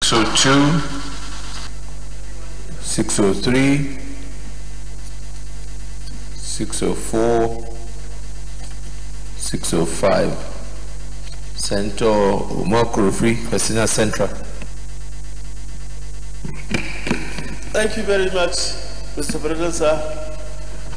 602, 603, 604, 605. Senator Umar Kurufri, Persina Central. Thank you very much, Mr. President, sir.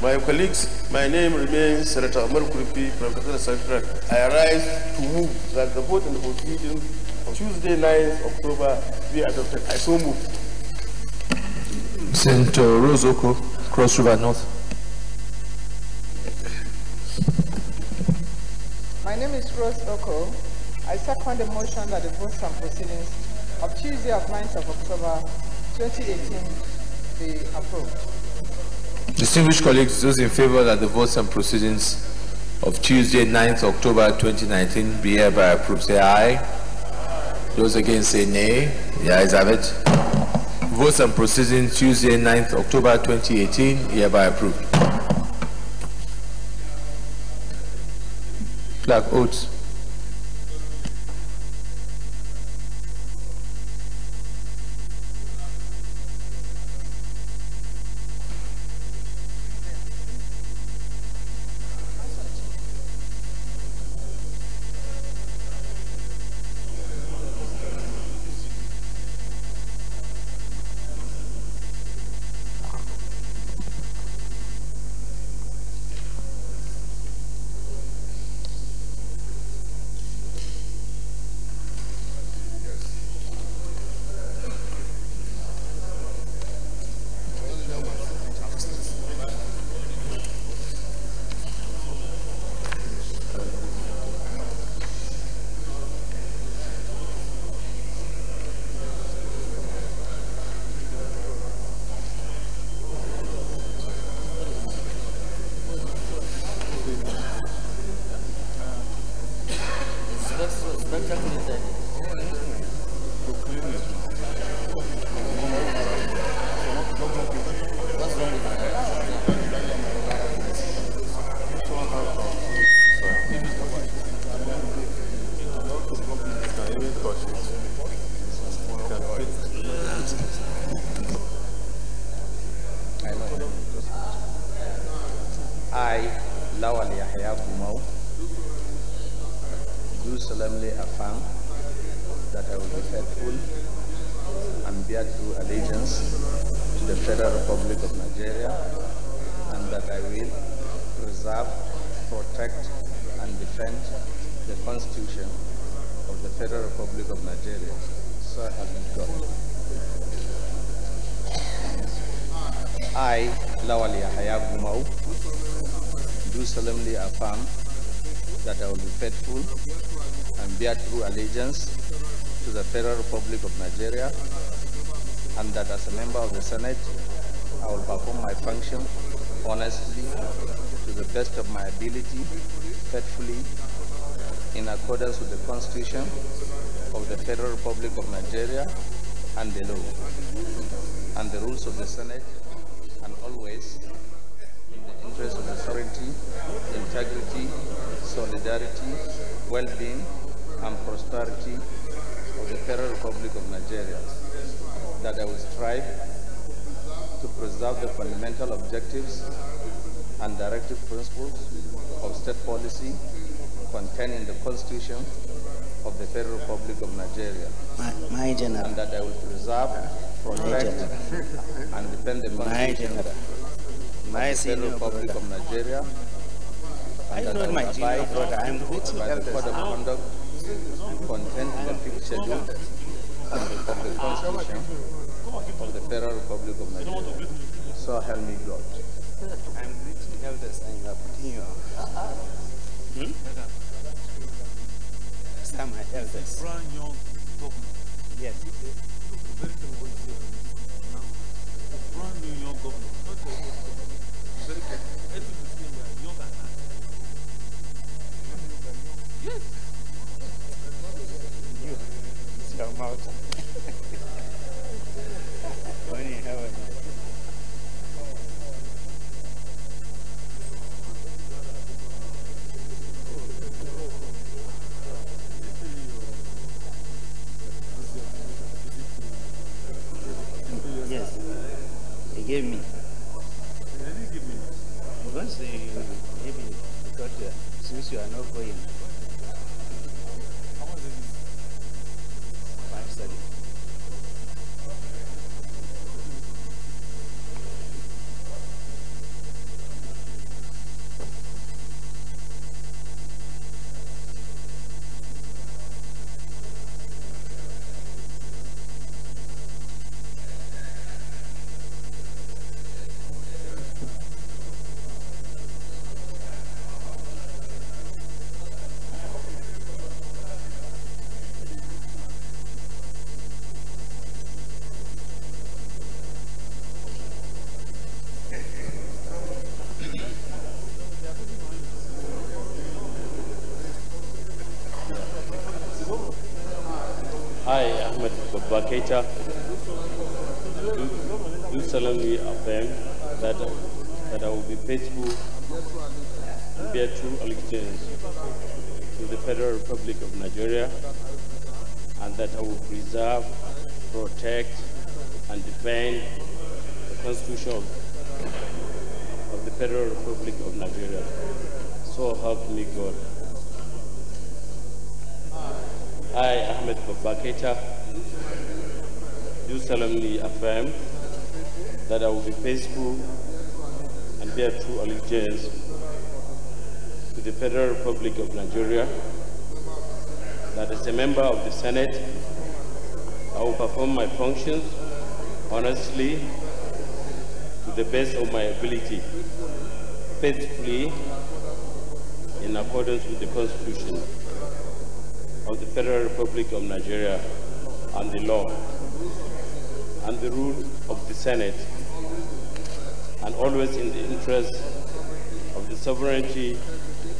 My colleagues, my name remains Senator Umar Kurufri from Persina Central. I rise to move that the vote in the proceeding of Tuesday, 9th October be adopted. I so move. Senator Rose Oko, Cross River North. My name is Rose Oko. I second the motion that the votes and proceedings of Tuesday of 9th of October 2018 be approved. Distinguished colleagues, those in favor that the votes and proceedings of Tuesday, 9th October 2019 be hereby approved, say aye. Those against say nay. The ayes have it. Votes and proceedings Tuesday, 9th October 2018 hereby approved. Clerk, oaths. Do solemnly affirm that I will be faithful and bear true allegiance to the Federal Republic of Nigeria, and that I will preserve, protect, and defend the Constitution of the Federal Republic of Nigeria. So help me God. I, Lawal Yahya Gumau, do solemnly affirm that I will be faithful and bear true allegiance to the Federal Republic of Nigeria, and that as a member of the Senate, I will perform my function honestly, to the best of my ability, faithfully, in accordance with the Constitution of the Federal Republic of Nigeria and the law, and the rules of the Senate, and always in the interest of the sovereignty, integrity, solidarity, well-being, and prosperity of the Federal Republic of Nigeria, that I will strive to preserve the fundamental objectives and directive principles of state policy contained in the Constitution of the Federal Republic of Nigeria, and that I will preserve, protect, and defend the Constitution of the Federal Republic of Nigeria, and that I will abide by the Code of Conduct contained in the 5th Schedule of the Constitution of the Federal Republic of Nigeria. So help me God. I'm greeting elders and you are putting your... Some are elders. Brand young governor. Yes. Very careful. Brand new young governor. Not very careful. Everything is saying we are young and hard. Yes. You. It's your mouth. When you have a... He gave me. Once maybe because since you are not going, how much is it? 5 Keita, do solemnly affirm that I will be faithful and bear true allegiance to the Federal Republic of Nigeria, and that I will preserve, protect, and defend the Constitution of the Federal Republic of Nigeria. So help me God. I, Ahmed Baba Keita, do solemnly affirm that I will be faithful and bear true allegiance to the Federal Republic of Nigeria, that as a member of the Senate, I will perform my functions honestly to the best of my ability, faithfully in accordance with the Constitution of the Federal Republic of Nigeria and the law and the rule of the Senate, and always in the interest of the sovereignty,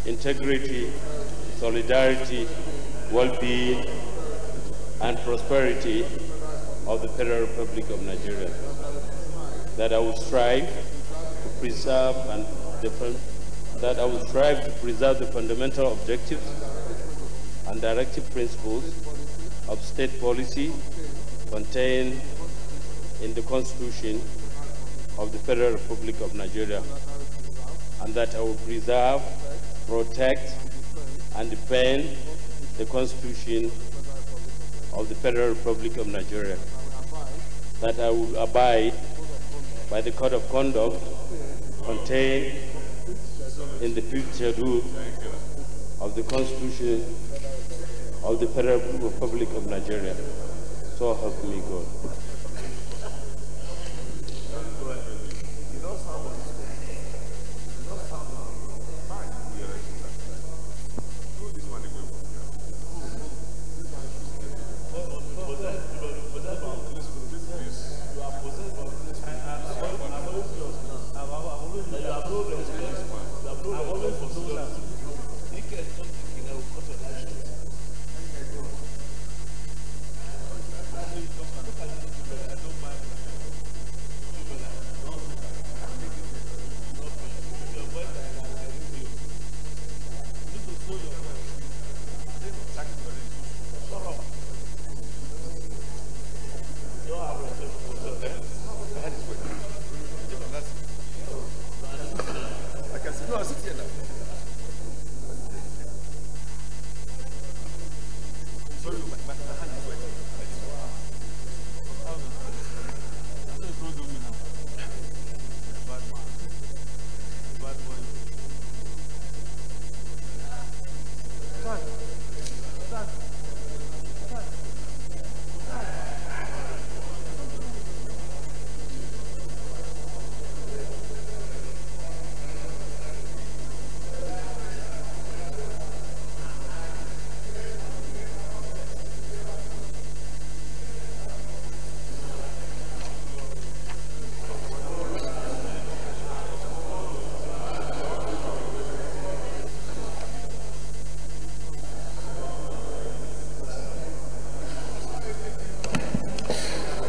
integrity, solidarity, well-being, and prosperity of the Federal Republic of Nigeria. That I will strive to preserve the fundamental objectives and directive principles of state policy contained in the Constitution of the Federal Republic of Nigeria, and that I will preserve, protect, and defend the Constitution of the Federal Republic of Nigeria, that I will abide by the Code of Conduct contained in the 5th Schedule of the Constitution of the Federal Republic of Nigeria. So help me God.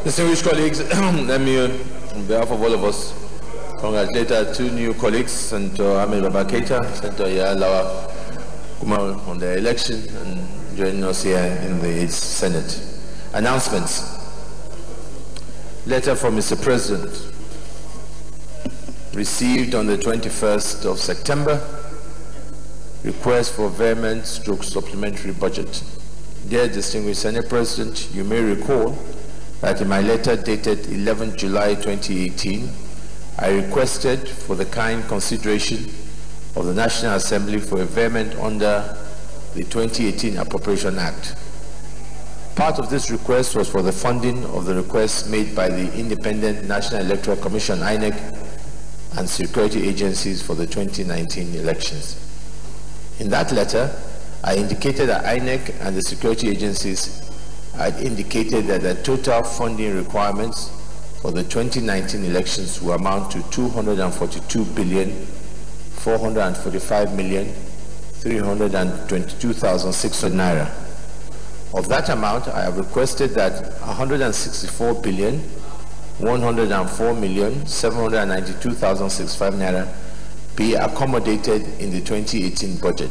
Distinguished colleagues, let me, on behalf of all of us, congratulate our two new colleagues, Senator Ahmed Baba Keita, Senator Lawa Kumar, on their election and joining us here in the Senate. Announcements. Letter from Mr. President, received on the 21st of September, request for vehement / supplementary budget. Dear distinguished Senate President, you may recall that in my letter dated 11 July 2018, I requested for the kind consideration of the National Assembly for a vehement under the 2018 Appropriation Act. Part of this request was for the funding of the requests made by the Independent National Electoral Commission, INEC, and security agencies for the 2019 elections. In that letter, I indicated that INEC and the security agencies had indicated that the total funding requirements for the 2019 elections will amount to 242,445,322,600 naira. Of that amount, I have requested that 164,104,792,065 naira be accommodated in the 2018 budget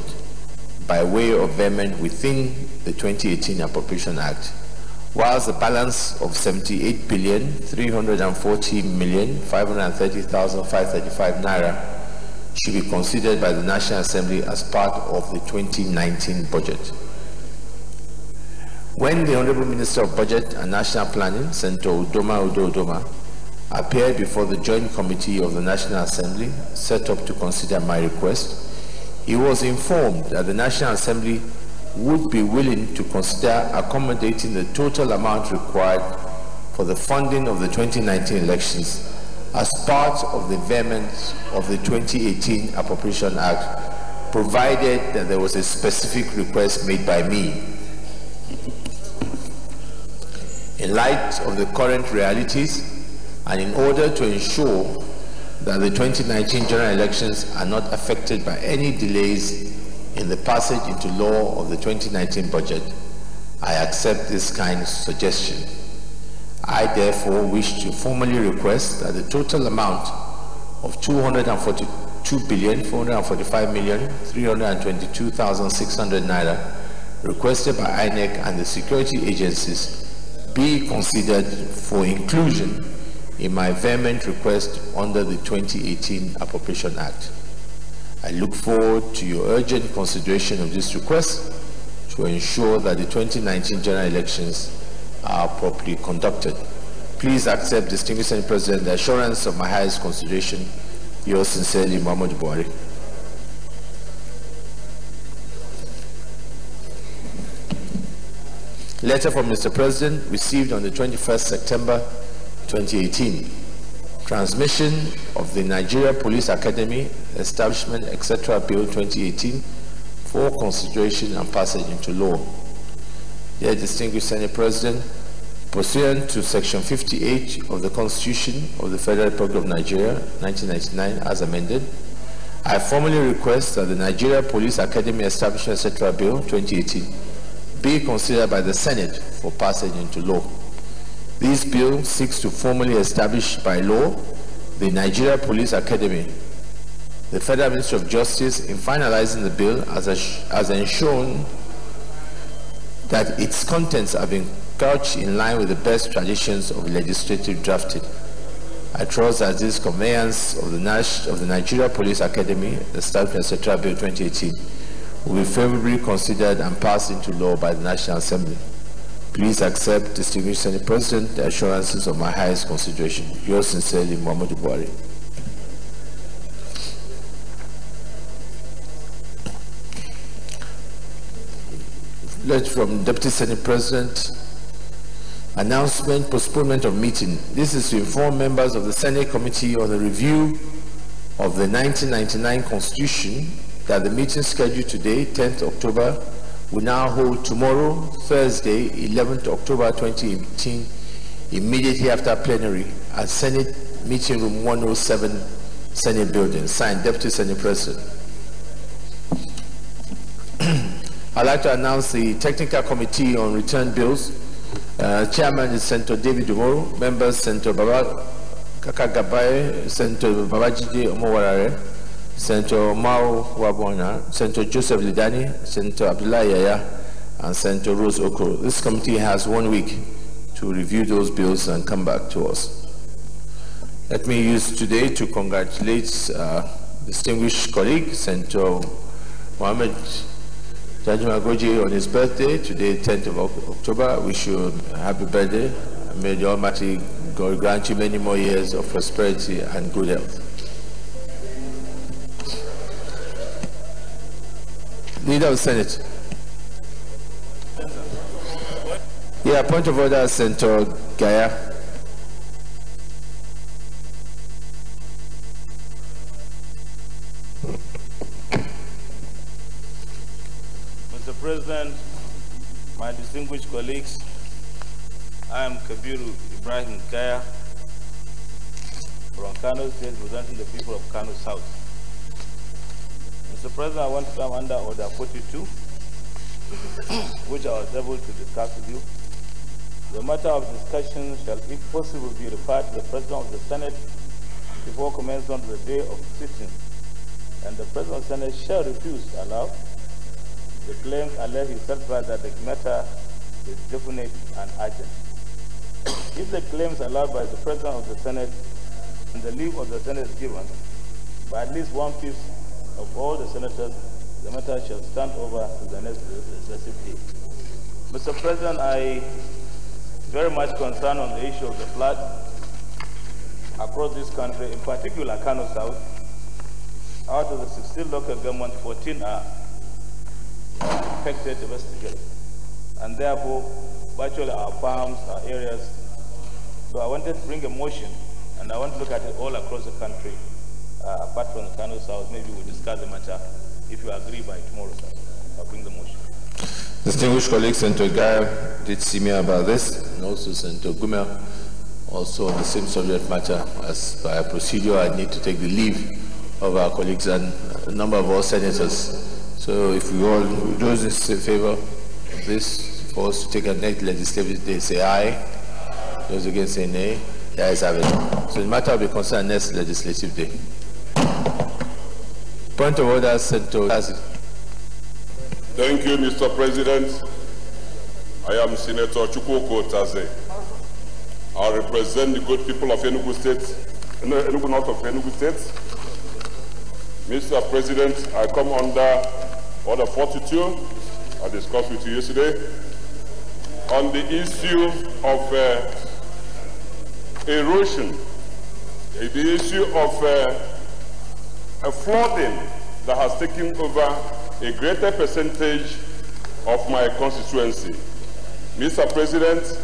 by way of vehement within the 2018 Appropriation Act, whilst the balance of 78,340,530,535 naira should be considered by the National Assembly as part of the 2019 budget. When the Honorable Minister of Budget and National Planning, Senator Udoma, appeared before the Joint Committee of the National Assembly set up to consider my request, he was informed that the National Assembly would be willing to consider accommodating the total amount required for the funding of the 2019 elections as part of the vehement of the 2018 Appropriation Act, provided that there was a specific request made by me. In light of the current realities, and in order to ensure that the 2019 general elections are not affected by any delays in the passage into law of the 2019 budget, I accept this kind suggestion. I therefore wish to formally request that the total amount of 242,445,322,600 naira requested by INEC and the security agencies be considered for inclusion in my vehement request under the 2018 Appropriation Act. I look forward to your urgent consideration of this request to ensure that the 2019 general elections are properly conducted. Please accept, distinguished Senate President, the assurance of my highest consideration. Yours sincerely, Muhammadu Buhari. Letter from Mr. President received on the 21st September 2018. Transmission of the Nigeria Police Academy Establishment, etc. Bill 2018 for consideration and passage into law. Dear distinguished Senate President, pursuant to Section 58 of the Constitution of the Federal Republic of Nigeria, 1999, as amended, I formally request that the Nigeria Police Academy Establishment, etc. Bill 2018 be considered by the Senate for passage into law. This bill seeks to formally establish by law the Nigeria Police Academy. The Federal Ministry of Justice, in finalizing the bill, has ensured that its contents have been couched in line with the best traditions of legislative drafting. I trust that this conveyance of the Nigeria Police Academy, the Establishment, etc. Bill 2018, will be favorably considered and passed into law by the National Assembly. Please accept, distinguished Senate President, the assurances of my highest consideration. Yours sincerely, Muhammadu Buhari. Letter from Deputy Senate President. Announcement, postponement of meeting. This is to inform members of the Senate Committee on the review of the 1999 Constitution that the meeting scheduled today, 10th October, will now hold tomorrow, Thursday, 11th October 2018, immediately after plenary at Senate Meeting Room 107, Senate Building. Signed, Deputy Senate President. I'd like to announce the Technical Committee on Return Bills. Chairman is Senator David Umoro, members Senator Baba Kakagabaye, Senator Babajide Omowarare, Senator Mao Wabona, Senator Joseph Lidani, Senator Abdullah Yaya, and Senator Rose Okoro. This committee has 1 week to to review those bills and come back to us. Let me use today to congratulate distinguished colleague, Senator Mohammed Jajimagoji, on his birthday, today, 10th of October. Wish you a happy birthday. May the Almighty God grant you many more years of prosperity and good health. Leader of the Senate. Yeah, point of order, Senator Gaya. Mr. President, my distinguished colleagues, I am Kabiru Ibrahim Gaya from Kano State, representing the people of Kano South. Mr. President, I want to come under Order 42, which I was able to discuss with you. The matter of discussion shall, if possible, be referred to the President of the Senate before commencement of the day of sitting, and the President of the Senate shall refuse to allow the claims unless he certifies that the matter is definite and urgent. If the claims allowed by the President of the Senate and the leave of the Senate is given by at least 1/5 of all the senators, the matter shall stand over to the next legislative day. Mr. President, I very much concerned on the issue of the flood across this country, in particular Kano South. Out of the 16 local governments, 14 are affected domestically, and therefore virtually our farms, our areas. So I wanted to bring a motion, and I want to look at it all across the country, apart from the Kano South. Maybe we'll discuss the matter. If you agree by tomorrow, sir, I'll bring the motion. Distinguished colleague, Senator Gaya did see me about this, and also Senator Gumel, also on the same subject matter. As by a procedure, I need to take the leave of our colleagues and a number of our senators. So if we all, those in favor of this, for us to take a next legislative day, say aye. Those against say nay. The ayes have it. So the matter will be considered next legislative day. Point of order, Senator. Thank you, Mr. President. I am Senator Chukwuko Taze. I represent the good people of Enugu State, Enugu North of Enugu State. Mr. President, I come under Order 42, I discussed with you yesterday, on the issue of erosion, the issue of a flooding that has taken over a greater percentage of my constituency. Mr. President,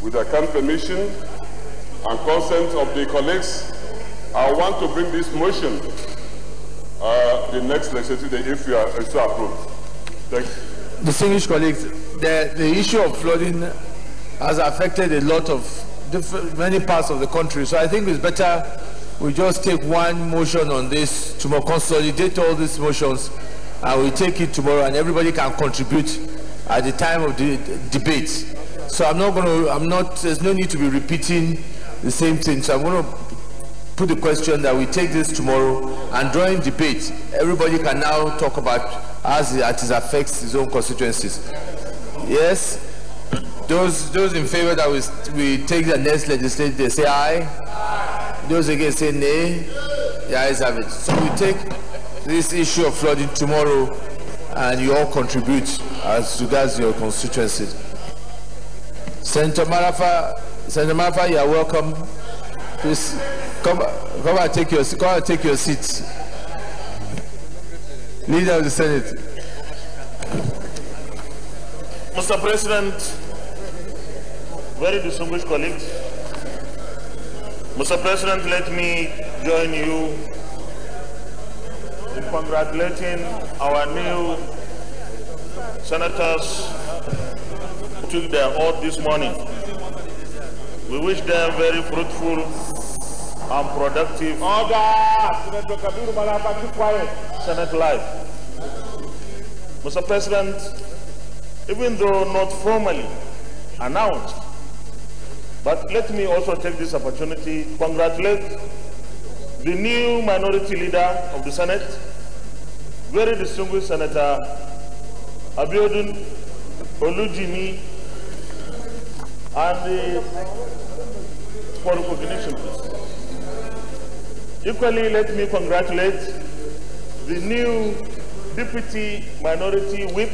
with the kind permission and consent of the colleagues, I want to bring this motion the next legislative day if you are so approved. Thank you. Distinguished colleagues, the issue of flooding has affected a lot of many parts of the country. So I think it's better we just take one motion on this tomorrow, consolidate all these motions, and we take it tomorrow, and everybody can contribute at the time of the debate. So there's no need to be repeating the same thing. So I'm going to put the question that we take this tomorrow, and during debate, everybody can now talk about as it affects his own constituencies. Yes? Those in favor that we take the next legislative, they say aye. Aye. Those against say nay. The ayes have it. So we take this issue of flooding tomorrow, and you all contribute as regards your constituencies. Senator Marafa, you are welcome. Please come and take your seat. Leader of the Senate. Mr. President, very distinguished colleagues, Mr. President, let me join you in congratulating our new senators who took their oath this morning. We wish them very fruitful and productive Senate life. Mr. President, even though not formally announced, but let me also take this opportunity to congratulate the new minority leader of the Senate, very distinguished Senator Abiodun Olujimi, and for recognition, please. Equally, let me congratulate the new Deputy Minority Whip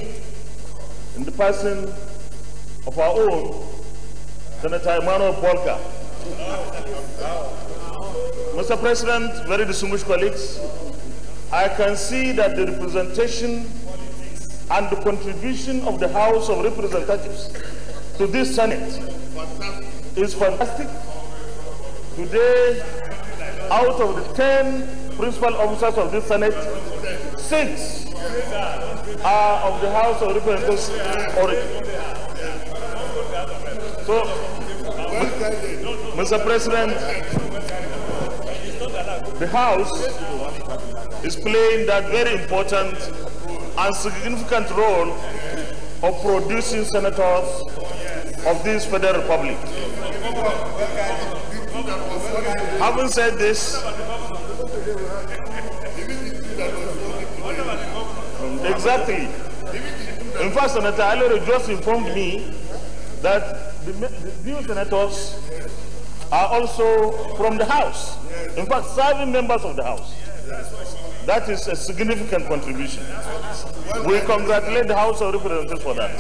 in the person of our own, Senator Emmanuel Polka. Mr. President, very distinguished colleagues, I can see that the representation and the contribution of the House of Representatives to this Senate is fantastic. Today, out of the 10 principal officers of this Senate, 6 are of the House of Representatives origin. So, Mr. President, the House is playing that very important and significant role of producing senators of this Federal Republic. Having said this, exactly. In fact, Senator Alero just informed me that the new senators are also from the House. In fact, serving members of the House. That is a significant contribution. We congratulate the House of Representatives for that.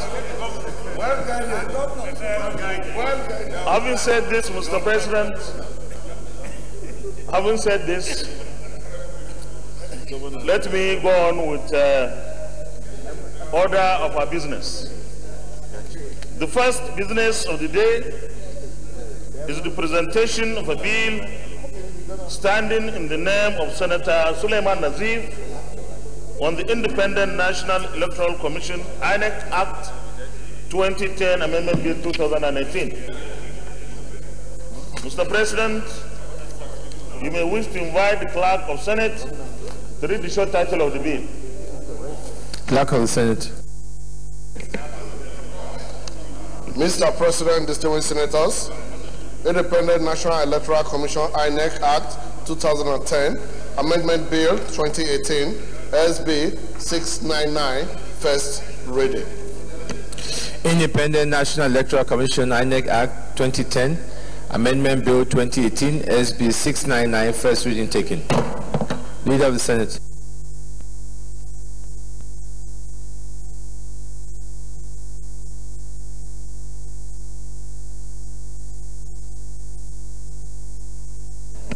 Having said this, Mr. President, having said this, let me go on with order of our business. The first business of the day is the presentation of a bill standing in the name of Senator Suleiman Nazif on the Independent National Electoral Commission INEC Act 2010 Amendment Bill 2018. Mr. President, you may wish to invite the Clerk of Senate to read the short title of the bill. Clerk of the Senate. Mr. President, distinguished senators, Independent National Electoral Commission INEC Act 2010 Amendment Bill 2018 SB 699 first reading. Independent National Electoral Commission INEC Act 2010 Amendment Bill 2018 SB 699 first reading taken. Leader of the Senate.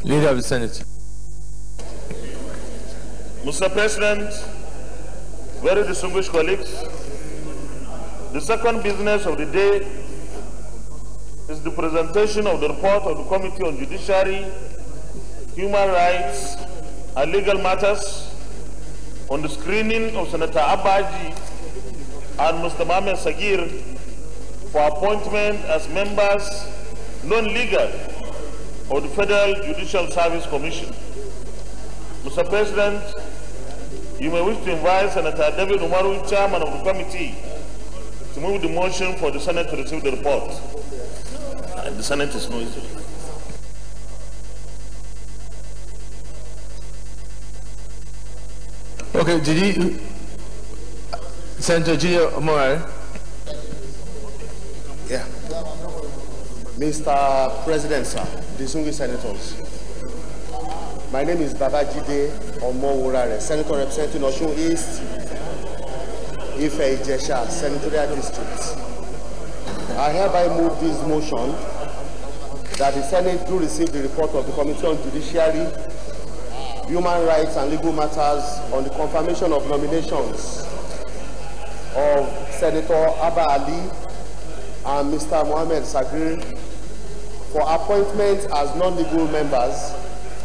Leader of the Senate. Mr. President, very distinguished colleagues, the second business of the day is the presentation of the report of the Committee on Judiciary, Human Rights and Legal Matters on the screening of Senator Abaji and Mr. Mohamed Sagir for appointment as members non-legal of the Federal Judicial Service Commission. Mr. President, you may wish to invite Senator David Umaru, Chairman of the committee, to move the motion for the Senate to receive the report. And the Senate is noisy. Okay, Senator Gidi Omorale. Yeah. Mr. President, sir, distinguished senators, my name is Babajide Omowurare, Senator representing Osun East, Ife-Ijesha Senatorial District. I hereby move this motion that the Senate do receive the report of the Committee on Judiciary, Human Rights and Legal Matters on the confirmation of nominations of Senator Abba Ali and Mr. Mohamed Sagir for appointment as non-legal members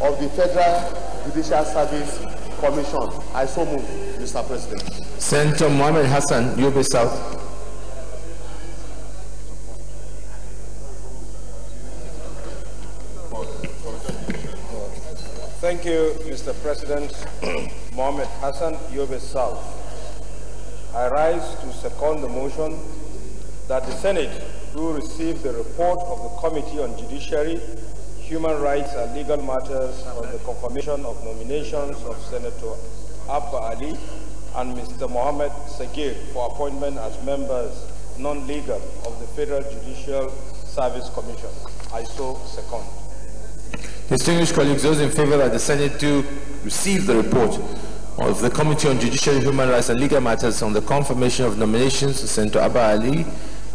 of the Federal Judicial Service Commission. I so move, Mr. President. Senator Mohamed Hassan, Yobe South. Thank you, Mr. President. Mohamed Hassan, Yobe South. I rise to second the motion that the Senate do receive the report of the Committee on Judiciary, Human Rights and Legal Matters on the confirmation of nominations of Senator Abba Ali and Mr. Mohamed Sagir for appointment as members non-legal of the Federal Judicial Service Commission. I so second. Distinguished colleagues, those in favor that the Senate do receive the report of the Committee on Judiciary, Human Rights and Legal Matters on the confirmation of nominations to Senator Abba Ali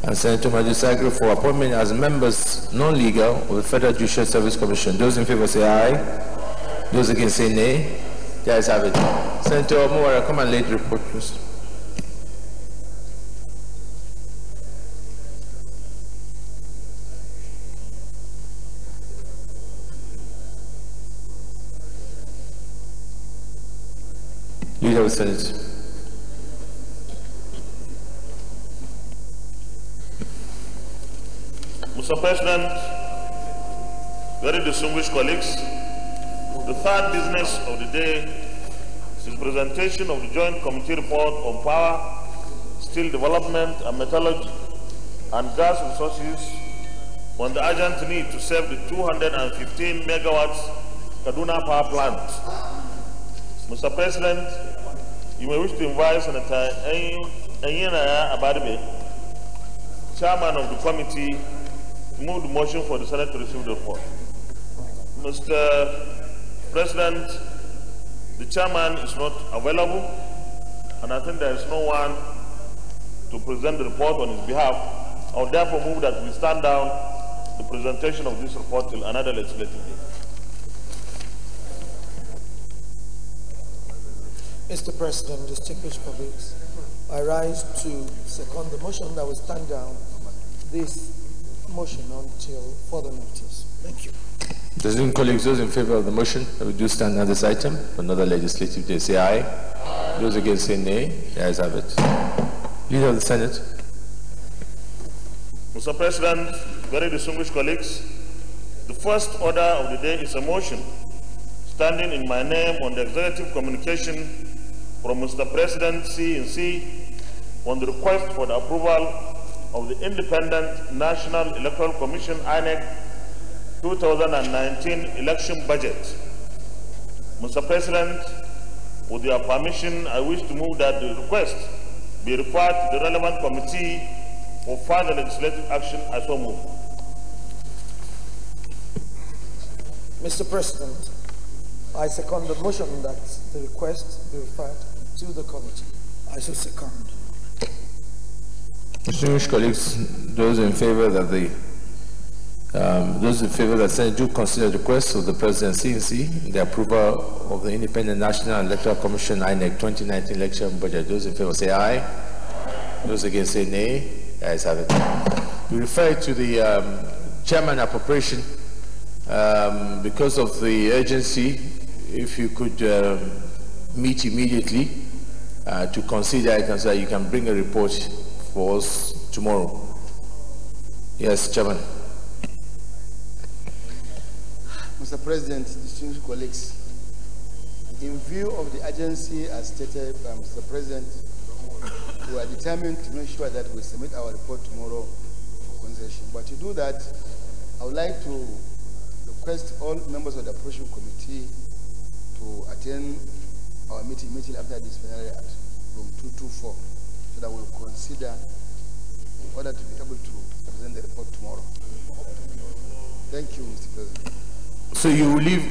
and Senator Majusagro for appointment as members non-legal of the Federal Judicial Service Commission. Those in favor say aye. Those against say nay. The ayes have it. Senator Muwara, come and lay the report, please. Leader of the Senate. Mr. President, very distinguished colleagues, the third business of the day is the presentation of the Joint Committee report on power, steel development and metallurgy and gas resources on the urgent need to save the 215 megawatts Kaduna power plant. Mr. President, you may wish to invite Senator Enyinaya Abadibe, Chairman of the committee, to move the motion for the Senate to receive the report. Mr. President, the Chairman is not available, and I think there is no one to present the report on his behalf. I would therefore move that we stand down the presentation of this report till another legislative day. Mr. President, distinguished colleagues, I rise to second the motion that will stand down this motion until further notice. Thank you. Distinguished colleagues, those in favor of the motion that we do stand down this item for another legislative day say aye. Aye. Those against say nay. The ayes have it. Leader of the Senate. Mr. President, very distinguished colleagues, the first order of the day is a motion standing in my name on the executive communication from Mr. President C&C on the request for the approval of the Independent National Electoral Commission INEC 2019 election budget. Mr. President, with your permission, I wish to move that the request be referred to the relevant committee for further legislative action. I so move. Mr. President, I second the motion that the request be referred to the committee. I so second. Distinguished colleagues, those in favor that the Senate do consider the request of the President C&C, the approval of the Independent National Electoral Commission INEC 2019 election budget. Those in favor say aye. Those against say nay. The ayes have it. We refer to the Chairman appropriation because of the urgency. If you could meet immediately to consider items so that you can bring a report for us tomorrow. Yes, Chairman. Mr. President, distinguished colleagues, in view of the urgency as stated by Mr. President, we are determined to make sure that we submit our report tomorrow for consideration. But to do that, I would like to request all members of the appropriation committee to attend our meeting immediately after this plenary at room 224, so that we'll consider in order to be able to present the report tomorrow. Thank you, Mr. President. So you will leave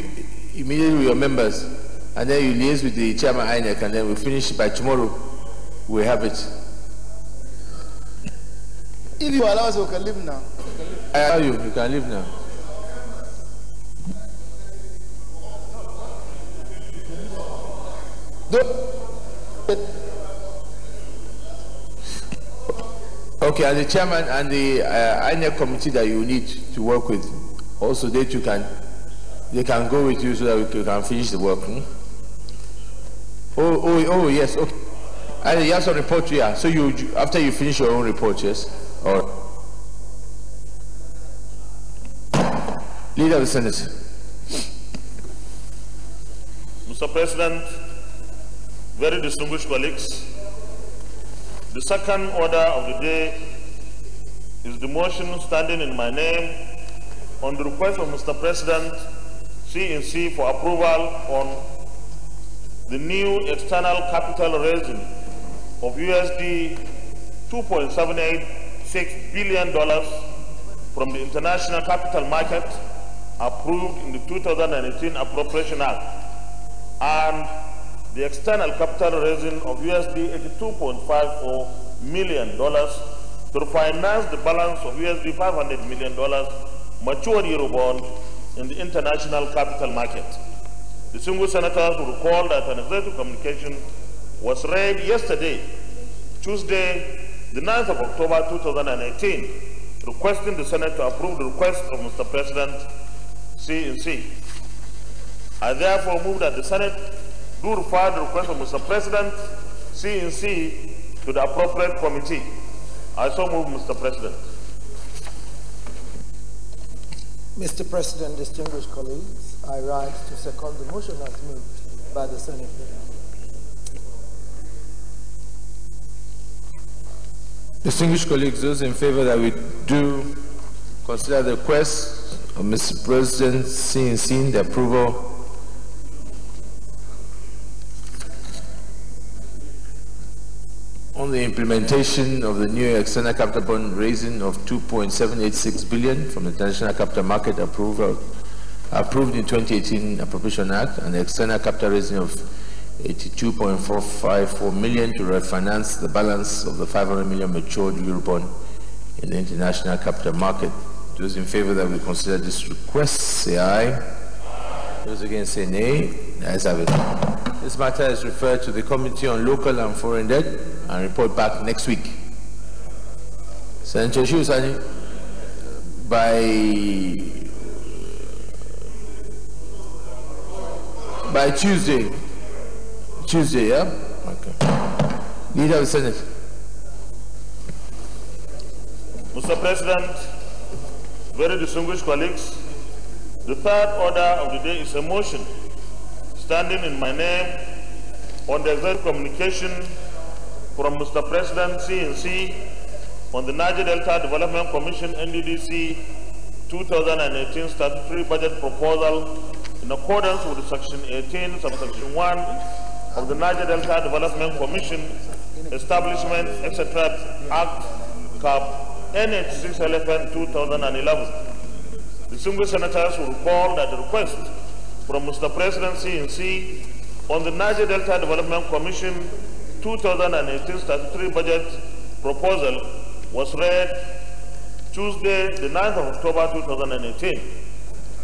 immediately with your members, and then you liaise with the Chairman INEC, and then we'll finish by tomorrow. We have it. If you allow us, we can leave now. I allow you. You can leave now. Okay, and the Chairman and the INEC committee that you need to work with, also they too can go with you so that we can finish the work. Oh, yes, okay. And you have some report, yeah. So you, after you finish your own report, yes? Or Leader of the Senate. Mr. President, very distinguished colleagues, the second order of the day is the motion standing in my name on the request of Mr. President C&C for approval on the new external capital raising of USD $2.786 billion from the international capital market approved in the 2018 Appropriation Act, and the external capital raising of USD $82.54 million to finance the balance of USD $500 million matured Eurobond in the international capital market. Distinguished senators will recall that an executive communication was read yesterday, Tuesday, the 9th of October 2018, requesting the Senate to approve the request of Mr. President C&C. I therefore move that the Senate do refer the request of Mr. President C&C to the appropriate committee. I so move, Mr. President. Mr. President, distinguished colleagues, I rise to second the motion as moved by the Senate. Distinguished colleagues, those in favor that we do consider the request of Mr. President C&C, the approval on the implementation of the new external capital bond raising of $2.786 billion from the international capital market approved in 2018 Appropriation Act, and the external capital raising of $82.454 million to refinance the balance of the $500 million matured Eurobond in the international capital market. Those in favor that we consider this request, say aye. Those against, say nay. The ayes have it. This matter is referred to the Committee on Local and Foreign Debt and report back next week. Senator Shusani, by Tuesday, yeah? Okay. Leader of the Senate. Mr. President, very distinguished colleagues, the third order of the day is a motion standing in my name on the executive communication from Mr. President C&C on the Niger Delta Development Commission NDDC 2018 statutory budget proposal in accordance with Section 18, subsection 1 of the Niger Delta Development Commission Establishment, etc. Act, Cap NH 611 2011. Distinguished senators will recall that the request from Mr. President C&C on the Niger Delta Development Commission 2018 statutory budget proposal was read Tuesday, the 9th of October 2018.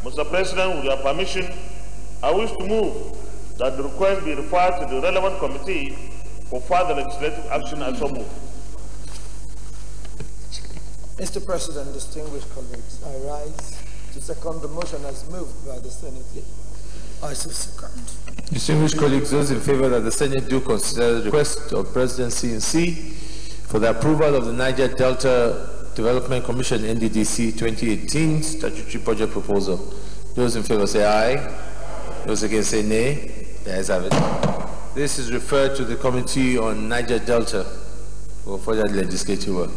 Mr. President, with your permission, I wish to move that the request be referred to the relevant committee for further legislative action. I so move. Mr. President, distinguished colleagues, I rise to second the motion as moved by the Senate. I so second. Distinguished colleagues, those in favor that the Senate do consider the request of President C&C for the approval of the Niger Delta Development Commission NDDC 2018 statutory budget proposal. Those in favor say aye. Those against say nay. The ayes have it. This is referred to the Committee on Niger Delta for further legislative work.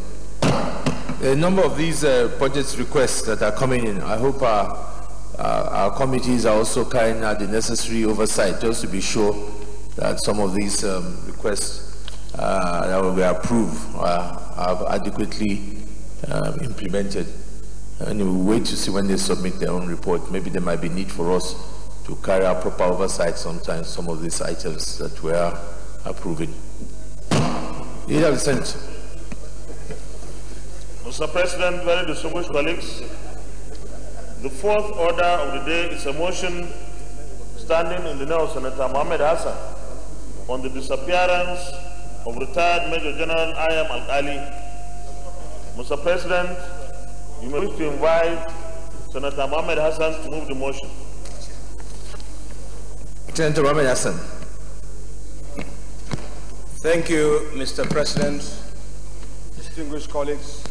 There are a number of these budget requests that are coming in. I hope our committees are also carrying out the necessary oversight just to be sure that some of these requests that will be approved are adequately implemented. And we'll wait to see when they submit their own report. Maybe there might be need for us to carry out proper oversight sometimes, some of these items that we are approving. Leader of the Senate. Mr. President, very distinguished colleagues, the fourth order of the day is a motion standing in the name of Senator Mohammed Hassan on the disappearance of retired Major General I.M. Al-Ali. Mr. President, you may wish to invite Senator Mohammed Hassan to move the motion. Senator Mohammed Hassan. Thank you, Mr. President. Distinguished colleagues,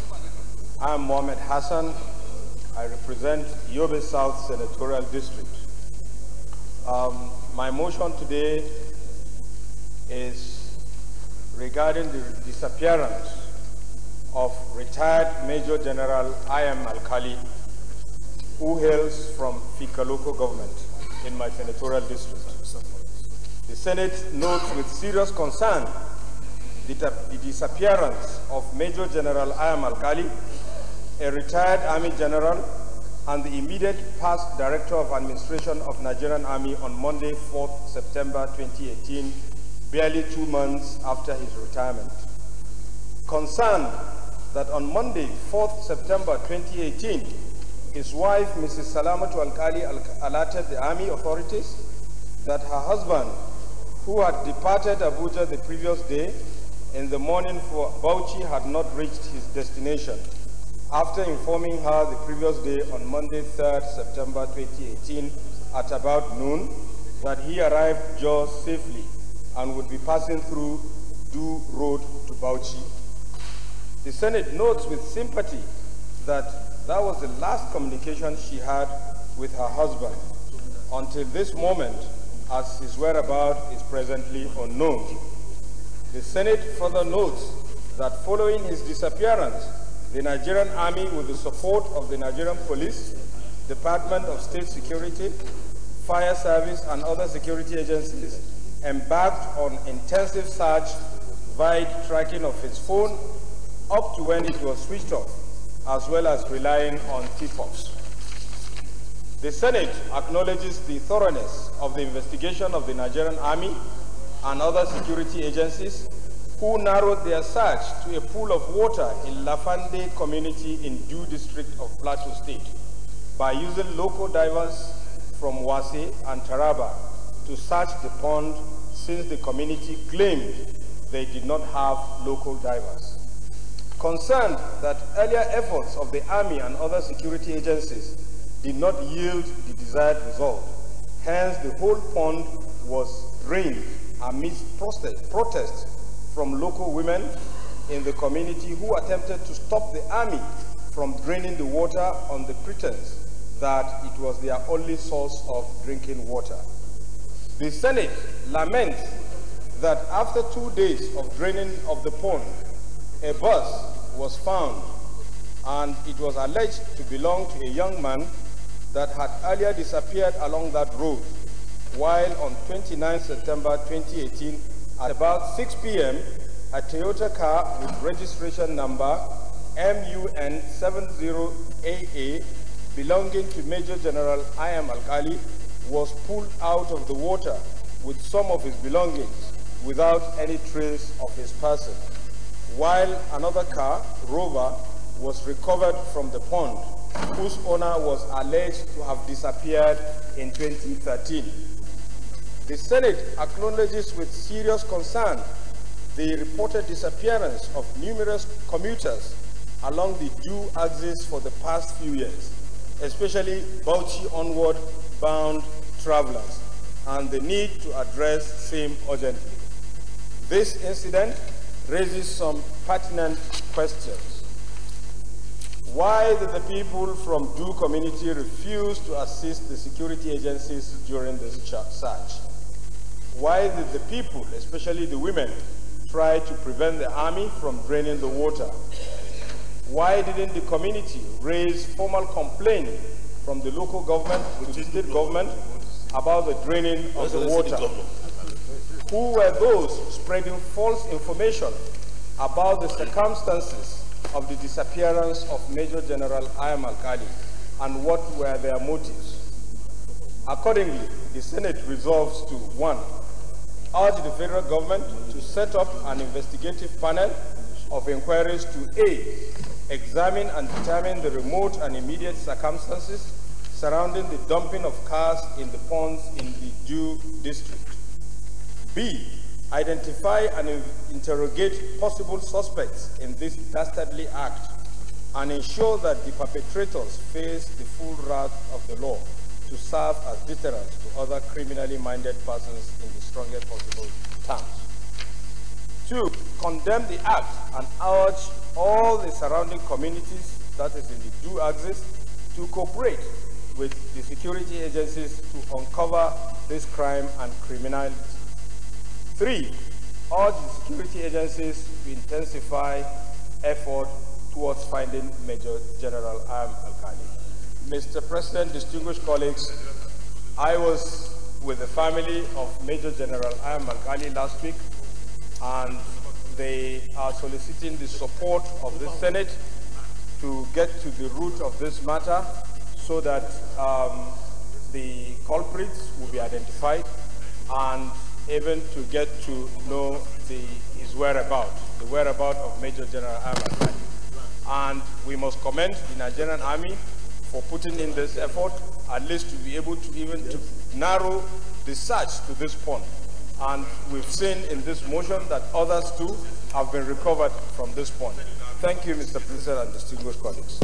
I am Mohammed Hassan. I represent Yobe South Senatorial District. My motion today is regarding the disappearance of retired Major General I.M. Al-Kali, who hails from Fika local government in my senatorial district. The Senate notes with serious concern the disappearance of Major General I.M. Al-Kali, a retired Army General, and the immediate past Director of Administration of Nigerian Army on Monday, 4th September 2018, barely 2 months after his retirement. Concerned that on Monday, 4th September 2018, his wife, Mrs. Salamatu Alkali, alerted the Army authorities that her husband, who had departed Abuja the previous day in the morning for Bauchi, had not reached his destination. After informing her the previous day on Monday, 3rd September 2018, at about noon, that he arrived Jos safely and would be passing through Du Road to Bauchi. The Senate notes with sympathy that that was the last communication she had with her husband until this moment, as his whereabouts is presently unknown. The Senate further notes that following his disappearance, the Nigerian Army, with the support of the Nigerian Police, Department of State Security, Fire Service, and other security agencies, embarked on intensive search via tracking of his phone up to when it was switched off, as well as relying on tip-offs. The Senate acknowledges the thoroughness of the investigation of the Nigerian Army and other security agencies, who narrowed their search to a pool of water in Lafande community in Du district of Plateau State by using local divers from Wase and Taraba to search the pond, since the community claimed they did not have local divers. Concerned that earlier efforts of the Army and other security agencies did not yield the desired result, hence the whole pond was drained amidst protests from local women in the community, who attempted to stop the Army from draining the water on the pretense that it was their only source of drinking water. The Senate laments that after 2 days of draining of the pond, a bus was found, and it was alleged to belong to a young man that had earlier disappeared along that road, while on 29 September 2018, at about 6 p.m., a Toyota car with registration number MUN 70AA belonging to Major General I.M. Alkali was pulled out of the water with some of his belongings without any trace of his person, while another car, Rover, was recovered from the pond, whose owner was alleged to have disappeared in 2013. The Senate acknowledges with serious concern the reported disappearance of numerous commuters along the Du axis for the past few years, especially Bauchi onward bound travelers, and the need to address same urgently. This incident raises some pertinent questions. Why did the people from Du community refuse to assist the security agencies during this search? Why did the people, especially the women, try to prevent the Army from draining the water? Why didn't the community raise formal complaint from the local government to the state government about the draining of the water? Who were those spreading false information about the circumstances of the disappearance of Major General I.M. Alkali, and what were their motives? Accordingly, the Senate resolves to 1. Urge the federal government to set up an investigative panel of inquiries to A. Examine and determine the remote and immediate circumstances surrounding the dumping of cars in the ponds in the Du district. B. Identify and interrogate possible suspects in this dastardly act and ensure that the perpetrators face the full wrath of the law to serve as deterrents to other criminally minded persons in the strongest possible terms. 2. Condemn the act and urge all the surrounding communities, that is in the Du axis, to cooperate with the security agencies to uncover this crime and criminality. 3. Urge the security agencies to intensify effort towards finding Major General I.M. Alkali. Mr. President, distinguished colleagues, I was with the family of Major General I.M. Alkali last week, and they are soliciting the support of the Senate to get to the root of this matter so that the culprits will be identified and even to get to know his whereabouts, the whereabouts of Major General Ahmad. And we must commend the Nigerian Army for putting in this effort, at least to be able to even to narrow the search to this point. And we've seen in this motion that others too have been recovered from this point. Thank you, Mr. President and distinguished colleagues.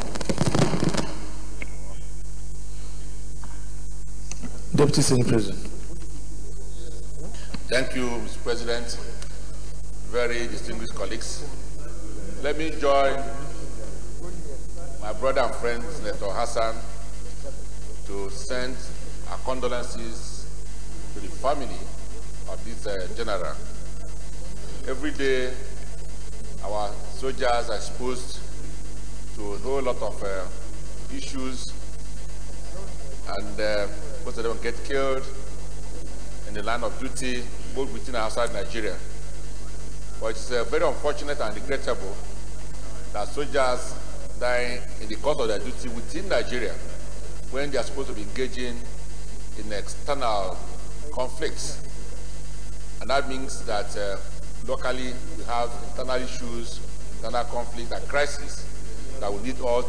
Deputy Senate President. Thank you, Mr. President. Very distinguished colleagues. Let me join my brother and friend, Senator Hassan, to send our condolences to the family of this general. Every day, our soldiers are exposed to a whole lot of issues, and most of them get killed in the line of duty, both within and outside Nigeria. But it's very unfortunate and regrettable that soldiers die in the course of their duty within Nigeria when they are supposed to be engaging in external conflicts. And that means that locally we have internal issues, internal conflict and crisis that we need all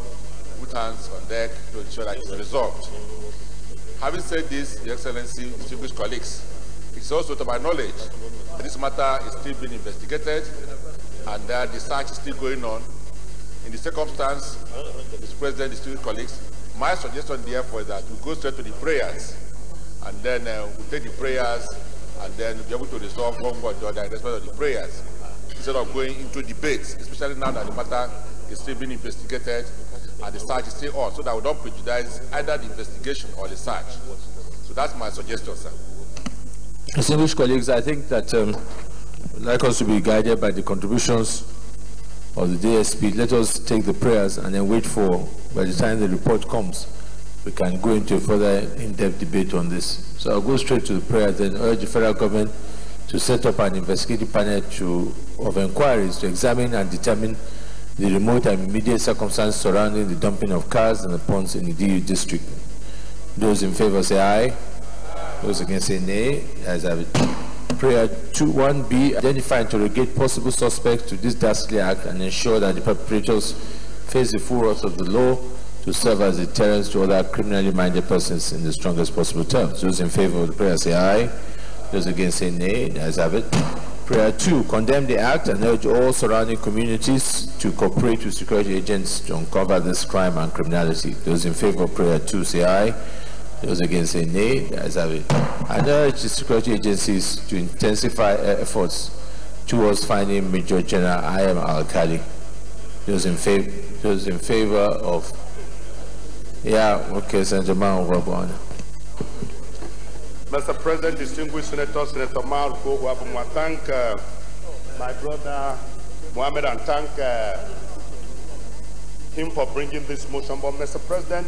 put hands on deck to ensure that it's resolved. Having said this, Your Excellency, distinguished colleagues, it's also to my knowledge that this matter is still being investigated and that the search is still going on. In the circumstance, Mr. President, distinguished colleagues, my suggestion therefore is that we go straight to the prayers and then we take the prayers and then be able to resolve one way or the other in respect of the prayers instead of going into debates, especially now that the matter is still being investigated and the search is still on, so that we don't prejudice either the investigation or the search. So that's my suggestion, sir. Distinguished colleagues, I think that I'd like us to be guided by the contributions of the DSP. Let us take the prayers and then wait for, by the time the report comes, we can go into a further in-depth debate on this. So I'll go straight to the prayers and urge the federal government to set up an investigative panel of inquiries to examine and determine the remote and immediate circumstances surrounding the dumping of cars and the ponds in the DU district. Those in favor say aye. Those against say nay. As I have prayer 2.1b, identify and interrogate possible suspects to this dastardly act and ensure that the perpetrators face the full wrath of the law to serve as deterrents to other criminally minded persons in the strongest possible terms. Those in favor of the prayer say aye. Those against say nay. As I have it. Prayer 2, condemn the act and urge all surrounding communities to cooperate with security agents to uncover this crime and criminality. Those in favor of prayer 2 say aye. Those against say nay. As I have it. And urge the security agencies to intensify efforts towards finding Major General I.M. Al-Khali. Those in favor of Senator Mao. Mr. President, distinguished Senator Mao, I thank my brother Mohammed and thank him for bringing this motion. But Mr. President,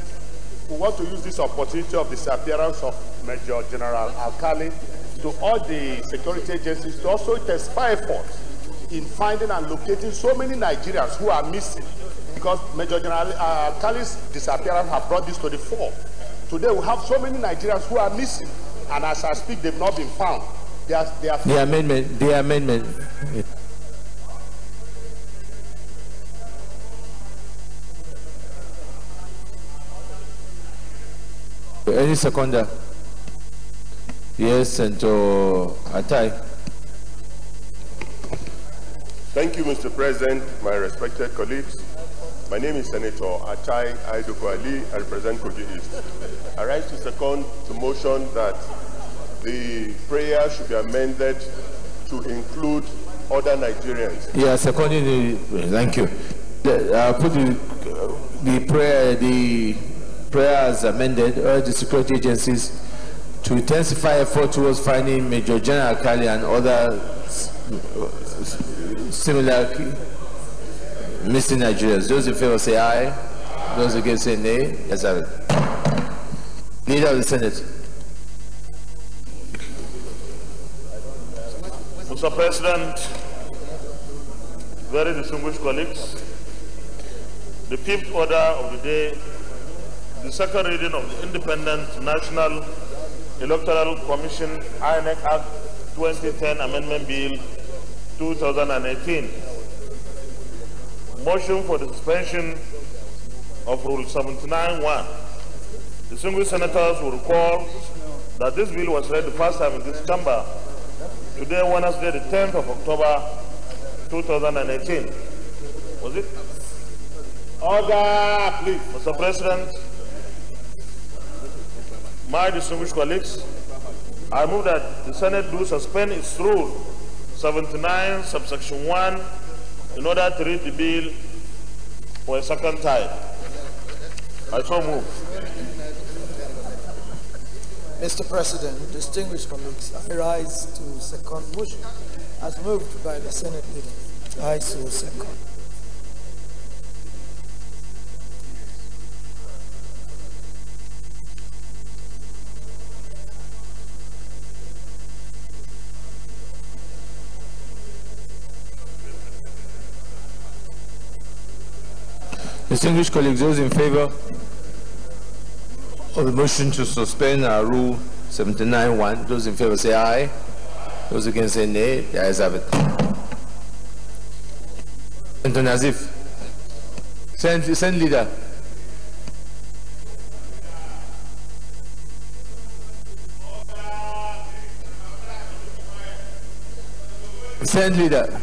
we want to use this opportunity of disappearance of Major General Al-Khali to all the security agencies to also intensify efforts in finding and locating so many Nigerians who are missing, because Major General Al-Khali's disappearance has brought this to the fore. Today we have so many Nigerians who are missing, and as I speak, they've not been found. The amendment. Any seconder? Yes, Senator Atai. Thank you, Mr. President, my respected colleagues. My name is Senator Atai Aidoko Ali. I represent Kogi East. I rise to second the motion that the prayer should be amended to include other Nigerians. Yeah, seconding the, thank you. I'll put the prayer as amended, urge the security agencies to intensify effort towards finding Major General Al-Khali and other similar missing Nigerians. Those in favor say aye. Those against say nay. Yes, have it. Leader of the Senate. Mr. President, very distinguished colleagues, The fifth order of the day, the second reading of the Independent National Electoral Commission INEC Act 2010 Amendment Bill 2018. Motion for the suspension of Rule 79(1). Distinguished senators will recall that this bill was read the first time in this chamber today, Wednesday, the 10th of October 2018. Was it? Order, please. Mr. President, my distinguished colleagues, I move that the Senate do suspend its Rule 79, subsection 1, in order to read the bill for a second time. I so move. Mr. President, distinguished colleagues, I rise to second motion as moved by the Senate leader. I so second. Distinguished colleagues, those in favor of the motion to suspend Rule 79(1), those in favor say aye. Those against say nay. The ayes have it. Senator Nazif, send leader. Send leader.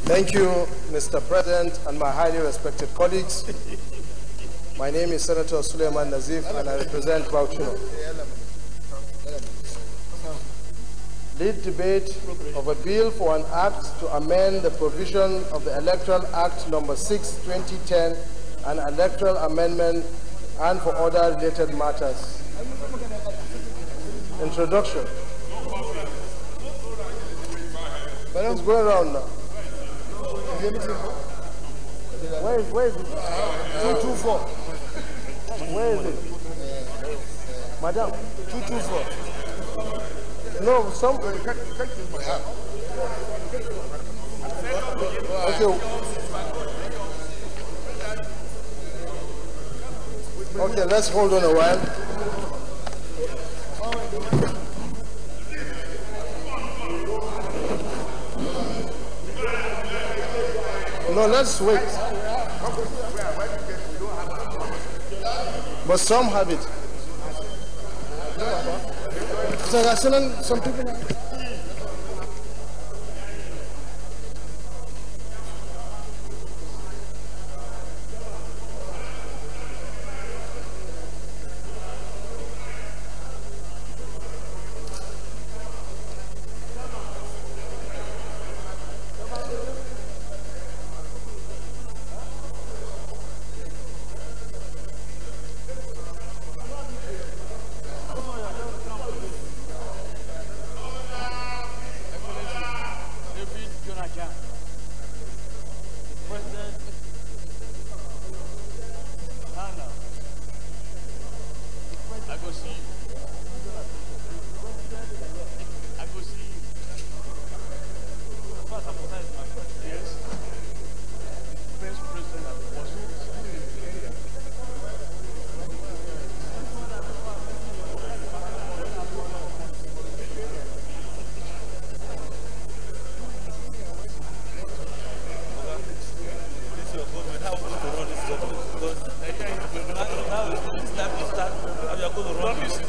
Thank you, Mr. President, and my highly respected colleagues. My name is Senator Suleiman Nazif, and I represent Bauchino. Lead debate of a bill for an act to amend the provision of the Electoral Act No. 6, 2010, an electoral amendment, and for other related matters. Introduction. It's going around now. Where is it? 224. Where is it? Madam, 224. No, some. Okay, let's hold on a while. No, let's wait. But some have it. So some people.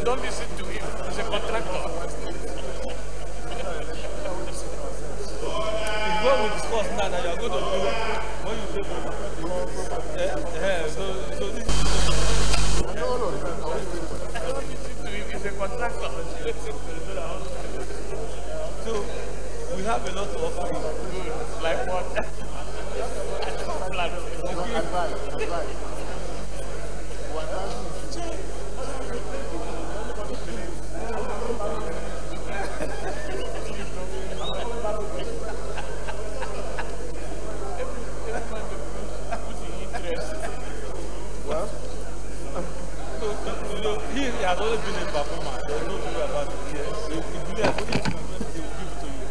Don't listen to him. He's a contractor. It's what we discussed now that you are going to do when you take over. So this don't listen to him. He's a contractor. So we have a lot to offer you. Like what? Advice. always been a performer. There's no way about it. Yes. If you have only they will give it to you.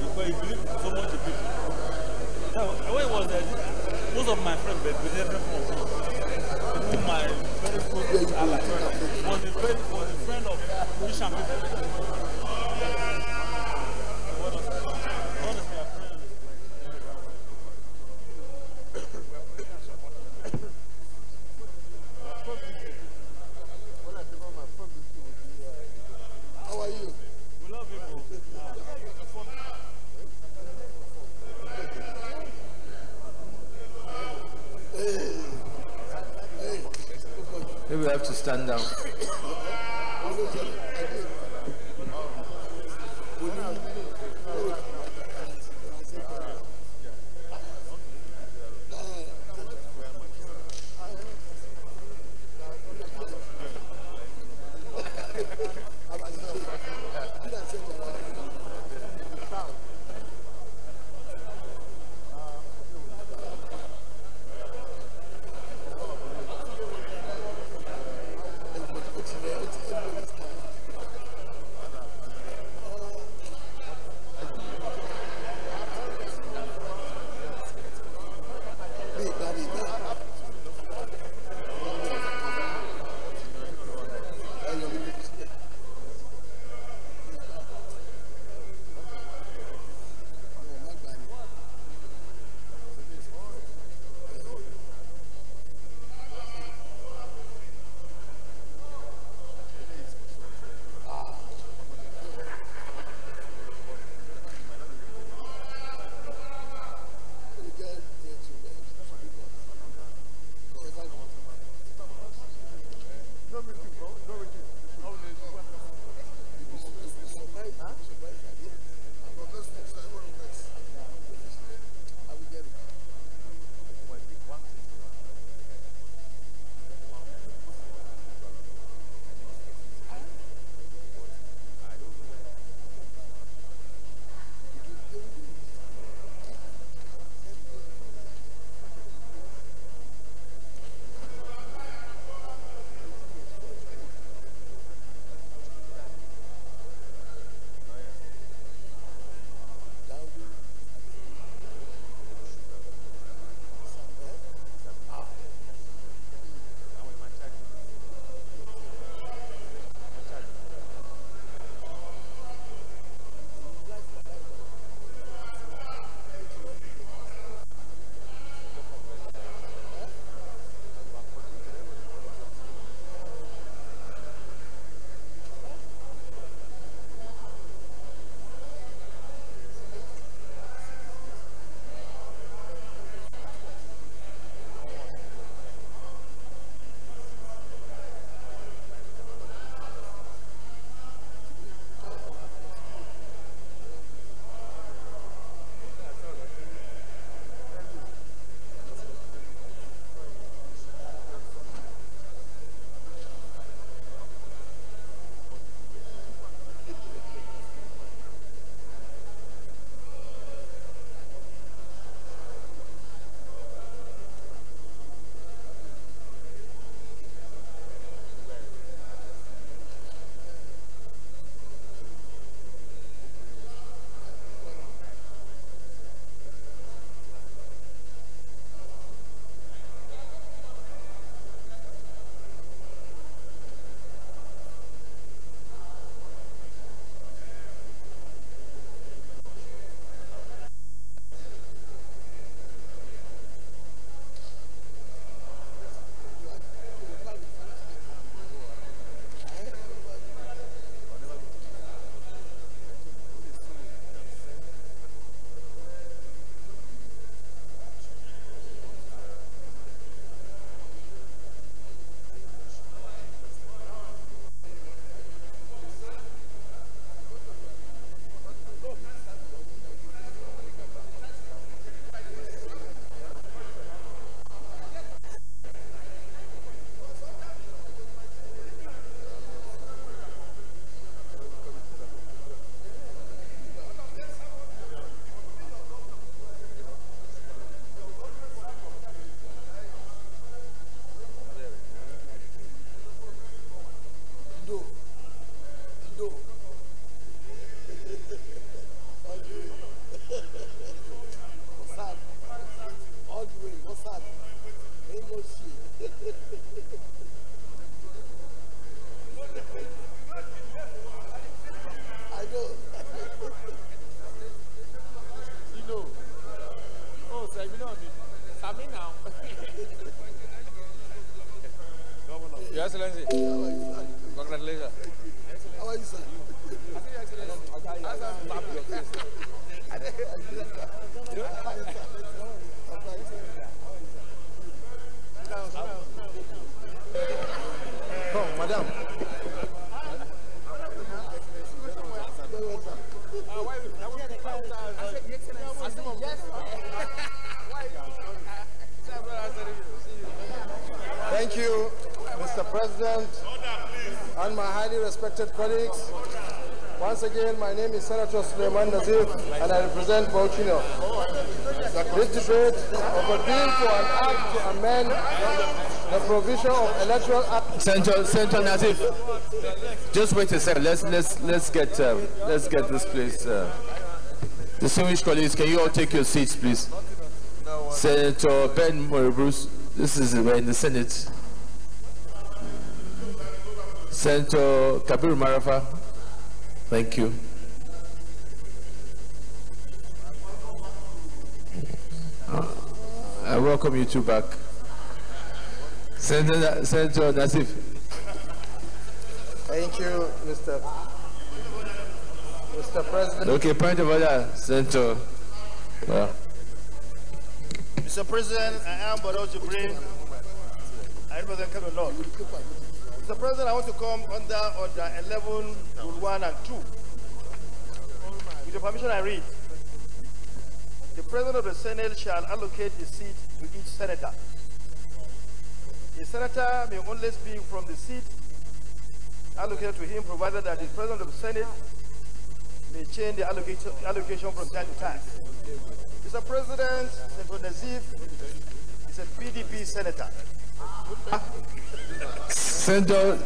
Because you believe so much in people. Now, when it was there, most of my friends were different from me. Even my very close ally was a friend of Christian people. How are you? We love you. Maybe we have to stand down. Come, madam. Thank you, Mr. President, and my highly respected colleagues. Once again, my name is Senator Suleiman Nazif, and I represent Bauchi North. This debate of a bill for an act to amend the provision of electoral act. Senator Nazif, just wait a second. Let's get this place. Distinguished colleagues, can you all take your seats, please? Senator Ben Bruce, this is in the Senate. Senator Kabir Marafa, thank you. I welcome you two back. Senator Nazif. Thank you, Mr. President. Okay, point of order, Senator. Mr. President, I am Barrow Jibrin. I represent Kano North. Mr. President, I want to come under Order 11, Rule 1 and 2. With your permission, I read. The President of the Senate shall allocate a seat to each senator. A senator may only speak from the seat allocated to him, provided that the President of the Senate may change the allocation from time to time. Mr. President, Senator Nazif is a PDP senator. Senator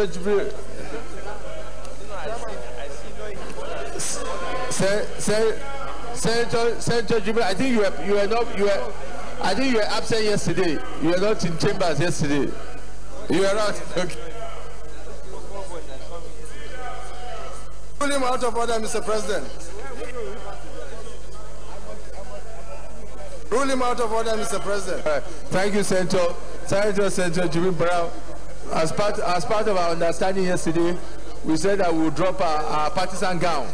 Jibril. Senator Jibril, I think you were absent yesterday. You were not in chambers yesterday. You were not. Okay. Pull him out of order, Mr. President. Rule him out of order, Mr. President. Thank you, Senator Jibril Brown. As part of our understanding yesterday, we said that we would drop our partisan gown,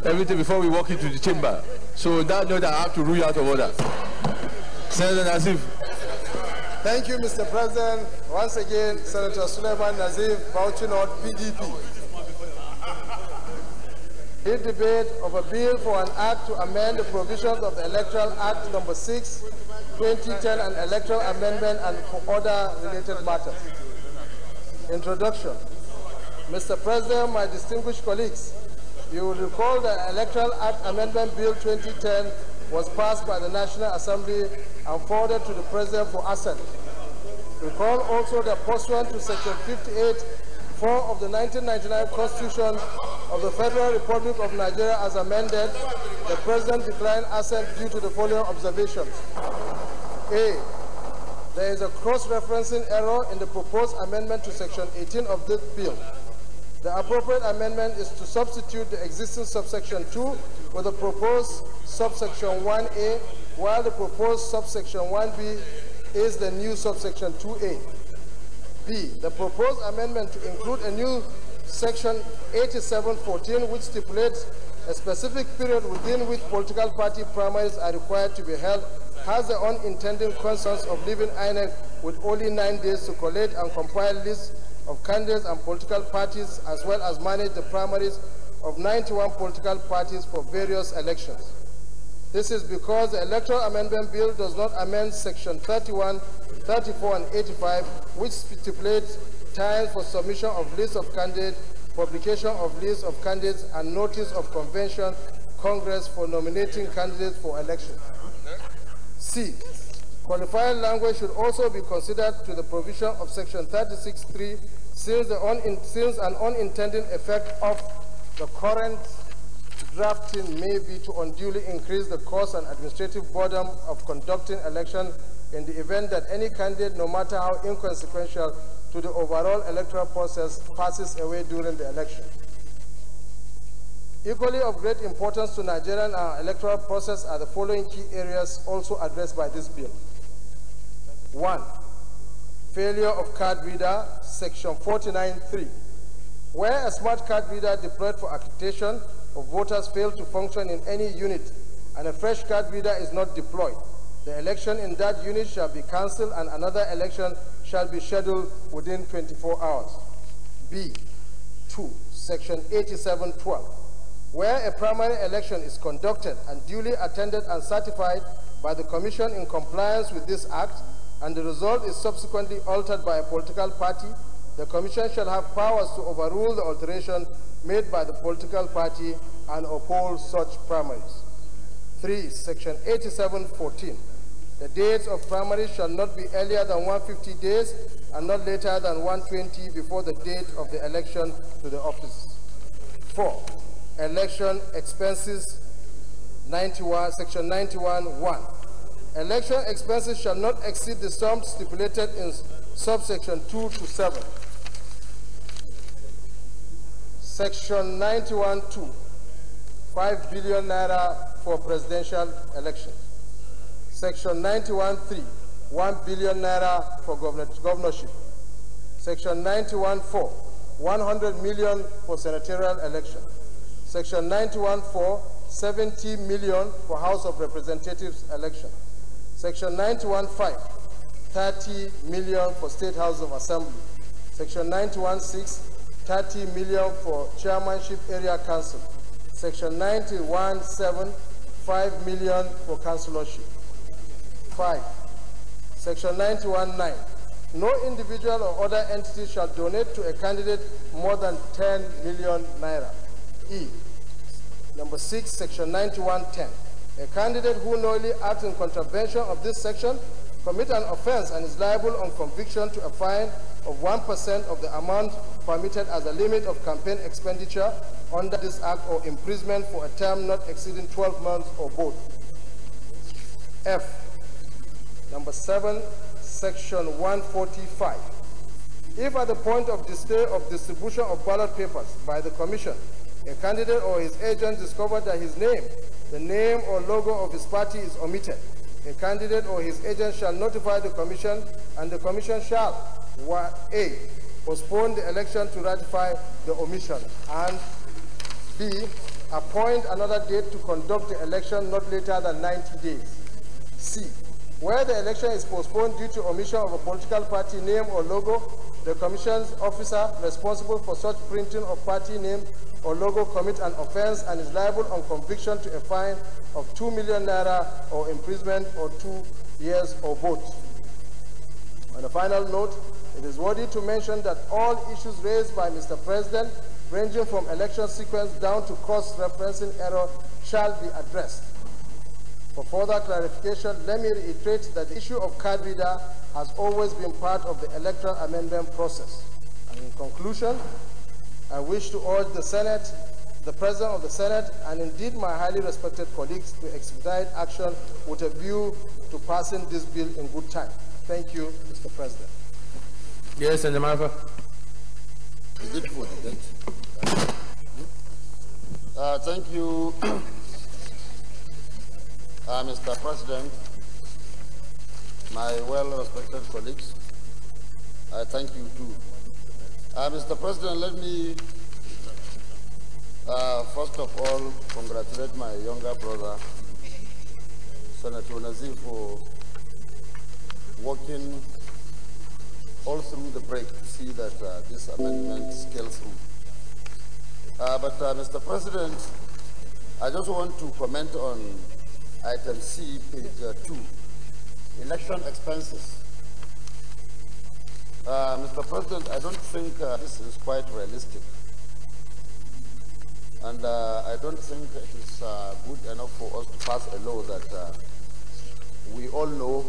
everything before we walk into the chamber. So that note, I have to rule you out of order. Senator Nazif. Thank you, Mr. President. Once again, Senator Suleiman Nazif, Bauchi North, PDP. In debate of a bill for an act to amend the provisions of the Electoral Act No. 6, 2010, and Electoral Amendment, and for other related matters. Introduction. Mr. President, my distinguished colleagues, you will recall that Electoral Act Amendment Bill 2010 was passed by the National Assembly and forwarded to the President for assent. Recall also that pursuant to Section 58(4) of the 1999 Constitution of the Federal Republic of Nigeria as amended, the President declined assent due to the following observations. A. There is a cross-referencing error in the proposed amendment to Section 18 of this bill. The appropriate amendment is to substitute the existing subsection 2 with the proposed subsection 1A, while the proposed subsection 1B is the new subsection 2A. B. The proposed amendment to include a new section 8714, which stipulates a specific period within which political party primaries are required to be held, has the unintended consequence of leaving INEC with only 9 days to collate and compile lists of candidates and political parties, as well as manage the primaries of 91 political parties for various elections. This is because the Electoral Amendment Bill does not amend Section 31, 34, and 85, which stipulates times for submission of lists of candidates, publication of lists of candidates, and notice of convention, Congress for nominating candidates for election. C. Qualifying language should also be considered to the provision of Section 36(3), since an unintended effect of the current drafting may be to unduly increase the cost and administrative burden of conducting election in the event that any candidate, no matter how inconsequential to the overall electoral process, passes away during the election. Equally of great importance to Nigerian electoral process are the following key areas also addressed by this bill. 1. Failure of card reader, Section 49(3). Where a smart card reader deployed for accreditation of voters fail to function in any unit and a fresh card reader is not deployed, the election in that unit shall be cancelled and another election shall be scheduled within 24 hours. B. 2. Section 87(12). Where a primary election is conducted and duly attended and certified by the Commission in compliance with this Act, and the result is subsequently altered by a political party, the Commission shall have powers to overrule the alteration made by the political party and uphold such primaries. 3. Section 87(14). The dates of primaries shall not be earlier than 150 days and not later than 120 before the date of the election to the office. 4. Election expenses 91, Section 91(1). Election expenses shall not exceed the sum stipulated in subsection 2 to 7. Section 91(2). 5 billion naira for presidential elections. Section 91(3). 1 billion naira for governorship. Section 91(4). 100 million for senatorial election. Section 91(4). 70 million for House of Representatives election. Section 91(5). 30 million for State House of Assembly. Section 91(6). 30 million for Chairmanship Area Council. Section 91(7). 5 million for councillorship. 5. Section 91(9). No individual or other entity shall donate to a candidate more than 10 million naira. E. Number 6, Section 91(10). A candidate who knowingly acts in contravention of this section commits an offense and is liable on conviction to a fine of 1% of the amount permitted as a limit of campaign expenditure under this Act or imprisonment for a term not exceeding 12 months or both. F. Number 7, Section 145. If at the point of display of distribution of ballot papers by the Commission, a candidate or his agent discovered that his name, the name or logo of his party is omitted, a candidate or his agent shall notify the Commission, and the Commission shall, A. postpone the election to ratify the omission, and B. appoint another date to conduct the election not later than 90 days. C. Where the election is postponed due to omission of a political party name or logo, the Commission's officer responsible for such printing of party name or logo commits an offense and is liable on conviction to a fine of 2 million naira or imprisonment or 2 years or both. On a final note, it is worthy to mention that all issues raised by Mr. President, ranging from election sequence down to cost referencing error, shall be addressed. For further clarification, let me reiterate that the issue of card reader has always been part of the electoral amendment process. And in conclusion, I wish to urge the Senate, the President of the Senate, and indeed my highly respected colleagues to expedite action with a view to passing this bill in good time. Thank you, Mr. President. Yes, and the matter. Thank you, Mr. President, my well-respected colleagues. I thank you too. Mr. President, let me first of all congratulate my younger brother, Senator Nazir, for working all through the break to see that this amendment scales through. But Mr. President, I just want to comment on item C, page 2, election expenses. Mr. President, I don't think this is quite realistic. And I don't think it is good enough for us to pass a law that we all know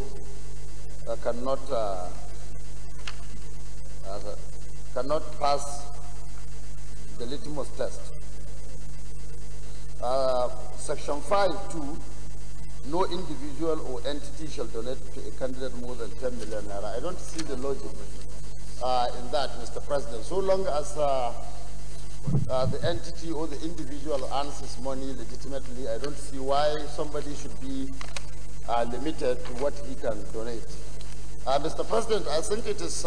cannot pass the litmus test. Section 5(2), no individual or entity shall donate to a candidate more than 10 million naira. I don't see the logic in that, Mr. President. So long as the entity or the individual earns his money legitimately, I don't see why somebody should be limited to what he can donate. Mr. President, I think it is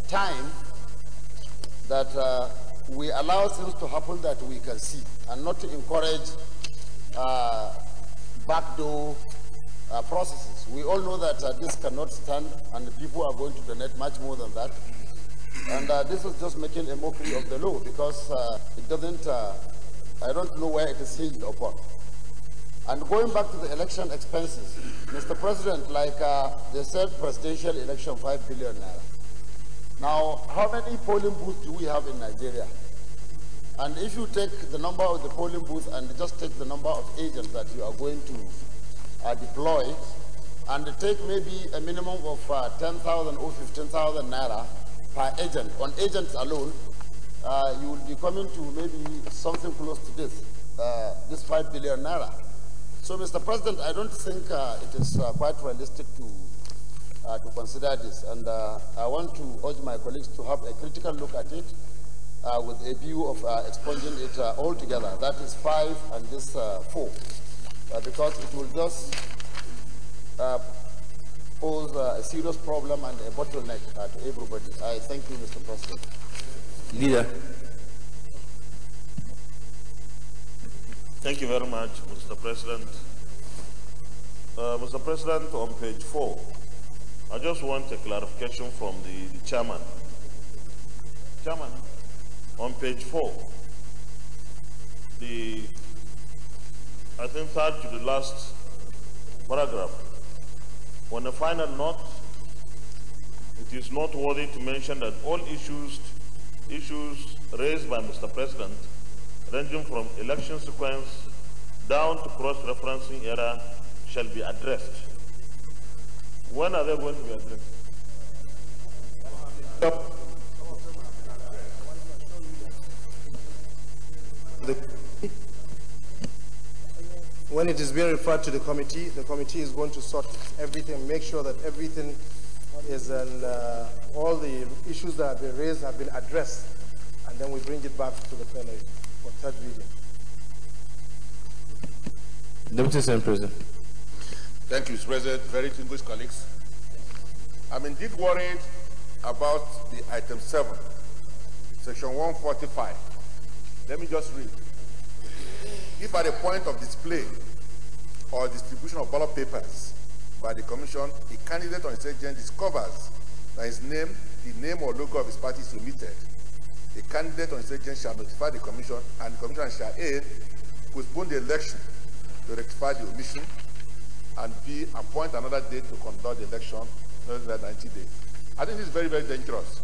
time that we allow things to happen that we can see. and not to encourage backdoor processes. We all know that this cannot stand, and the people are going to donate much more than that. And this is just making a mockery of the law, because it doesn't, I don't know where it is hinged upon. And going back to the election expenses, Mr. President, like they said, presidential election, 5 billion naira. Now, how many polling booths do we have in Nigeria? And if you take the number of the polling booths and just take the number of agents that you are going to deploy, and take maybe a minimum of 10,000 or 15,000 naira per agent, on agents alone, you will be coming to maybe something close to this 5 billion naira. So, Mr. President, I don't think it is quite realistic to consider this, and I want to urge my colleagues to have a critical look at it with a view of expunging it altogether. That is 5 and this 4, because it will just pose a serious problem and a bottleneck to everybody. I thank you, Mr. President. Leader. Thank you very much, Mr. President. Mr. President, on page 4, I just want a clarification from the chairman. Chairman, on page 4, I think third to the last paragraph, on the final note, it is noteworthy to mention that all issues raised by Mr. President, ranging from election sequence down to cross-referencing error, shall be addressed. When are they going to be addressed? When it is being referred to the committee is going to sort everything, make sure that everything is, all the issues that have been raised have been addressed, and then we bring it back to the plenary for third reading. Deputy Senate President. Thank you, Mr. President. Very distinguished colleagues. I'm indeed worried about the item 7, section 145. Let me just read. If at the point of display or distribution of ballot papers by the Commission, a candidate or his agent discovers that his name, the name or logo of his party is omitted, the candidate or his agent shall notify the Commission, and the Commission shall A, postpone the election to rectify the omission, and B, appoint another date to conduct the election in 90 days. I think this is very, very dangerous.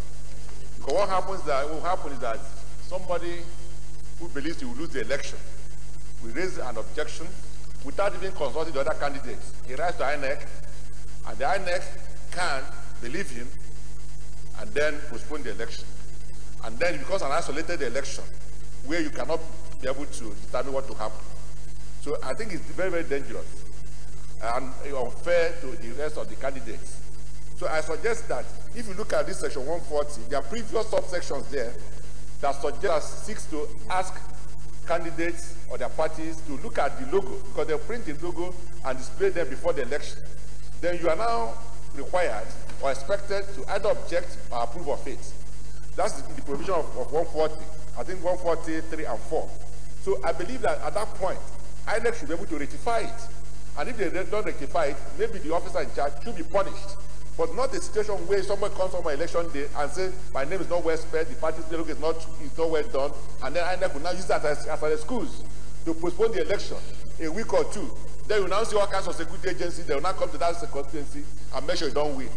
Because what will happen is that somebody who believes he will lose the election will raise an objection without even consulting the other candidates. He writes to INEC, and the INEC can believe him and then postpone the election. And then it becomes an isolated election where you cannot be able to determine what to happen. So I think it's very, very dangerous and unfair to the rest of the candidates. So I suggest that if you look at this section 140, there are previous subsections there that seeks to ask candidates or their parties to look at the logo, because they'll print the logo and display them before the election. Then you are now required or expected to either object or approve of it. That's the provision of 140. I think 143 and 4. So I believe that at that point, INEC should be able to rectify it. And if they don't rectify it, maybe the officer in charge should be punished. But not a situation where somebody comes on my election day and says, my name is not well spelled, the party's logo is not well done, and then INEC will now use that as an excuse to postpone the election a week or two. Then you now see all kinds of security agencies, they will now come to that constituency and make sure you don't win.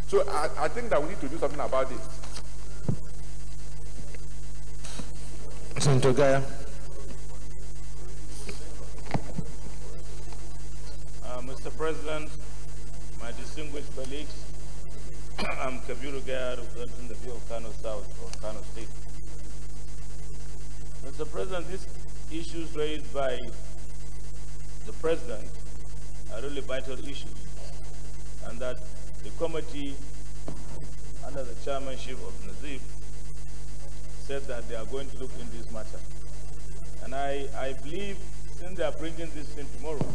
So I think that we need to do something about this. Senator Gaya. Mr. President, my distinguished colleagues, I'm Kabiru Gaya, representing the view of Kano South or Kano State. Mr. President, these issues raised by the President are really vital issues, and that the committee under the chairmanship of Nazif said that they are going to look into this matter. And I believe, since they are bringing this in tomorrow,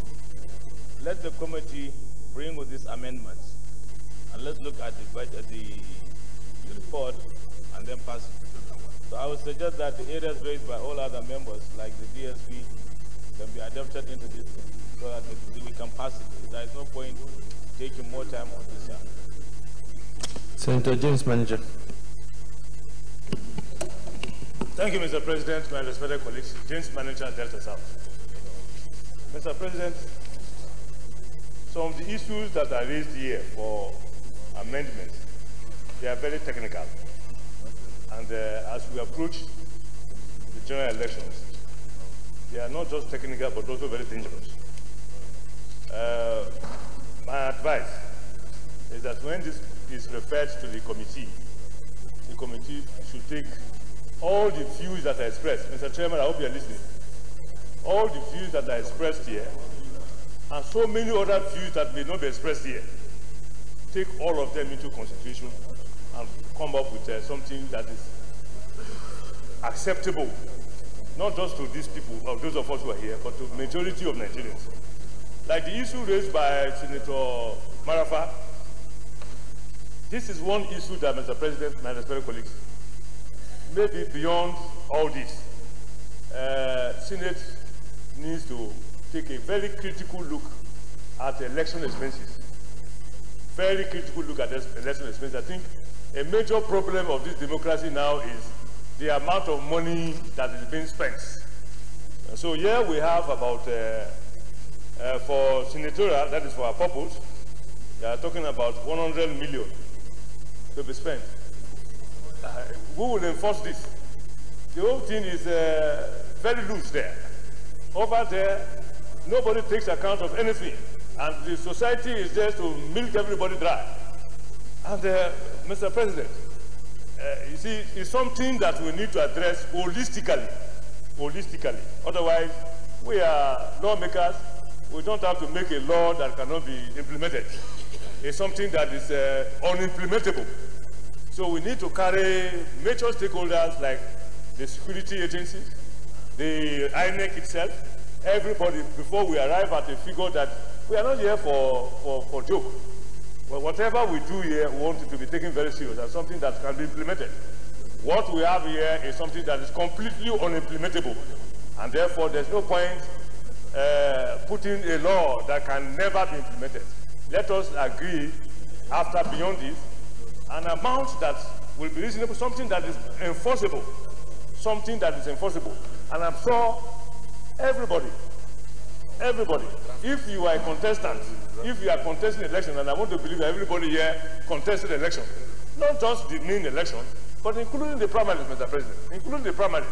let the committee bring with these amendments, and let's look at the report and then pass it. So I would suggest that the areas raised by all other members, like the DSP, can be adopted into this thing so that we can pass it. There is no point taking more time on this one. Senator James Manager. Thank you, Mr. President, my respected colleagues. James Manager, Delta South. Mr. President, some of the issues that are raised here for amendments, they are very technical. And as we approach the general elections, they are not just technical, but also very dangerous. My advice is that when this is referred to the committee should take all the views that are expressed. Mr. Chairman, I hope you are listening. All the views that are expressed here, and so many other views that may not be expressed here, take all of them into consideration and come up with something that is acceptable, not just to these people, or those of us who are here, but to the majority of Nigerians. Like the issue raised by Senator Marafa, this is one issue that, Mr. President, my respected colleagues, may be beyond all this. Senate needs to take a very critical look at election expenses. Very critical look at election expenses. I think a major problem of this democracy now is the amount of money that is being spent. So here we have about, for senatorial, that is for our purpose, they are talking about 100 million to be spent. Who will enforce this? The whole thing is very loose there. Over there, nobody takes account of anything. And the society is there to milk everybody dry. And Mr. President, you see, it's something that we need to address holistically. Otherwise, we are lawmakers. We don't have to make a law that cannot be implemented. It's something that is unimplementable. So we need to carry major stakeholders like the security agencies, the INEC itself, everybody, before we arrive at a figure that we are not here for joke. But whatever we do here, we want it to be taken very serious and something that can be implemented. What we have here is something that is completely unimplementable. And therefore, there's no point putting a law that can never be implemented. Let us agree, after beyond this, an amount that will be reasonable, something that is enforceable. Something that is enforceable. And I'm sure everybody, if you are a contestant, if you are contesting election, and I want to believe that everybody here contested election, not just the main election, but including the primaries, Mr. President, including the primaries,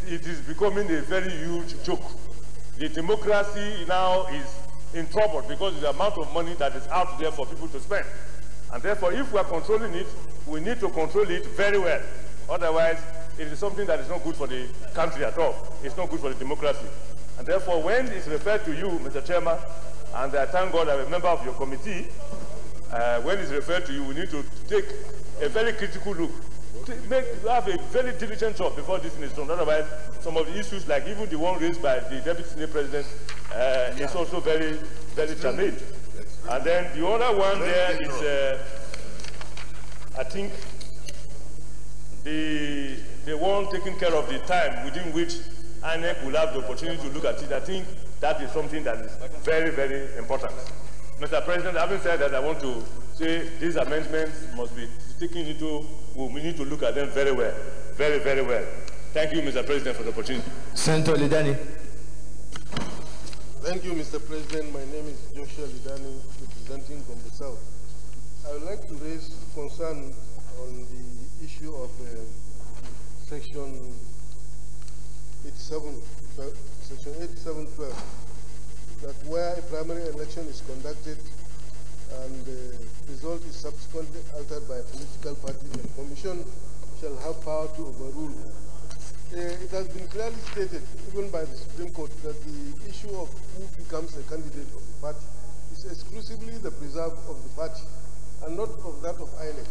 it is becoming a very huge joke. The democracy now is in trouble because of the amount of money that is out there for people to spend. And therefore, if we are controlling it, we need to control it very well. Otherwise, it is something that is not good for the country at all. It's not good for the democracy. And therefore, when it's referred to you, Mr. Chairman, and I thank God I'm a member of your committee, when it's referred to you, we need to take a very critical look. Have a very diligent job before this is done. Otherwise, some of the issues, like even the one raised by the Deputy Senate President, is also very, very challenging. And then the other one there is, I think, the one taking care of the time within which INEC will have the opportunity to look at it. I think that is something that is very, very important. Mr. President, having said that, I want to say these amendments must be taken into, we need to look at them very well, very, very well. Thank you, Mr. President, for the opportunity. Senator Lidani. Thank you, Mr. President. My name is Joshua Lidani, representing from the South. I would like to raise concern on the issue of Section 8712, that where a primary election is conducted and the result is subsequently altered by a political party, the Commission shall have power to overrule. It has been clearly stated, even by the Supreme Court, that the issue of who becomes a candidate of the party is exclusively the preserve of the party and not of that of INEC.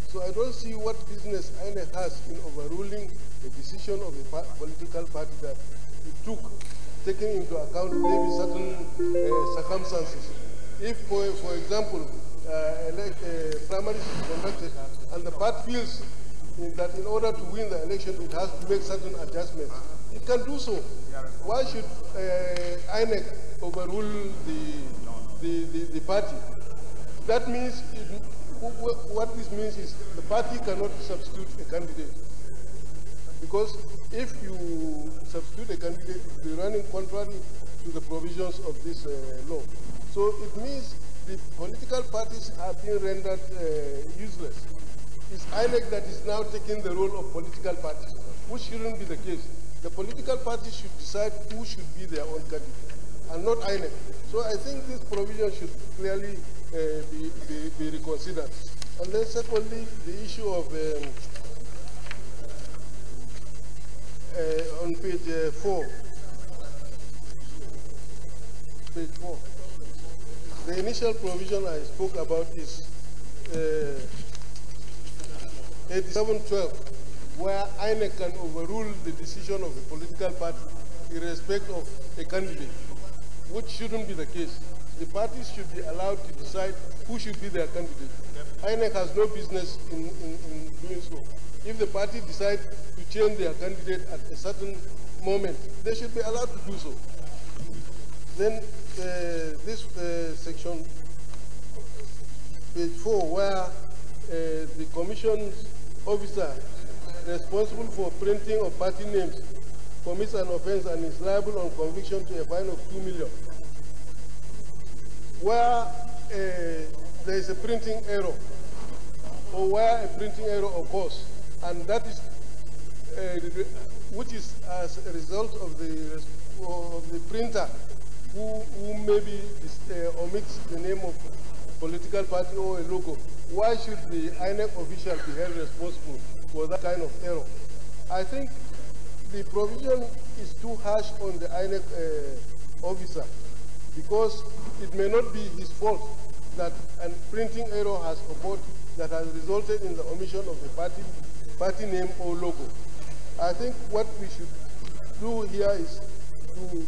So I don't see what business INEC has in overruling the decision of a political party that it took, taking into account maybe certain circumstances. If, for example, primaries is conducted and the party feels that in order to win the election, it has to make certain adjustments. It can do so. Why should INEC overrule the party? That means, what this means is the party cannot substitute a candidate. Because if you substitute a candidate, it will be running contrary to the provisions of this law. So it means the political parties have been rendered useless. It's INEC that is now taking the role of political parties, which shouldn't be the case. The political parties should decide who should be their own candidate, and not INEC. So I think this provision should clearly be reconsidered. And then secondly, the issue of on page 4. Page 4. The initial provision I spoke about is 8712, where INEC can overrule the decision of a political party irrespective of a candidate, which shouldn't be the case. The parties should be allowed to decide who should be their candidate. INEC has no business in doing so. If the party decides to change their candidate at a certain moment, they should be allowed to do so. Then this section, page 4, where the commission's officer responsible for printing of party names commits an offense and is liable on conviction to a fine of 2 million. Where there is a printing error, or where a printing error occurs, and that is which is as a result of the printer who maybe omits the name of political party or a logo. Why should the INEC official be held responsible for that kind of error? I think the provision is too harsh on the INEC officer, because it may not be his fault that a printing error has occurred that has resulted in the omission of the party name or logo. I think what we should do here is to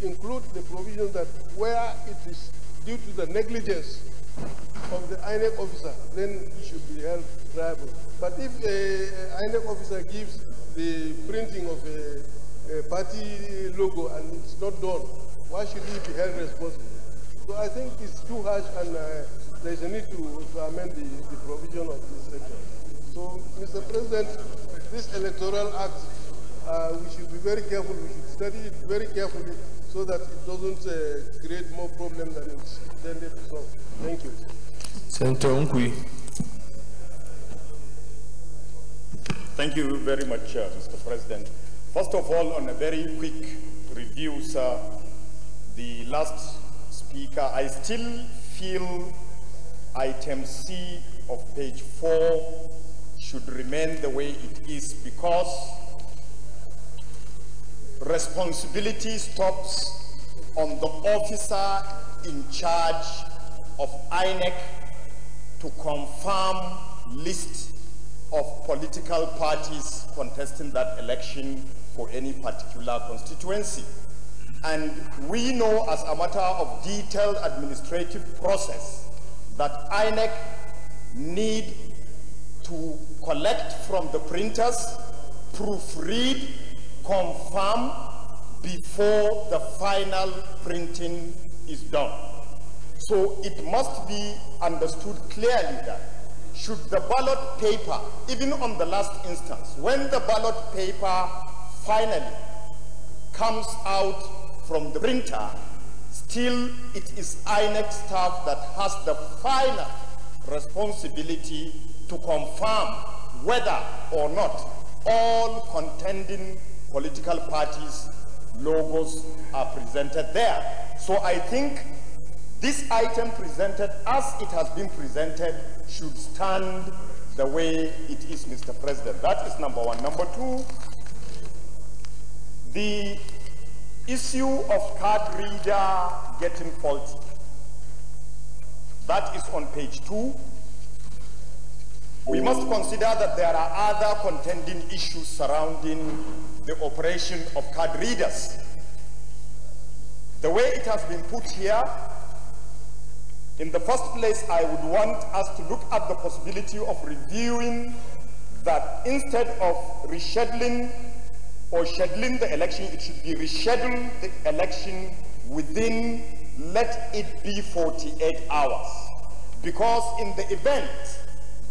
include the provision that where it is due to the negligence of the INEC officer, then he should be held liable. But if an INEC officer gives the printing of a party logo and it's not done, why should he be held responsible? So I think it's too harsh, and there's a need to amend the provision of this section. So, Mr. President, this Electoral Act, we should be very careful. We should study it very carefully so that it doesn't create more problems than it's intended to solve. Thank you. Senator Unkui. Thank you very much, Mr. President. First of all, on a very quick review, sir, the last speaker, I still feel item C of page 4 should remain the way it is, because responsibility stops on the officer in charge of INEC to confirm list of political parties contesting that election for any particular constituency. And we know, as a matter of detailed administrative process, that INEC need to collect from the printers, proofread, confirm before the final printing is done. So it must be understood clearly that should the ballot paper, even on the last instance, when the ballot paper finally comes out from the printer, still it is INEC staff that has the final responsibility to confirm whether or not all contending political parties' logos are presented there. So I think this item presented as it has been presented should stand the way it is, Mr. President. That is number one. Number two, the issue of card reader getting faulty. That is on page 2. We must consider that there are other contending issues surrounding the operation of card readers. The way it has been put here, In the first place, I would want us to look at the possibility of reviewing that instead of rescheduling or scheduling the election, it should be reschedule the election within, let it be 48 hours. Because in the event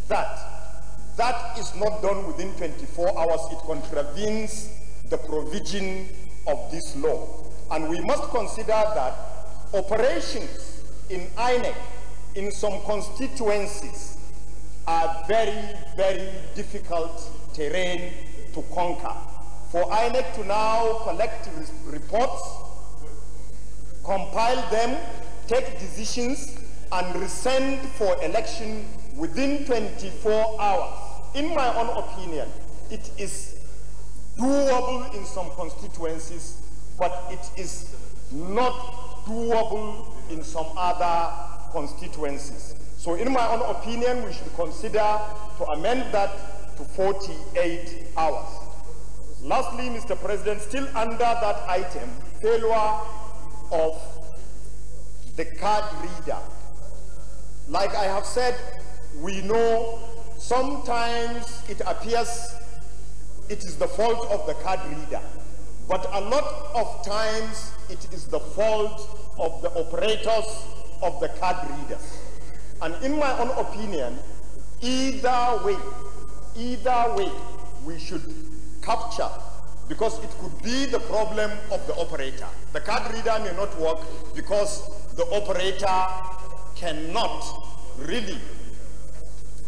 that is not done within 24 hours, it contravenes the provision of this law. And we must consider that operations in INEC in some constituencies are very, very difficult terrain to conquer. For INEC to now collect reports, compile them, take decisions, and resend for election within 24 hours. In my own opinion, it is doable in some constituencies, but it is not doable in some other constituencies. So in my own opinion, we should consider to amend that to 48 hours. Lastly, Mr. President, still under that item, failure of the card reader. Like I have said, we know sometimes it appears it is the fault of the card reader, but a lot of times it is the fault of the operators of the card readers. And in my own opinion, either way, we should capture, because it could be the problem of the operator. The card reader may not work because the operator cannot really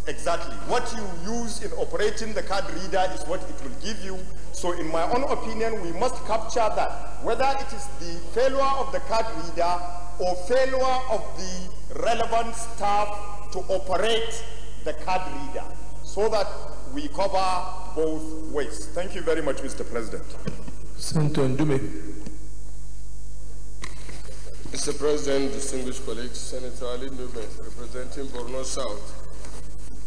exactly what you use in operating the card reader is what it will give you. So in my own opinion, we must capture that, whether it is the failure of the card reader or failure of the relevant staff to operate the card reader, so that we cover both ways. Thank you very much, Mr. President. Senator Ndume. Mr. President, distinguished colleagues, Senator Ali Ndume, representing Borno South.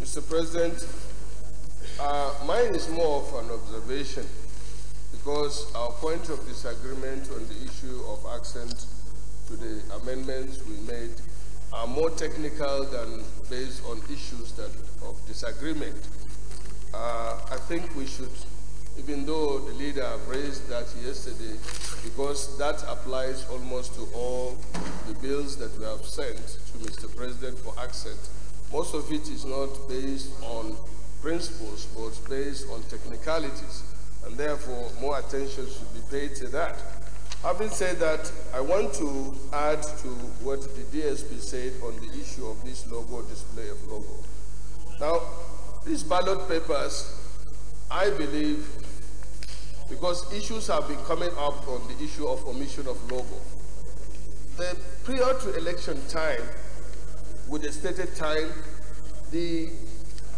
Mr. President, mine is more of an observation, because our point of disagreement on the issue of accent to the amendments we made are more technical than based on issues of disagreement. I think we should, even though the leader raised that yesterday, because that applies almost to all the bills that we have sent to Mr. President for accent. Most of it is not based on principles, but based on technicalities, and therefore more attention should be paid to that. Having said that, I want to add to what the DSP said on the issue of this logo, display of logo. Now, these ballot papers, I believe, because issues have been coming up on the issue of omission of logo. Prior to election time, with the stated time, the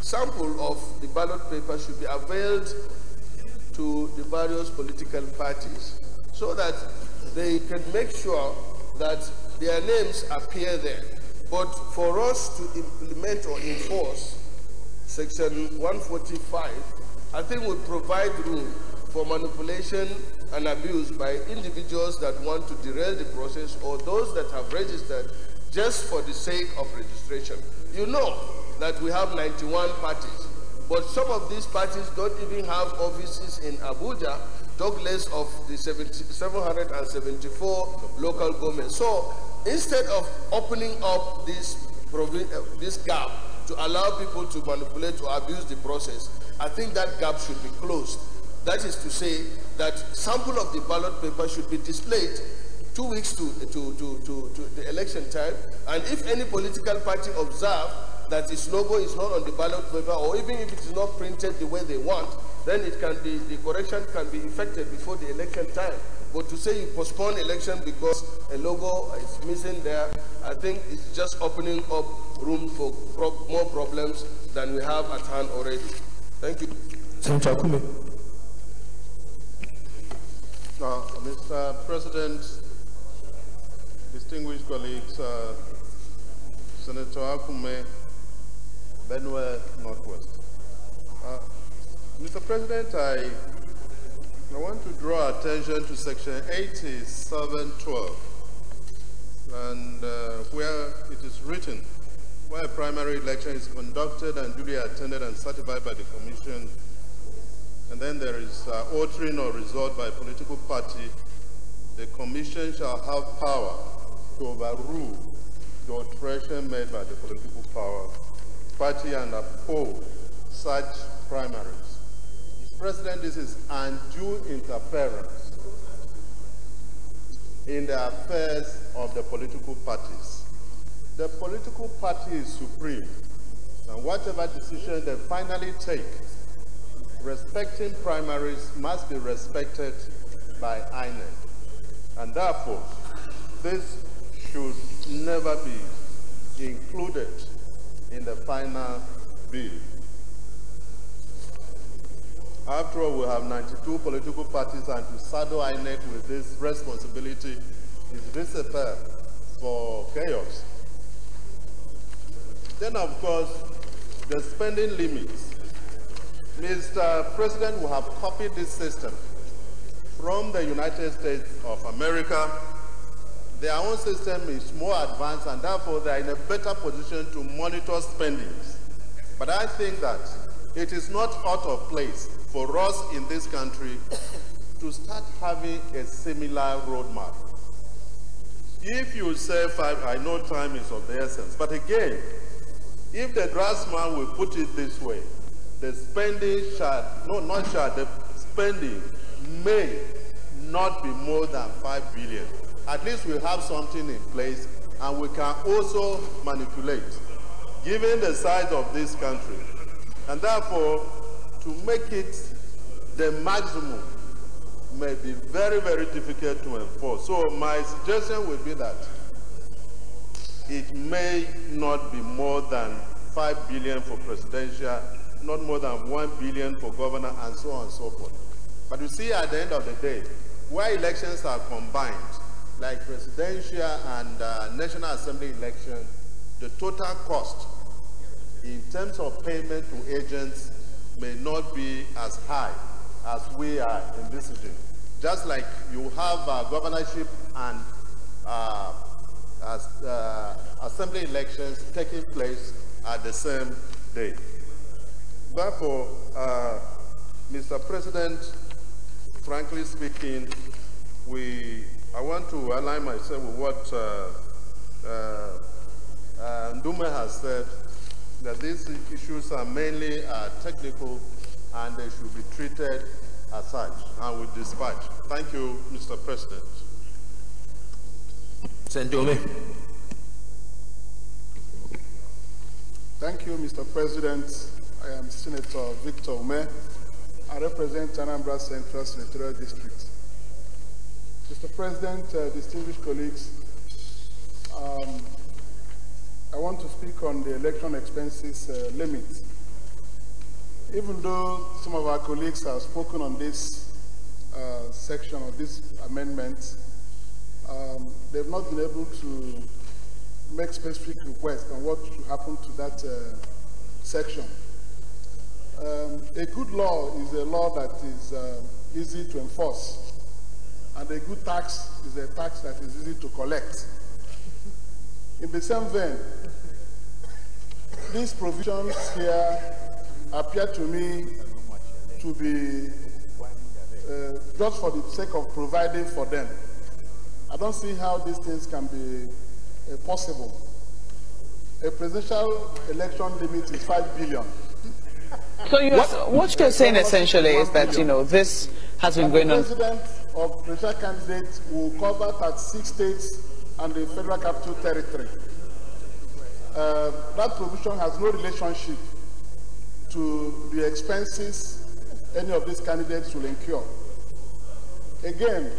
sample of the ballot paper should be availed to the various political parties so that they can make sure that their names appear there. But for us to implement or enforce Section 145, I think would provide room for manipulation and abuse by individuals that want to derail the process or those that have registered just for the sake of registration. You know that we have 91 parties, but some of these parties don't even have offices in Abuja, talk less of the 774 local governments. So instead of opening up this gap to allow people to manipulate or abuse the process, I think that gap should be closed. That is to say that sample of the ballot paper should be displayed 2 weeks to the election time, and if any political party observe that its logo is not on the ballot paper, or even if it is not printed the way they want, then it can be, the correction can be effected before the election time. But to say you postpone election because a logo is missing there, I think it's just opening up room for more problems than we have at hand already. Thank you. Senator Akume. Mr. President, distinguished colleagues, Senator Akume, Benue Northwest. Mr. President, I want to draw attention to Section 8712, and where it is written, where a primary election is conducted and duly attended and certified by the Commission, and then there is altering or result by a political party, the Commission shall have power to overrule the alteration made by the political party and uphold such primaries. Mr. President, this is undue interference in the affairs of the political parties. The political party is supreme, and whatever decision they finally take respecting primaries must be respected by INEC. And therefore, this should never be included in the final bill. After all, we have 92 political parties, and to saddle INEC with this responsibility is recipe for chaos. Then, of course, the spending limits. Mr. President, we have copied this system from the United States of America. Their own system is more advanced, and therefore they are in a better position to monitor spendings. But I think that it is not out of place for us in this country to start having a similar roadmap. If you say 5, I know time is of the essence, but again, if the draftsman will put it this way, the spending the spending may not be more than 5 billion. At least we have something in place, and we can also manipulate, given the size of this country. And therefore, to make it the maximum may be very, very difficult to enforce. So my suggestion would be that it may not be more than 5 billion for presidential, not more than 1 billion for governor, and so on and so forth. But you see, at the end of the day, where elections are combined, like presidential and National Assembly election, the total cost in terms of payment to agents may not be as high as we are envisaging. Just like you have governorship and assembly elections taking place at the same day. Therefore, Mr. President, frankly speaking, I want to align myself with what Ndume has said, that these issues are mainly technical and they should be treated as such and with dispatch. Thank you, Mr. President. Ndume. Thank you, Mr. President. I am Senator Victor Ume. I represent Anambra Central Senatorial District. Mr. President, distinguished colleagues, I want to speak on the election expenses limit. Even though some of our colleagues have spoken on this section of this amendment, they've not been able to make specific requests on what should happen to that section. A good law is a law that is easy to enforce, and a good tax is a tax that is easy to collect. In the same vein, these provisions here appear to me to be just for the sake of providing for them. I don't see how these things can be possible. A presidential election limit is 5 billion. So what you're saying essentially is that, you know, this has been going on. The president of presidential candidates will cover 36 states and the Federal Capital Territory. That provision has no relationship to the expenses any of these candidates will incur. Again,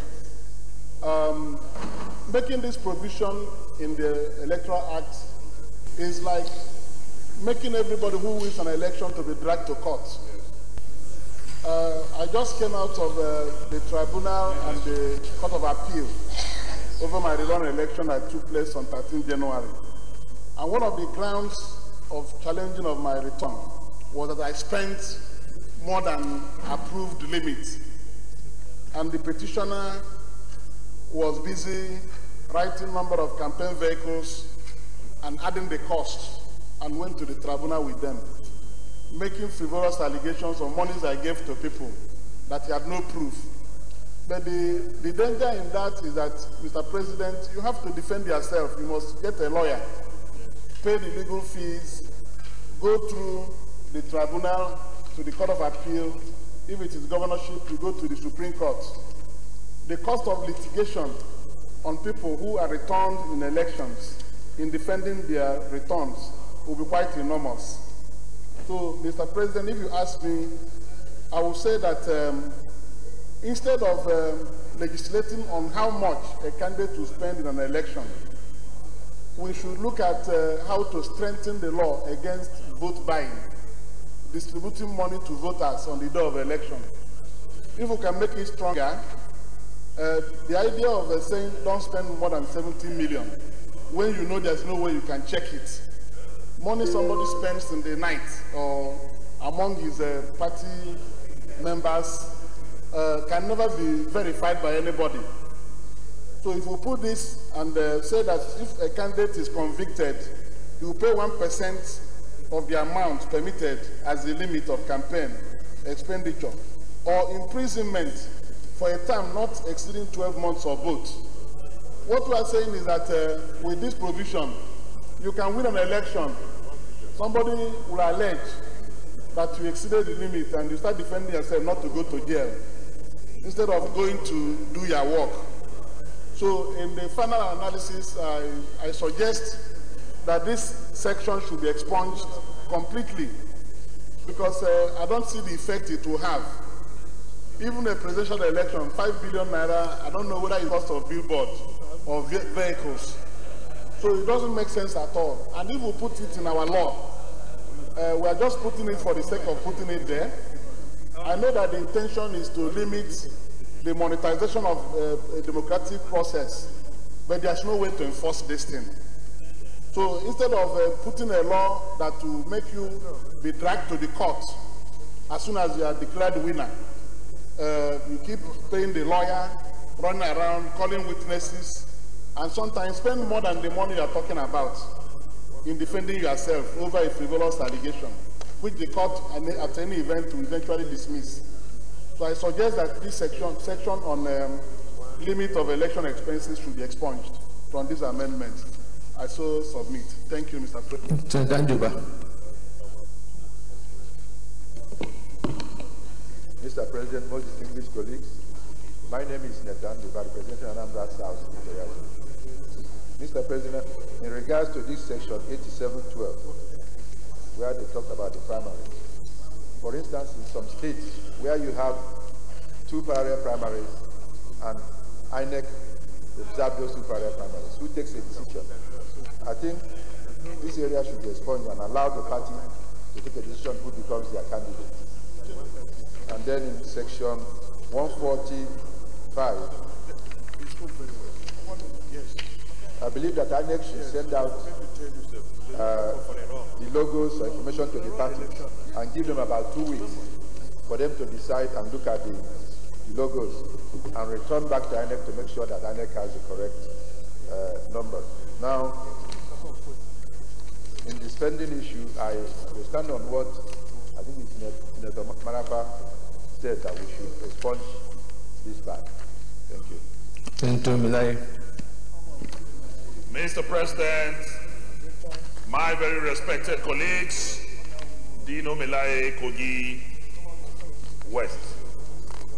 making this provision in the Electoral Act is like making everybody who wins an election to be dragged to court. I just came out of the tribunal and the Court of Appeal over my rerun election that took place on 13 January. And one of the grounds of challenging of my return was that I spent more than approved limit. And the petitioner was busy writing number of campaign vehicles, and adding the cost, and went to the tribunal with them, making frivolous allegations on monies I gave to people that he had no proof. But the danger in that is that, Mr. President, you have to defend yourself. You must get a lawyer, pay the legal fees, go through the tribunal to the Court of Appeal. If it is governorship, you go to the Supreme Court. The cost of litigation on people who are returned in elections, in defending their returns, will be quite enormous. So, Mr. President, if you ask me, I will say that instead of legislating on how much a candidate will spend in an election, we should look at how to strengthen the law against vote buying, distributing money to voters on the day of election. If we can make it stronger, the idea of saying don't spend more than 70 million when you know there's no way you can check it. Money somebody spends in the night or among his party members can never be verified by anybody. So if we put this and say that if a candidate is convicted, he will pay 1% of the amount permitted as the limit of campaign expenditure, or imprisonment for a term not exceeding 12 months or both. What we are saying is that with this provision, you can win an election. Somebody will allege that you exceeded the limit and you start defending yourself not to go to jail instead of going to do your work. So in the final analysis, I suggest that this section should be expunged completely because I don't see the effect it will have. Even a presidential election, 5 billion naira, I don't know whether it costs of billboards or vehicles. So it doesn't make sense at all. And if we put it in our law, we are just putting it for the sake of putting it there. I know that the intention is to limit the monetization of a democratic process, but there's no way to enforce this thing. So instead of putting a law that will make you be dragged to the court as soon as you are declared winner, you keep paying the lawyer, running around, calling witnesses, and sometimes spend more than the money you are talking about in defending yourself over a frivolous allegation, which the court at any event will eventually dismiss. So I suggest that this section on limit of election expenses should be expunged from this amendment. I so submit. Thank you, Mr. President. Mr. President, most distinguished colleagues, my name is Nathan Duba, representing Anambra South. Mr. President, in regards to this section 8712, where they talk about the primary, for instance, in some states where you have 2 parallel primaries and INEC observe those 2 parallel primaries, who takes a decision? I think this area should be expunged and allow the party to take a decision who becomes their candidate. And then in section 145, I believe that INEC should send out the logos or information to the party and give them about 2 weeks for them to decide and look at the logos and return back to INEC to make sure that INEC has the correct number. Now, in the spending issue, I will stand on what I think it's Senator Marapa said, that we should expunge this back. Thank you. Senator Milai. Mr. President, my very respected colleagues, Dino Milai, Kogi, West.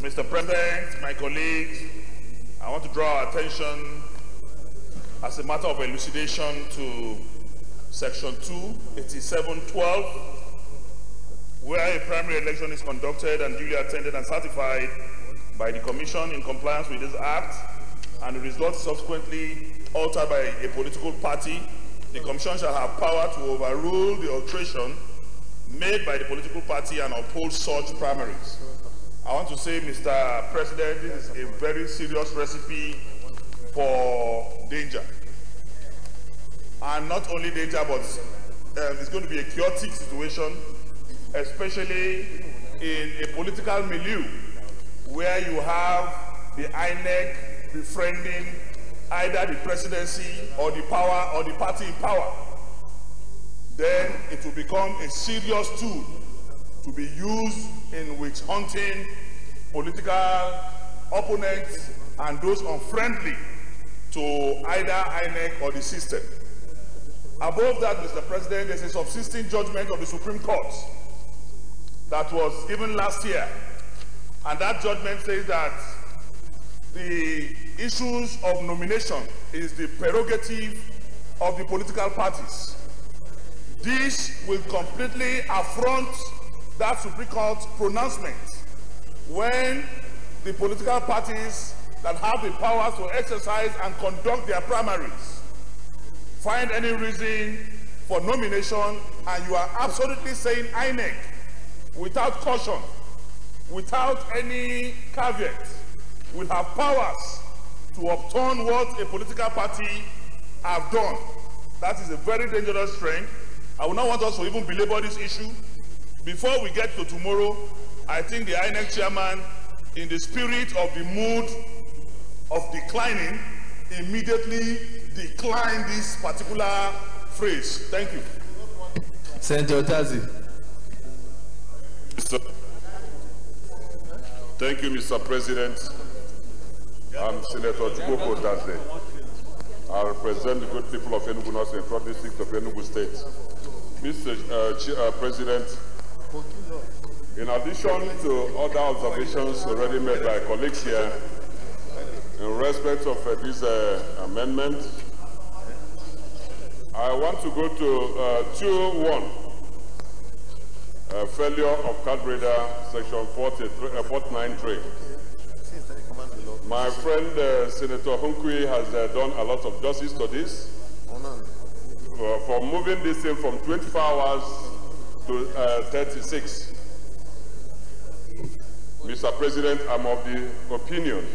Mr. President, my colleagues, I want to draw our attention as a matter of elucidation to section 28712, where a primary election is conducted and duly attended and certified by the Commission in compliance with this Act, and the result subsequently altered by a political party, the Commission shall have power to overrule the alteration made by the political party and uphold such primaries. I want to say, Mr. President, this is a very serious recipe for danger. And not only danger, but it's going to be a chaotic situation, especially in a political milieu where you have the INEC befriending either the presidency or the power or the party in power, then it will become a serious tool to be used in witch hunting political opponents and those unfriendly to either INEC or the system. Above that, Mr. President, there's a subsisting judgment of the Supreme Court that was given last year, and that judgment says that the issues of nomination is the prerogative of the political parties. This will completely affront that Supreme Court pronouncement when the political parties that have the power to exercise and conduct their primaries find any reason for nomination, and you are absolutely saying INEC, without caution, without any caveat, will have powers to upturn what a political party have done. That is a very dangerous trend. I would not want us to even belabor this issue. Before we get to tomorrow, I think the INEC chairman, in the spirit of the mood of declining, immediately decline this particular phrase. Thank you. Senator Otazi. Thank you, Mr. President. I'm Senator Chukwu Otazi. I represent the good people of Enugu North and Central District of Enugu State. Mr. President, in addition to other observations already made by colleagues here, in respect of this amendment, I want to go to 2.1, failure of card reader, section 49.3. My friend Senator Hunkwi has done a lot of justice to this, for moving this thing from 24 hours to 36. Mr. President, I'm of the opinion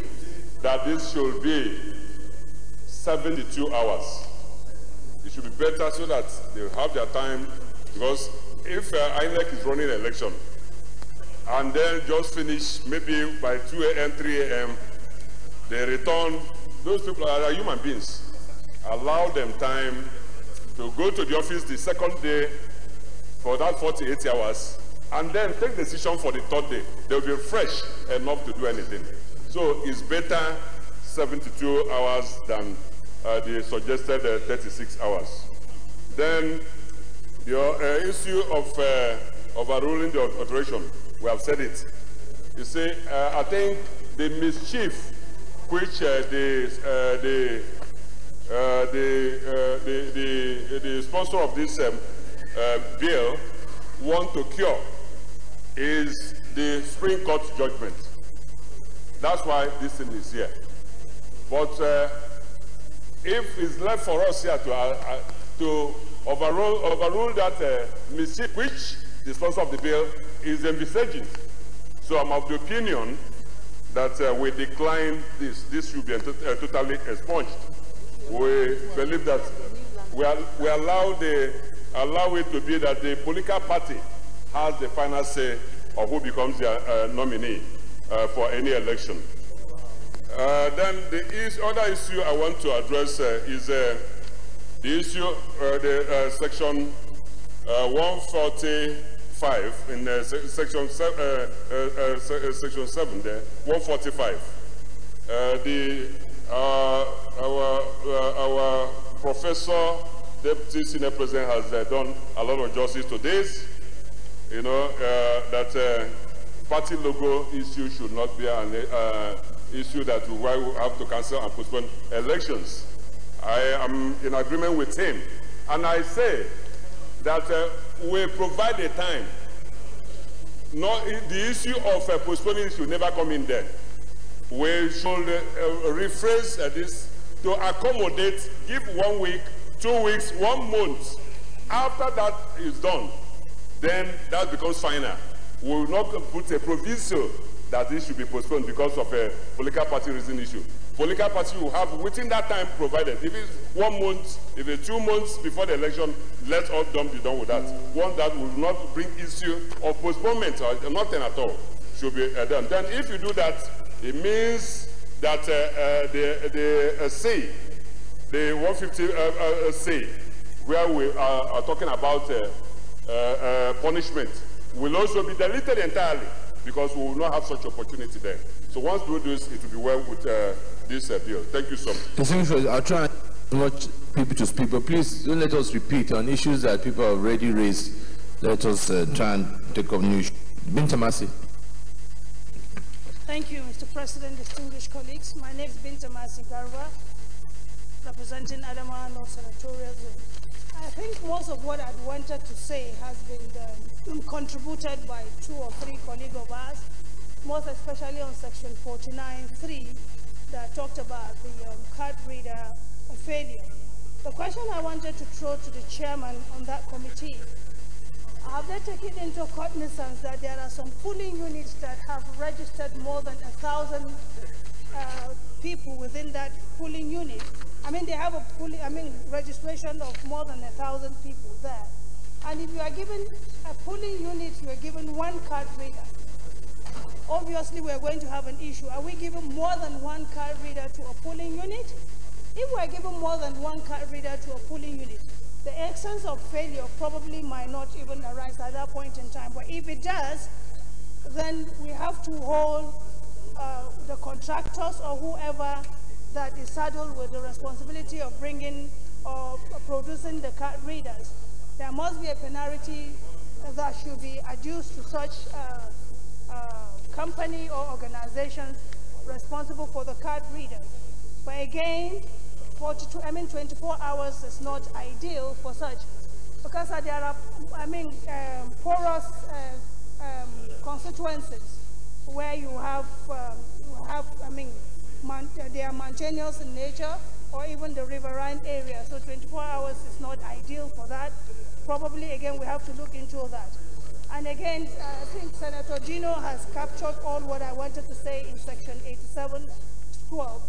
that this should be 72 hours. It should be better so that they have their time, because if INEC is running an election and then just finish maybe by 2 a.m., 3 a.m., they return, those people are human beings. Allow them time to go to the office the second day for that 48 hours and then take decision for the third day. They'll be fresh enough to do anything. So it's better 72 hours than the suggested 36 hours. Then the issue of overruling the alteration, we have said it. You see, I think the mischief which the sponsor of this bill want to cure is the Supreme Court judgment. That's why this thing is here. But if it's left for us here to overrule that mischief which the sponsor of the bill is envisaging, so I'm of the opinion that we decline this. This should be totally expunged. We believe that we allow it to be that the political party has the final say of who becomes their nominee for any election. Then the other issue I want to address is the issue, section 145 in section 7 there, 145. Our professor, Deputy Senior President, has done a lot of justice to this. You know, that party logo issue should not be an issue that we will have to cancel and postpone elections. I am in agreement with him. And I say that we provide a time. No, the issue of postponing should never come in there. We should rephrase this to accommodate, give 1 week, 2 weeks, 1 month. After that is done, then that becomes final. We will not put a proviso that this should be postponed because of a political party reason issue. Political party will have within that time provided. If it's 1 month, if it's 2 months before the election, let all them be done with that. One that will not bring issue of postponement or nothing at all should be done. Then if you do that, it means that the say the 150C, where we are talking about punishment, will also be deleted entirely because we will not have such opportunity there. So once we do this, it will be well with this bill. Thank you so much. I'll try and watch people to speak, but please don't let us repeat on issues that people have already raised. Let us try and take up new issues. Binta Masi. Thank you, Mr. President, distinguished colleagues. My name is Binta Masi Garba, representing Adamawa North Senatorial Zone. I think most of what I'd wanted to say has been contributed by 2 or 3 colleagues of ours, most especially on section 49.3 that talked about the card reader failure. The question I wanted to throw to the chairman on that committee, have they taken into cognizance that there are some polling units that have registered more than 1,000 people within that polling unit? I mean, they have a registration of more than 1,000 people there. And if you are given a polling unit, you are given 1 card reader. Obviously, we are going to have an issue. Are we giving more than 1 card reader to a polling unit? If we are given more than 1 card reader to a polling unit, the essence of failure probably might not even arise at that point in time. But if it does, then we have to hold the contractors or whoever that is saddled with the responsibility of bringing or producing the card readers. There must be a penalty that should be adduced to such company or organizations responsible for the card readers. But again, 24 hours is not ideal for such, because there are, porous constituencies where you have, they are mountainous in nature, or even the riverine area. So 24 hours is not ideal for that. Probably, again, we have to look into that. And again, I think Senator Dino has captured all what I wanted to say in section 87.12,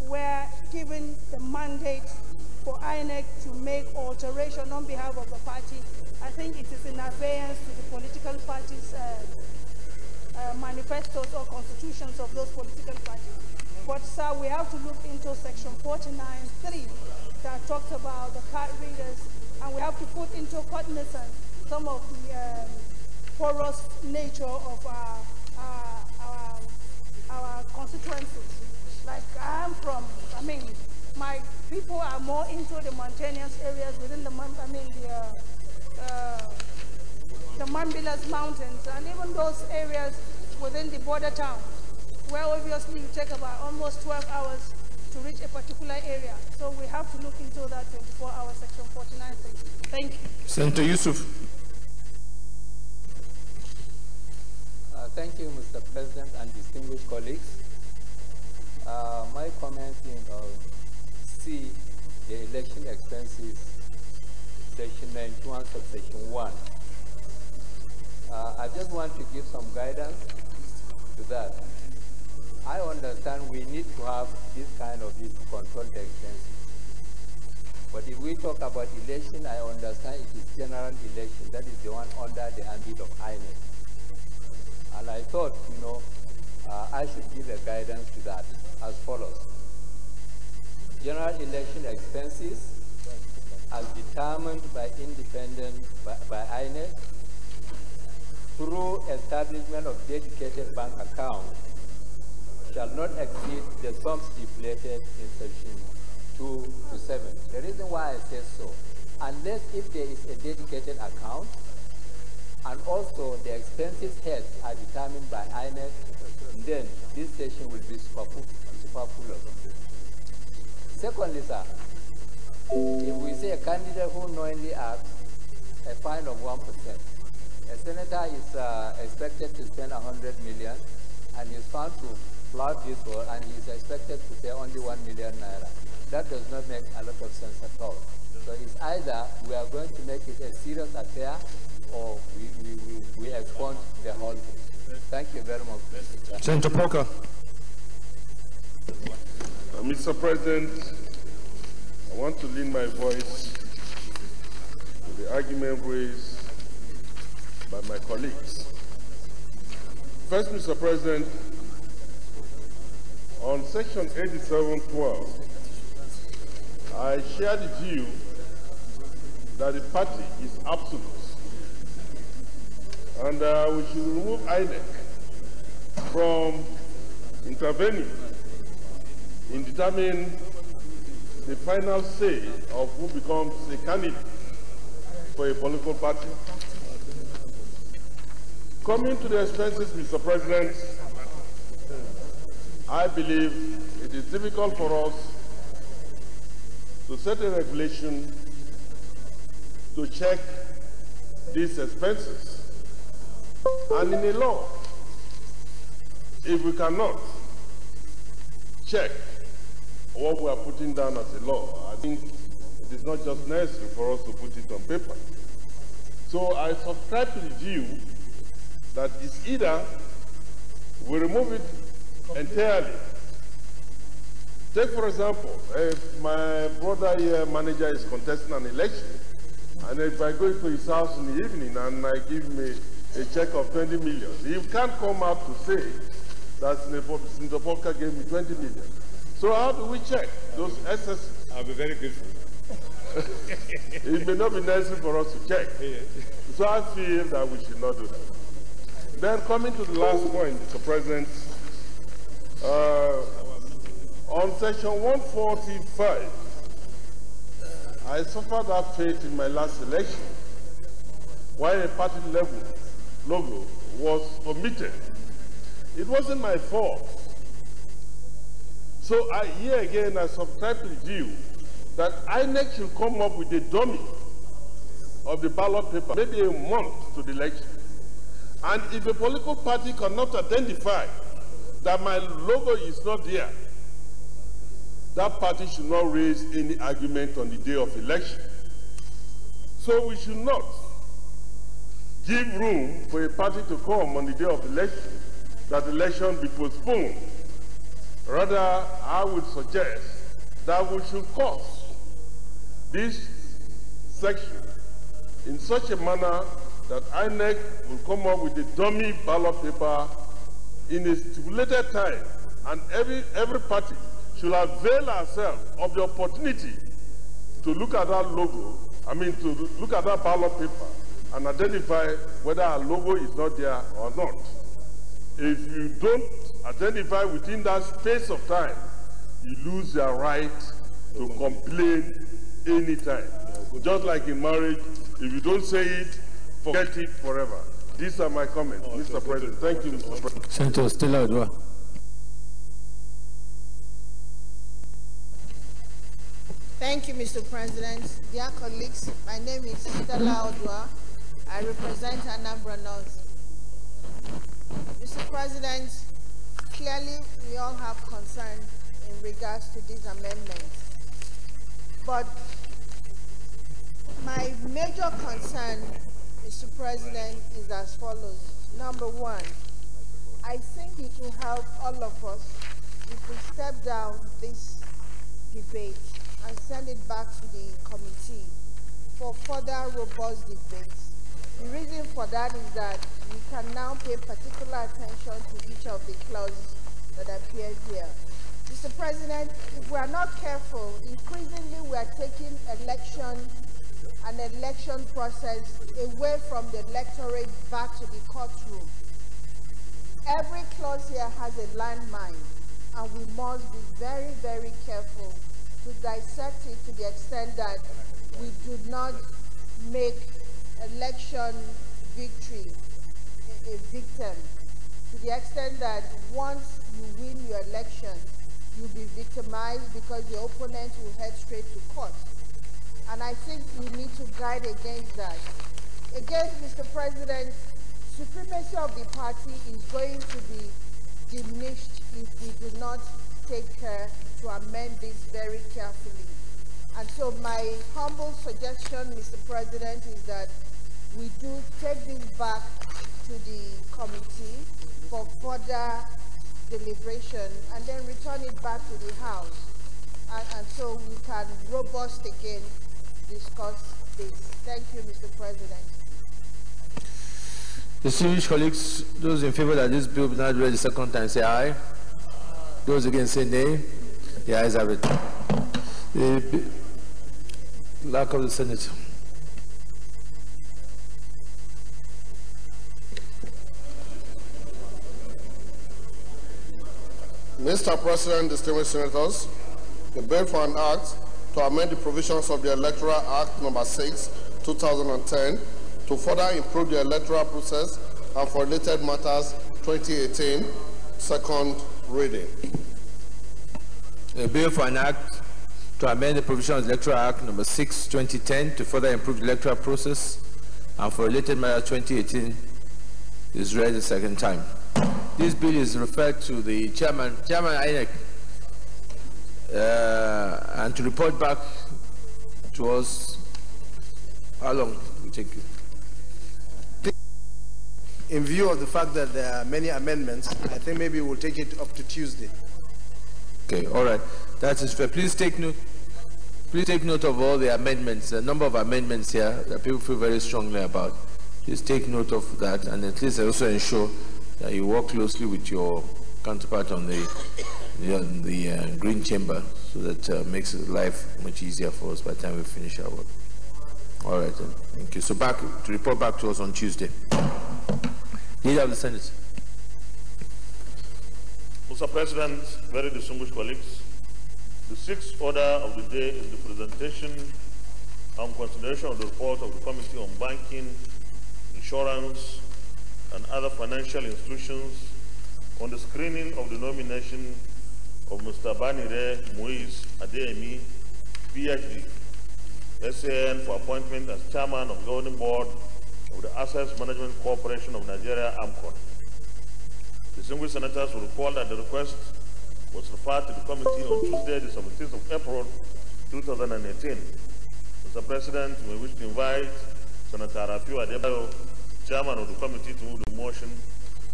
where given the mandate for INEC to make alteration on behalf of the party, I think it is in advance to the political parties' manifestos or constitutions of those political parties. But sir, we have to look into section 49.3 that talks about the card readers, and we have to put into cognizance some of the porous nature of our constituencies. Like I'm from, my people are more into the mountainous areas within the Mambilas Mountains, and even those areas within the border town, where obviously you take about almost 12 hours to reach a particular area. So we have to look into that 24-hour section 49.3. Thank you. Senator Yusuf. Thank you, Mr. President and distinguished colleagues. My comments in C, the election expenses, section 91, subsection 1. I just want to give some guidance to that. I understand we need to have this kind of control the expenses. But if we talk about election, I understand it is general election. That is the one under the ambit of INEC. And I thought, I should give a guidance to that as follows. General election expenses as determined by by INEC through establishment of dedicated bank account shall not exceed the sum stipulated in section 2 to 7. The reason why I say so, unless if there is a dedicated account, and also the expenses heads are determined by INEC, then this section will be superfluous. Secondly, sir, if we say a candidate who knowingly acts, a fine of 1%, a senator is expected to spend 100 million, and he's found to flout this one, and he's expected to pay only 1 million naira. That does not make a lot of sense at all. So it's either we are going to make it a serious affair, or we expunge the whole thing. Thank you very much, Mr. Chairman. Senator Porker. Mr. President, I want to lean my voice to the argument raised by my colleagues. First, Mr. President, on section 87.12, I share the view that the party is absolute, and we should remove INEC from intervening in determining the final say of who becomes a candidate for a political party. Coming to the expenses, Mr. President, I believe it is difficult for us to set a regulation to check these expenses. And in a law, if we cannot check what we are putting down as a law, I think it is not just necessary for us to put it on paper. So I subscribe to the view that it's either we remove it entirely. Take, for example, if my brother here, manager, is contesting an election, and if I go to his house in the evening and I give him a check of 20 million, he can't come out to say that Senator Polka gave me 20 million. So how do we check those excesses? I'll be very grateful. It may not be necessary for us to check. So I feel that we should not do that. Then coming to the last point, Mr. President, on section 145, I suffered that fate in my last election, while a party level logo was omitted. It wasn't my fault. So here again, I subscribe to the view that INEC should come up with a dummy of the ballot paper, maybe a month to the election. And if a political party cannot identify that my logo is not there, that party should not raise any argument on the day of election. So we should not give room for a party to come on the day of election, that the election be postponed. Rather, I would suggest that we should cause this section in such a manner that INEC will come up with a dummy ballot paper in a stipulated time, and every party should avail ourselves of the opportunity to look at that logo, to look at that ballot paper and identify whether our logo is not there or not. If you don't identify within that space of time, you lose your right to complain anytime. Just like in marriage, if you don't say it, forget it forever. These are my comments, Mr. President. Thank you, Mr. President. Senator Stella Odua. Thank you, Mr. President. Dear colleagues, my name is Stella Odua. I represent Anambra North. Mr. President, clearly we all have concern in regards to these amendments. But my major concern, Mr. President, is as follows. Number one, I think it will help all of us if we step down this debate and send it back to the committee for further robust debates. The reason for that is that we can now pay particular attention to each of the clauses that appear here. Mr. President, if we are not careful, increasingly we are taking an election process away from the electorate back to the courtroom. Every clause here has a landmine, and we must be very, very careful to dissect it to the extent that we do not make election victory a victim, to the extent that once you win your election, you'll be victimized because your opponent will head straight to court. And I think we need to guide against that. Again, Mr. President, supremacy of the party is going to be diminished if we do not take care to amend this very carefully. And so my humble suggestion, Mr. President, is that we do take this back to the committee for further deliberation and then return it back to the House. And so we can robust again discuss this. Thank you, Mr. President. Distinguished colleagues, those in favor that this bill be not read the second time say aye. Those against say nay. The ayes have it. Clerk of the Senate. Mr. President, distinguished senators, the bill for an act to amend the provisions of the Electoral Act No. 6, 2010, to further improve the electoral process and for related matters, 2018, second reading. A bill for an act to amend the provisions of the Electoral Act No. 6, 2010, to further improve the electoral process and for related matters, 2018, is read the second time. This bill is referred to the Chairman INEC, and to report back to us. How long will it take you? In view of the fact that there are many amendments, I think maybe we'll take it up to Tuesday. Okay, all right. That is fair. Please take note. Please take note of all the amendments. A number of amendments here that people feel very strongly about. Please take note of that, and at least also ensure that you work closely with your counterpart on the Green Chamber, so that makes life much easier for us by the time we finish our work. All right, then. Thank you. So to report back to us on Tuesday. Leader of the Senate. Mr. President, very distinguished colleagues, the sixth order of the day is the presentation and consideration of the report of the Committee on Banking, Insurance, and other financial institutions on the screening of the nomination of Mr. Banire Moise Adeyemi, PhD, SAN, for appointment as Chairman of the Governing Board of the Assets Management Corporation of Nigeria, AMCON. Distinguished senators will recall that the request was referred to the committee on Tuesday, the 17th of April, 2018. Mr. President, we wish to invite Senator Rafiu Adebayo, Chairman of the committee, to move the motion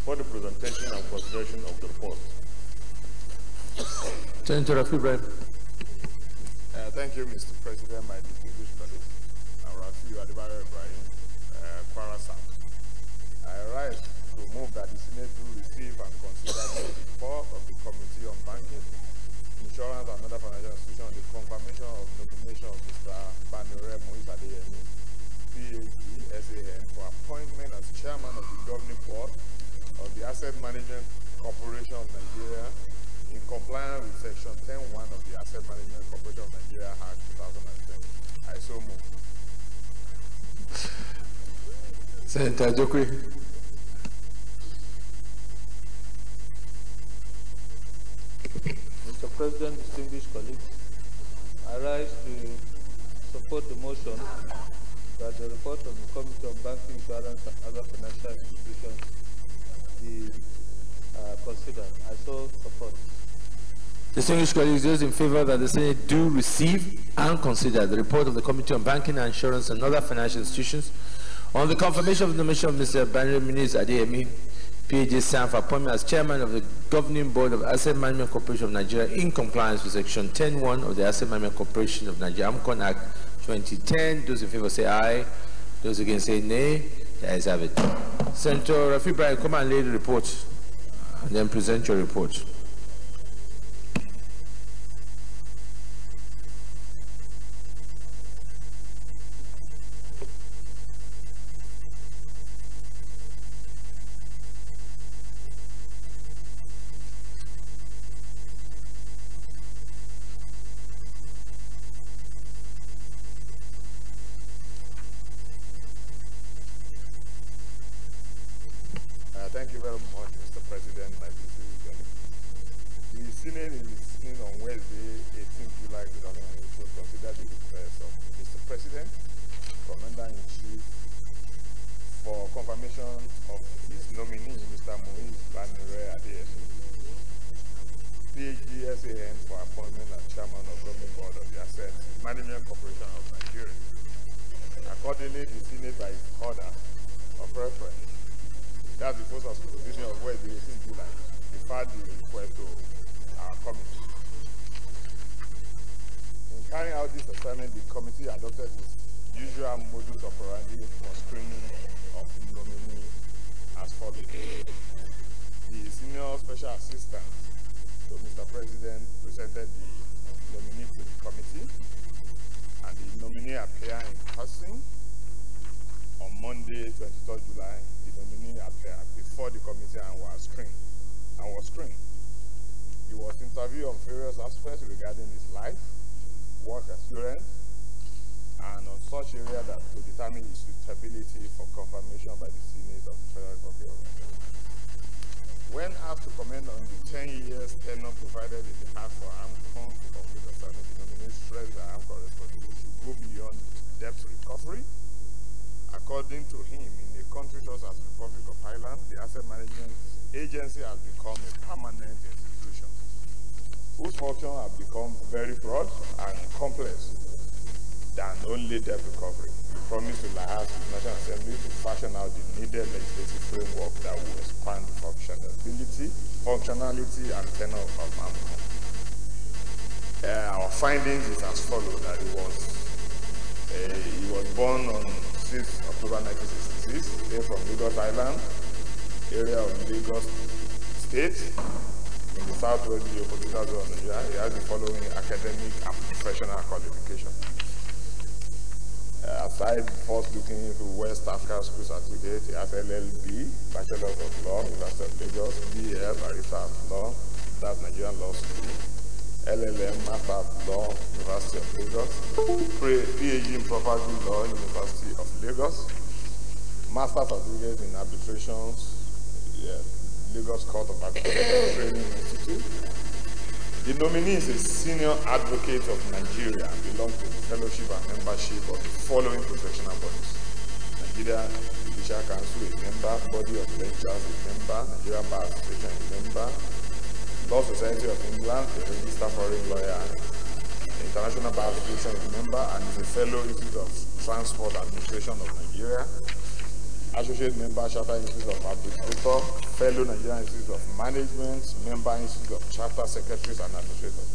for the presentation and consideration of the report. Senator Rafiu Adebayo. Thank you, Mr. President, my distinguished colleagues. I'm Rafiu Adebayo Ibrahim, Kwara South. I rise to move that the Senate will receive and consider the report of the Committee on Banking, Insurance, and other financial institutions on the confirmation of nomination of Mr. Banire Moise Adeyemi, PhD, SAN, for appointment as Chairman of the Governing Board of the Asset Management Corporation of Nigeria in compliance with Section 10(1) of the Asset Management Corporation of Nigeria Act 2010. I so move. Senator Jokwe. Mr. President, distinguished colleagues, I rise to support the motion that the report of the Committee on Banking, Insurance, and other financial institutions be considered. I so support. Distinguished colleagues, those in favor that the Senate do receive and consider the report of the Committee on Banking, Insurance, and other financial institutions on the confirmation of the nomination of Mr. Banire Moise Adeyemi, PhD, SAN, for appointment as Chairman of the Governing Board of Asset Management Corporation of Nigeria in compliance with Section 10(1) of the Asset Management Corporation of Nigeria, AMCON Act 2010. Those in favor say aye. Those against say nay. The ayes have it. Senator Rafiu Adebayo, come and lay the report and then present your report. Thank you very much, Mr. President, my distinguished colleagues. The Senate in listening on Wednesday, 18th July 2018, considered the request of Mr. President, Commander-in-Chief, for confirmation of his nominee, Mr. Moise Banire Adeyemi, PhD, SAN, for appointment as Chairman of the Governing Board of the Asset Management Corporation of Nigeria. Accordingly, the Senate, by its order of reference, that's the first position of Wednesday, 18th July, referred the request to our committee. In carrying out this assignment, the committee adopted its usual modus operandi for screening of nominees as follows. The senior special assistant to Mr. President presented the nominee to the committee, and the nominee 23rd July, the nominee appeared before the committee and was screened. He was interviewed on various aspects regarding his life, work experience, and on such area that to determine his suitability for confirmation by the Senate of the Federal Republic of Nigeria. When asked to comment on the 10 years tenure provided in the Act for Armed Conflict of Legal Service, the nominee stressed that armed responsibility should go beyond debt recovery. According to him, in a country such as the Republic of Ireland, the Asset Management Agency has become a permanent institution whose functions have become very broad and complex than only debt recovery. We promise to liaise with the National Assembly to fashion out the needed legislative framework that will expand the functionality, and tenure of armed conflict. Our findings is as follows: that he was born on 6 October 1966, hail from Lagos Island, area of Lagos State, in the southwest geopolitical zone of Nigeria. He has the following academic and professional qualifications. Aside first looking into West Africa School Certificate, he has LLB, Bachelor of Law, University of Lagos, BL, Barrister of Law, that's Nigerian Law School, LLM, Master of Law, University of Lagos, PhD in Property Law, University of Lagos, Master Certificate in Arbitrations, Lagos Court of Arbitration Training Institute. The nominee is a senior advocate of Nigeria and belongs to the fellowship and membership of the following professional bodies: Nigeria Judiciary Council, a member; Body of Lecturers, a member; Nigeria Bar Association, a member; Law Society of England, a registered foreign lawyer; International Bar Association, a member, and is a fellow Institute of Transport Administration of Nigeria, Associate Member, Charter Institute of Arbitrator, Fellow Nigerian Institute of Management, Member Institute of Charter Secretaries and Administrators.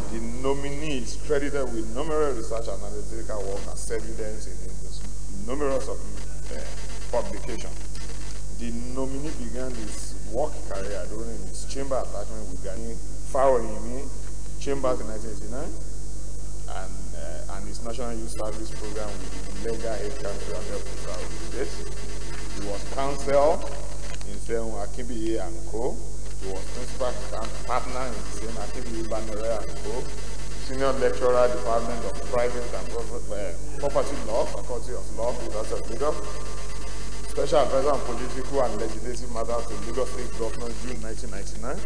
The nominee is credited with numerous research and analytical work as evidence in numerous publications. The nominee began his work career during his chamber attachment with Gani Fawoyimi Chambers in 1989 and his National Youth Service Program with the Legal Aid Council and State. He was counsel in Seun Akinbiye and Co. He was principal partner in the same Akinbiye Banere and Co. Senior lecturer, Department of Private and Property Law, Faculty of Law, University of Lagos. Special advisor on political and legislative matters to Lagos State Government, June 1999.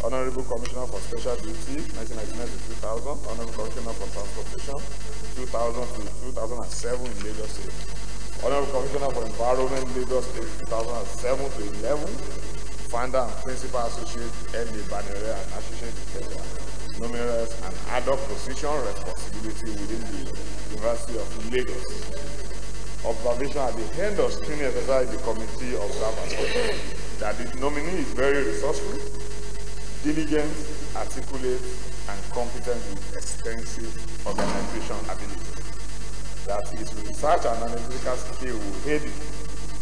Honorable Commissioner for Special Duty, 1999 to 2000. Honorable Commissioner for Transportation, 2000 to 2007 in Lagos State. Honorable Commissioner for Environment, Lagos State, 2007 to 11. Founder and Principal Associate N.A. Banere and Associate Director. Numerous and ad hoc position responsibility within the University of Lagos. Observation at the end of screening exercise, the committee observed that the nominee is very resourceful, diligent, articulate, and competent with extensive organization ability. That his research and analytical skill will aid the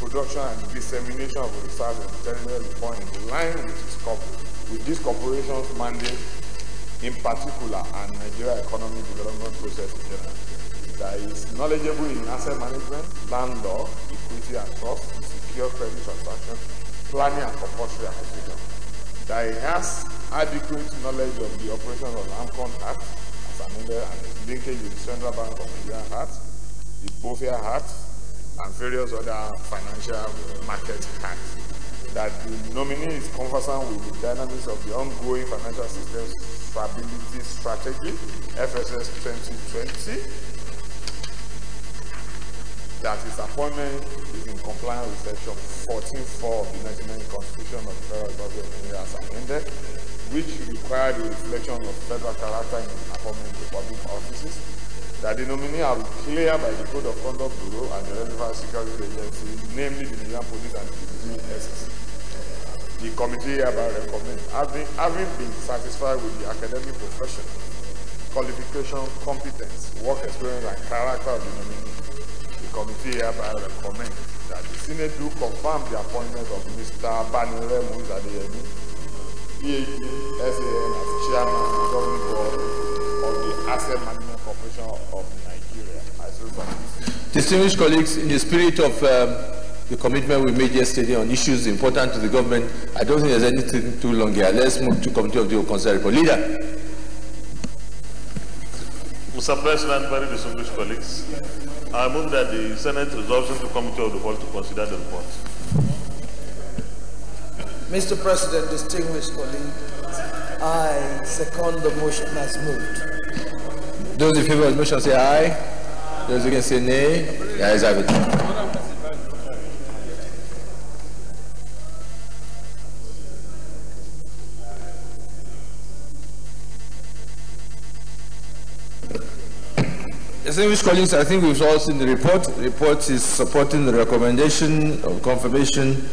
production and dissemination of research and technical report in line with this corporation's mandate in particular and Nigeria economic development process in general. That is knowledgeable in asset management, land law, equity and trust, secure credit transactions, planning and compulsory acquisition. That he has adequate knowledge of the operation of the Armed Act as amended and its linkage with the Central Bank of Nigeria Act, the Bofia Act, and various other financial market acts. That the nominee is conversant with the dynamics of the ongoing financial system stability strategy, FSS 2020. That his appointment is in compliance with Section 14(4) of the 1990 Constitution of the Federal Republic of Nigeria as amended, which required a reflection of federal character in appointment to public offices. That the nominee are cleared by the Code of Conduct Bureau and the relevant security agency, namely the Nigerian Police and the DSS. The committee hereby recommends, having been satisfied with the academic profession, qualification, competence, work experience, and character of the nominee, the committee hereby recommends that the Senate do confirm the appointment of Mr. Banere Muizadeyemi, PhD, SAN, as chairman of the governing board of the Asset Management Corporation of Nigeria. I so Distinguished colleagues, in the spirit of the commitment we made yesterday on issues important to the government, I don't think there's anything too long here. Let's move to Committee of the Whole Consider Report. Leader. Mr. President, very distinguished colleagues, I move that the Senate resolves into Committee of the Whole to consider the report. Mr. President, distinguished colleagues, I second the motion as moved. Those in favor of the motion say aye. Those against say nay. The ayes have it. Distinguished colleagues, I think we've all seen the report. The report is supporting the recommendation of confirmation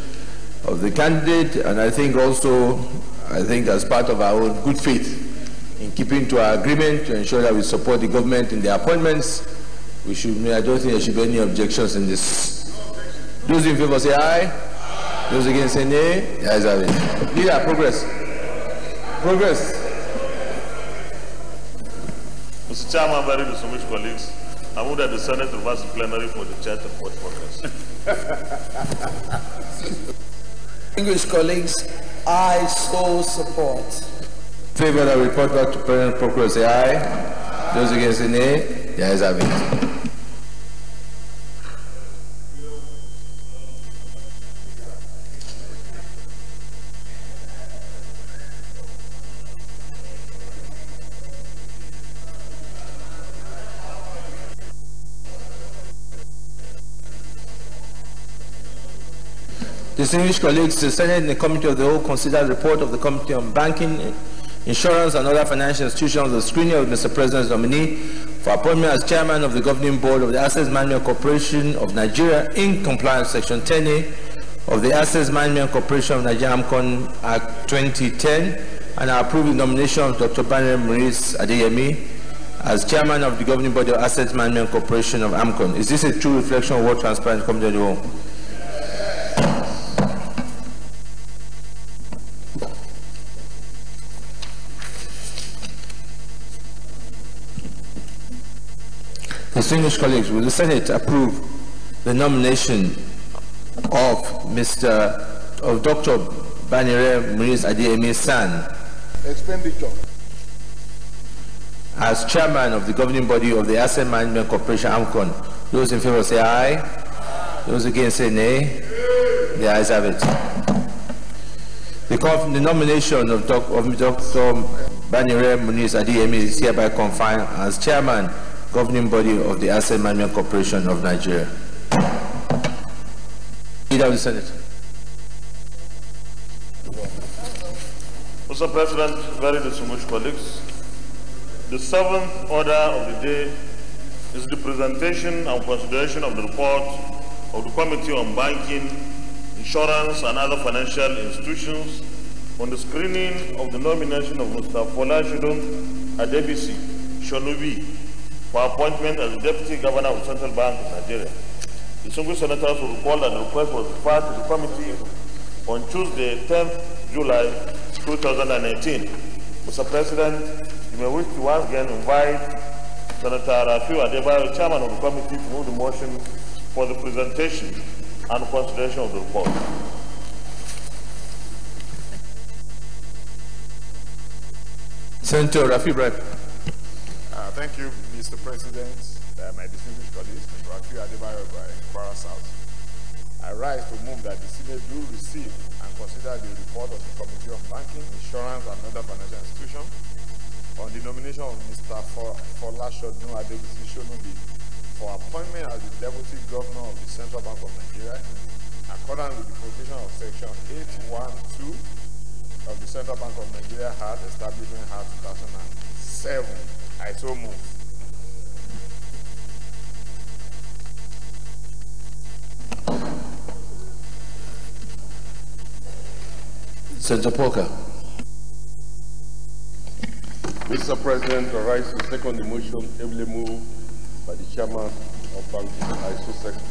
of the candidate, and I think also, as part of our own good faith in keeping to our agreement to ensure that we support the government in their appointments, I don't think there should be any objections in this. Those in favor say aye. Those against say nay. The ayes have it. Leader, progress. Progress. Mr. Chairman, very distinguished colleagues, I move that the Senate reverse the plenary for the chair to report progress. Distinguished colleagues, I so support. Favor that report back to President Procure say aye. Those against say nay. The ayes have it. Distinguished colleagues, the Senate and the Committee of the Whole consider the report of the Committee on Banking, Insurance and other financial institutions on the screening of Mr. President's nominee for appointment as Chairman of the Governing Board of the Assets Management Corporation of Nigeria in compliance with Section 10A of the Assets Management Corporation of Nigeria AMCON Act 2010, and I approve the nomination of Dr. Banire Maurice Adeyemi as Chairman of the Governing Body of Assets Management Corporation of AMCON. Is this a true reflection of what transpired in the Committee of the Whole? Distinguished colleagues, will the Senate approve the nomination of Dr. Banire Maurice Adeyemi San Expenditure as Chairman of the Governing Body of the Asset Management Corporation AMCON? Those in favor say aye. Those against say nay. The ayes have it. The nomination of Dr. Banire Maurice Adeyemi is hereby confirmed as Chairman, Governing Body of the Asset Management Corporation of Nigeria. Leader of the Senate. Mr. President, very distinguished colleagues, the seventh order of the day is the presentation and consideration of the report of the Committee on Banking, Insurance and other financial institutions on the screening of the nomination of Mr. Folashodun Adebisi Shonubi for appointment as the Deputy Governor of the Central Bank of Nigeria. Distinguished senators will recall that the request was referred to the committee on Tuesday, 10th July 2019. Mr. President, you may wish to once again invite Senator Rafiu Adebayo, Chairman of the committee, to move the motion for the presentation and consideration of the report. Senator Rafiu Adebayo. Thank you, Mr. President, my distinguished colleagues, Rafiu Adebayo by Kwara South. I rise to move that the Senate do receive and consider the report of the Committee on Banking, Insurance and other financial institutions on the nomination of Mr. Folashodun Adebisi Shonubi for appointment as the Deputy Governor of the Central Bank of Nigeria in accordance with the provision of Section 812 of the Central Bank of Nigeria Act, Establishment Act 2007. I so move. Senator Polka. Mr. President, I rise to second the motion ably moved by the Chairman of Banking. I so second.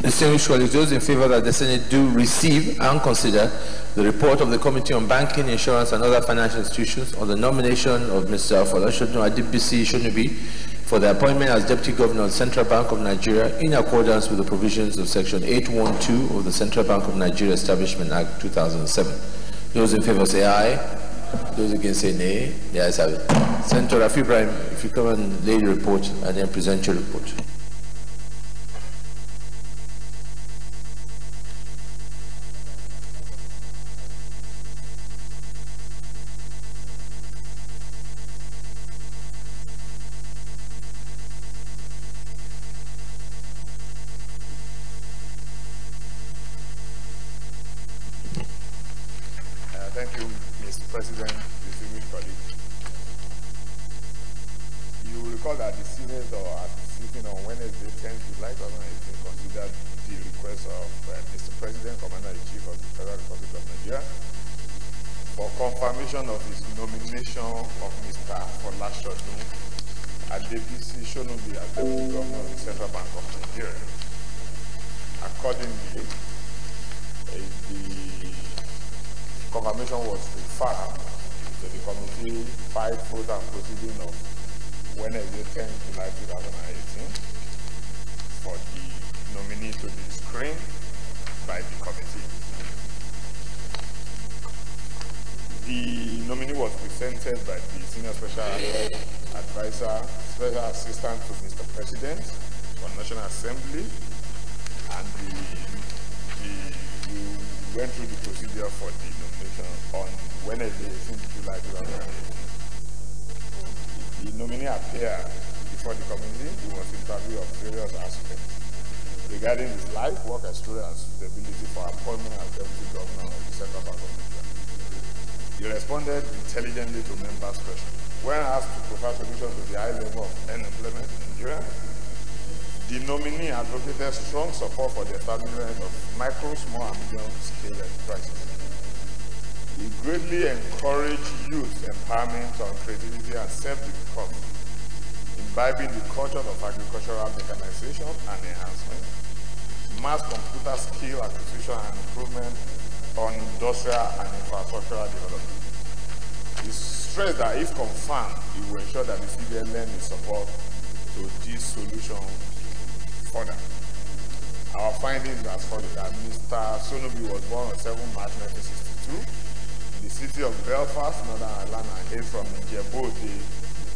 Distinguished colleagues, those in favor that the Senate do receive and consider the report of the Committee on Banking, Insurance and Other Financial Institutions on the nomination of Mr. Folashodun Adibisi Shonubi for the appointment as Deputy Governor of the Central Bank of Nigeria in accordance with the provisions of Section 812 of the Central Bank of Nigeria Establishment Act 2007. Those in favor say aye. Those against say nay. The ayes have it. Senator Rafi Ibrahim, if you come and lay the report and then present your report. Thank you, Mr. President, distinguished colleagues. You will recall that the Senate at the sitting on Wednesday, 10th July 2018, considered the request of Mr. President, Commander-in-Chief of the Federal Republic of Nigeria, for confirmation of his nomination of Mr. Folashodun Adibisi Shonubi as Deputy Governor of the Central Bank of Nigeria. Accordingly, the confirmation was referred to the committee 5-vote and proceeding of Wednesday, 10th July 2018 for the nominee to be screened by the committee. The nominee was presented by the Senior Special Advisor, Special Assistant to Mr. President for National Assembly, and we went through the procedure for the nomination on Wednesday, 18th July 2018. The nominee appeared before the committee. He was interviewed of various aspects regarding his life, work experience, suitability for appointment as Deputy Governor of the Central Bank of Nigeria. He responded intelligently to members' questions. When asked to provide solutions to the high level of unemployment in Nigeria, the nominee advocated strong support for the establishment of micro, small, and medium-scale enterprises. He greatly encouraged youth empowerment on creativity and self-discovery, imbibing the culture of agricultural mechanization and enhancement, mass computer skill acquisition and improvement on industrial and infrastructural development. He stressed that if confirmed, he will ensure that the CBN lends its support to this solution further. Our findings as follows: that Mr. Shonubi was born on 7 March 1962 in the city of Belfast, Northern Ireland, and hails from Nigeria, the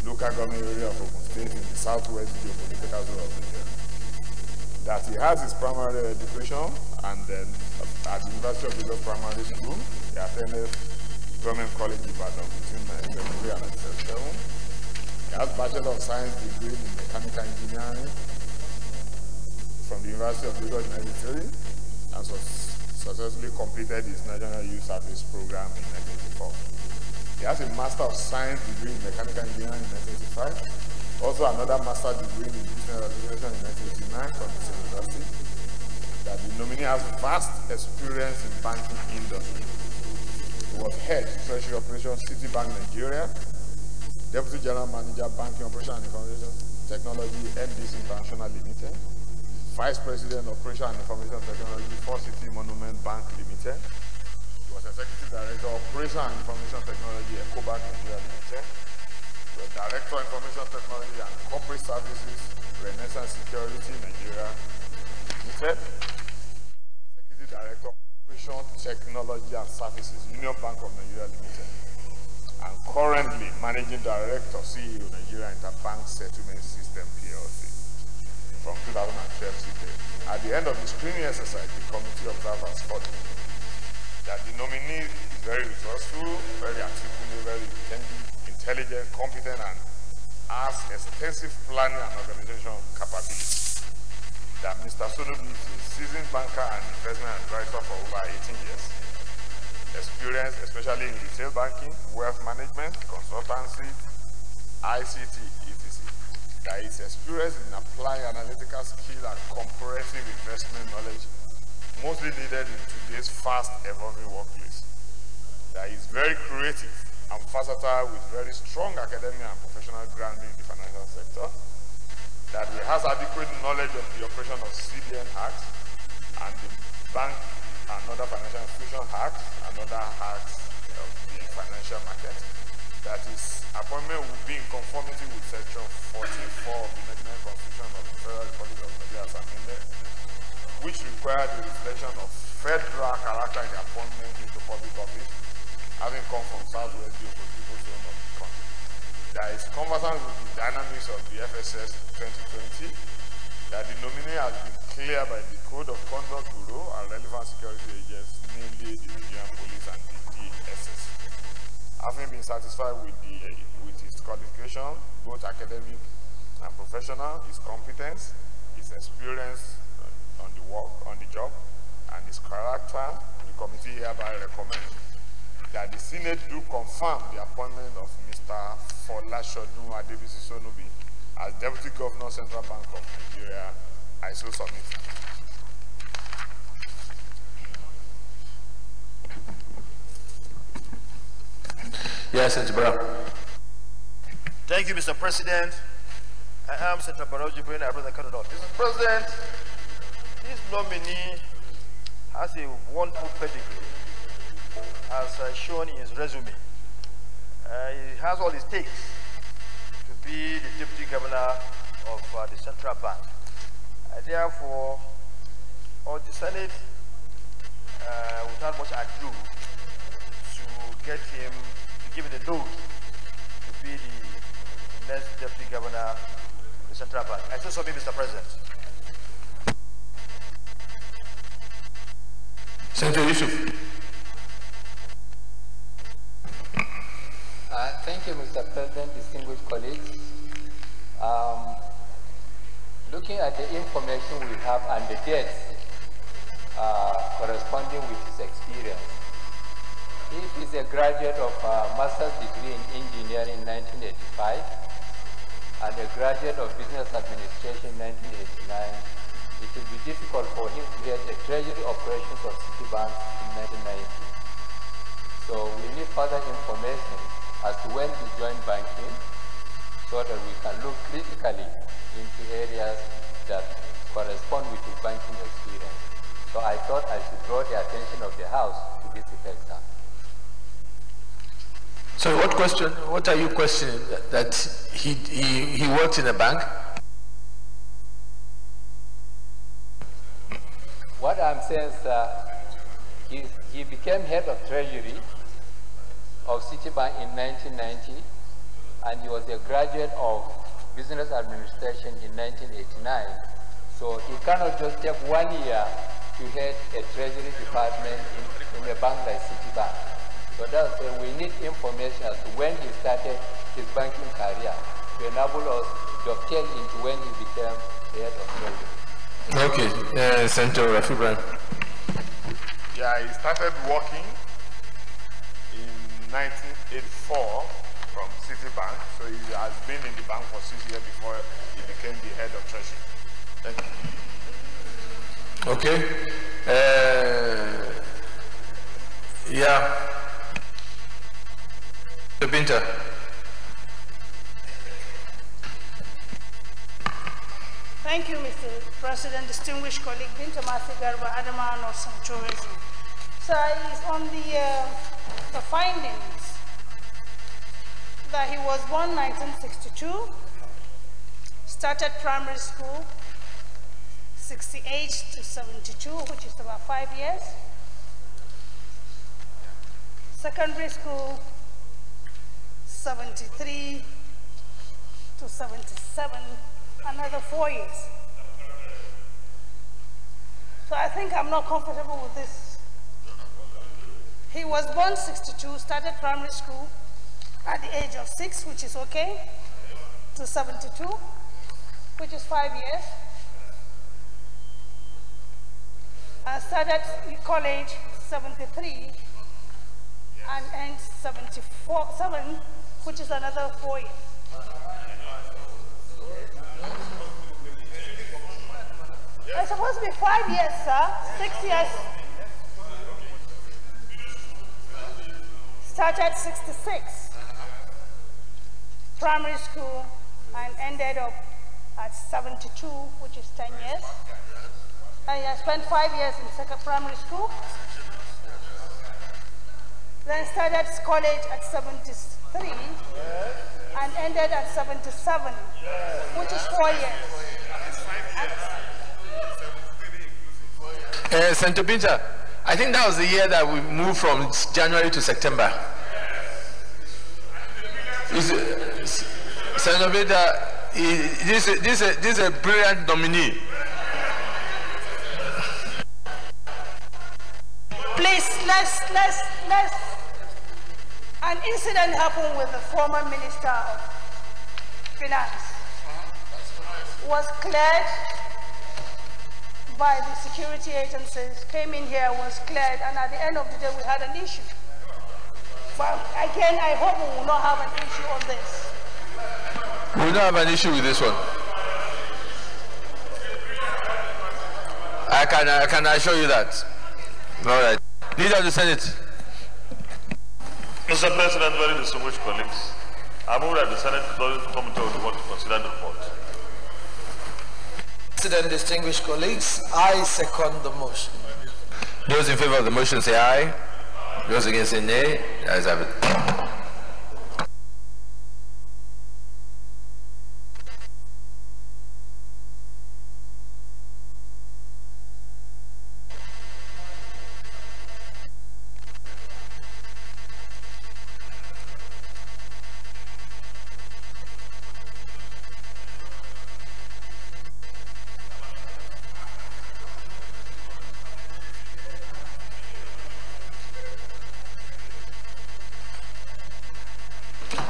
local government area of Ogun State in the southwest geopolitical zone of Nigeria. That he has his primary education, and then at the University of Lagos Primary School, he attended Government College Ibadan between 1973 and 1977. He has Bachelor of Science degree in Mechanical Engineering from the University of Lagos in 1993, and successfully completed his National Youth Service Program in 1984. He has a Master of Science degree in Mechanical Engineering in 1985, also another Master degree in Business Administration in 1989 from the same university. That the nominee has vast experience in banking industry. He was head Treasury Operations Citibank Nigeria, Deputy General Manager Banking Operation and Information Technology NBC International Limited, Vice President Operation and Information Technology for City Monument Bank Limited. He was Executive Director Operation and Information Technology Ecobank Nigeria Limited. He was Director Information Technology and Corporate Services Renaissance Security Nigeria Limited. Executive Director Operation Technology and Services Union Bank of Nigeria Limited. And currently Managing Director CEO Nigeria Interbank Settlement System PLC. From 2012 CK. At the end of the screening exercise, the committee observed as follows: that the nominee is very resourceful, very articulate, very intelligent, competent, and has extensive planning and organization capabilities. That Mr. Shonubi is a seasoned banker and investment advisor for over 18 years. Experience, especially in retail banking, wealth management, consultancy, ICT, etc. That is experience in applying analytical skill and comprehensive investment knowledge mostly needed in today's fast-evolving workplace. That is very creative and versatile with very strong academic and professional grounding in the financial sector. that he has adequate knowledge of the operation of CBN Act and the Bank and Other Financial Institution Act and other acts of the financial market, that his appointment will be in conformity with Section 44 of the 99 Constitution of the Federal Republic of Nigeria as amended, which required the reflection of federal character in the appointment into public office, having come from Southwest Geopolitical Zone of the country. That is conversant with the dynamics of the FSS 2020, that the nominee has been cleared by the Code of Conduct Bureau and relevant security agents, namely the Nigerian Police and the DSS. Having been satisfied with his qualification, both academic and professional, his competence, his experience on the work, on the job, and his character, the committee hereby recommends that the Senate do confirm the appointment of Mr. Folashodun Adebisi Sonubi as Deputy Governor, Central Bank of Nigeria. I so submit. Yes, Senator Barrow. Thank you, Mr. President. I am Senator Barrow Jibrin, I represent Canada. Mr. President, this nominee has a wonderful pedigree, as shown in his resume. He has all it takes to be the Deputy Governor of the Central Bank. Therefore, all the Senate, without much ado, to get him, to give him the nod to be the next Deputy Governor of the Central Bank. I so submit, Mr. President. Senator Yusuf. Thank you, Mr. President, distinguished colleagues. Looking at the information we have and the dates corresponding with his experience, he is a graduate of a master's degree in engineering in 1985 and a graduate of business administration in 1989. It will be difficult for him to get a treasury operations of Citibank in 1990. So we need further information as to when he joined banking so that we can look critically into areas that correspond with his banking experience. So I thought I should draw the attention of the House to this effect, sir. So what are you questioning? That he worked in a bank? What I'm saying is he became head of treasury of Citibank in 1990, and he was a graduate of business administration in 1989. So he cannot just take 1 year to head a treasury department in a bank like Citibank. So that's why we need information as to when he started his banking career to enable us to dovetail into when he became head of treasury. Okay, Senator Rafi Ibrahim. Yeah, he started working in 1984 from Citibank, so he has been in the bank for 6 years before he became the head of treasury. Thank you. Okay. Yeah. Binta. Thank you, Mr. President, distinguished colleague Binta Masigarba Adama North Central. So it's on the findings that he was born 1962, started primary school 68 to 72, which is about 5 years. Secondary school 73 to 77, another 4 years. So I think I'm not comfortable with this. He was born 62, started primary school at the age of 6, which is okay, to 72, which is 5 years. I started college 73 and end 7, which is another 4 years. It's supposed to be 5 years, sir. 6 years. Started 66, primary school, and ended up at 72, which is 10 years. And I spent 5 years in second primary school. Then started college at 73 and ended at 77, which is 4 years. Senator Binta, I think that was the year that we moved from January to September. Senator Binta, this is a brilliant nominee. Please, let's. An incident happened with the former Minister of Finance. Was cleared by the security agencies, came in here, was cleared, and at the end of the day, we had an issue. But again, I hope we will not have an issue on this. We will not have an issue with this one. I can assure you that. All right. Leader of the Senate. Mr. President, very distinguished colleagues, I move that the Senate authorities committee of the board to consider the report. President, distinguished colleagues, I second the motion. Those in favor of the motion say aye. Those against say nay. The ayes have it.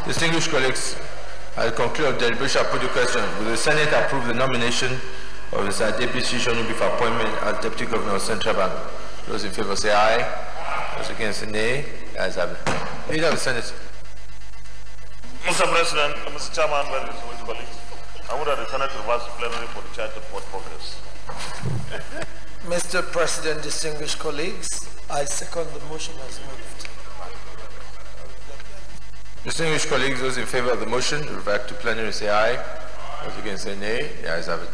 Distinguished colleagues, I conclude the deliberation. I put the question. Will the Senate approve the nomination of Mr. Deputy Shonubi for appointment as Deputy Governor of Central Bank? Those in favor say aye. Those against say nay. The ayes have it. Leader of the Senate. Mr. President, Mr. Chairman, very distinguished colleagues, I move that the Senate reverse the plenary for the charge of board progress. Mr. President, distinguished colleagues, I second the motion as moved. Distinguished colleagues, those in favor of the motion, revert to plenary say aye. Those against say nay. The ayes have it.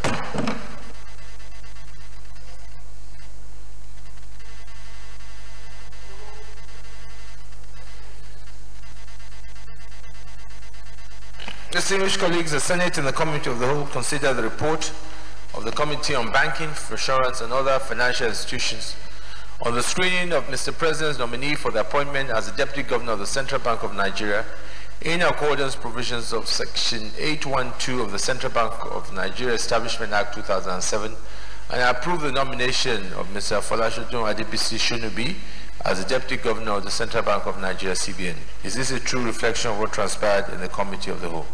Distinguished colleagues, the Senate and the Committee of the Whole consider the report of the Committee on Banking, Insurance and Other Financial Institutions on the screening of Mr. President's nominee for the appointment as the Deputy Governor of the Central Bank of Nigeria in accordance with provisions of Section 812 of the Central Bank of Nigeria Establishment Act 2007, and approve the nomination of Mr. Folashodun Adebisi Shonubi as the Deputy Governor of the Central Bank of Nigeria CBN. Is this a true reflection of what transpired in the Committee of the Whole?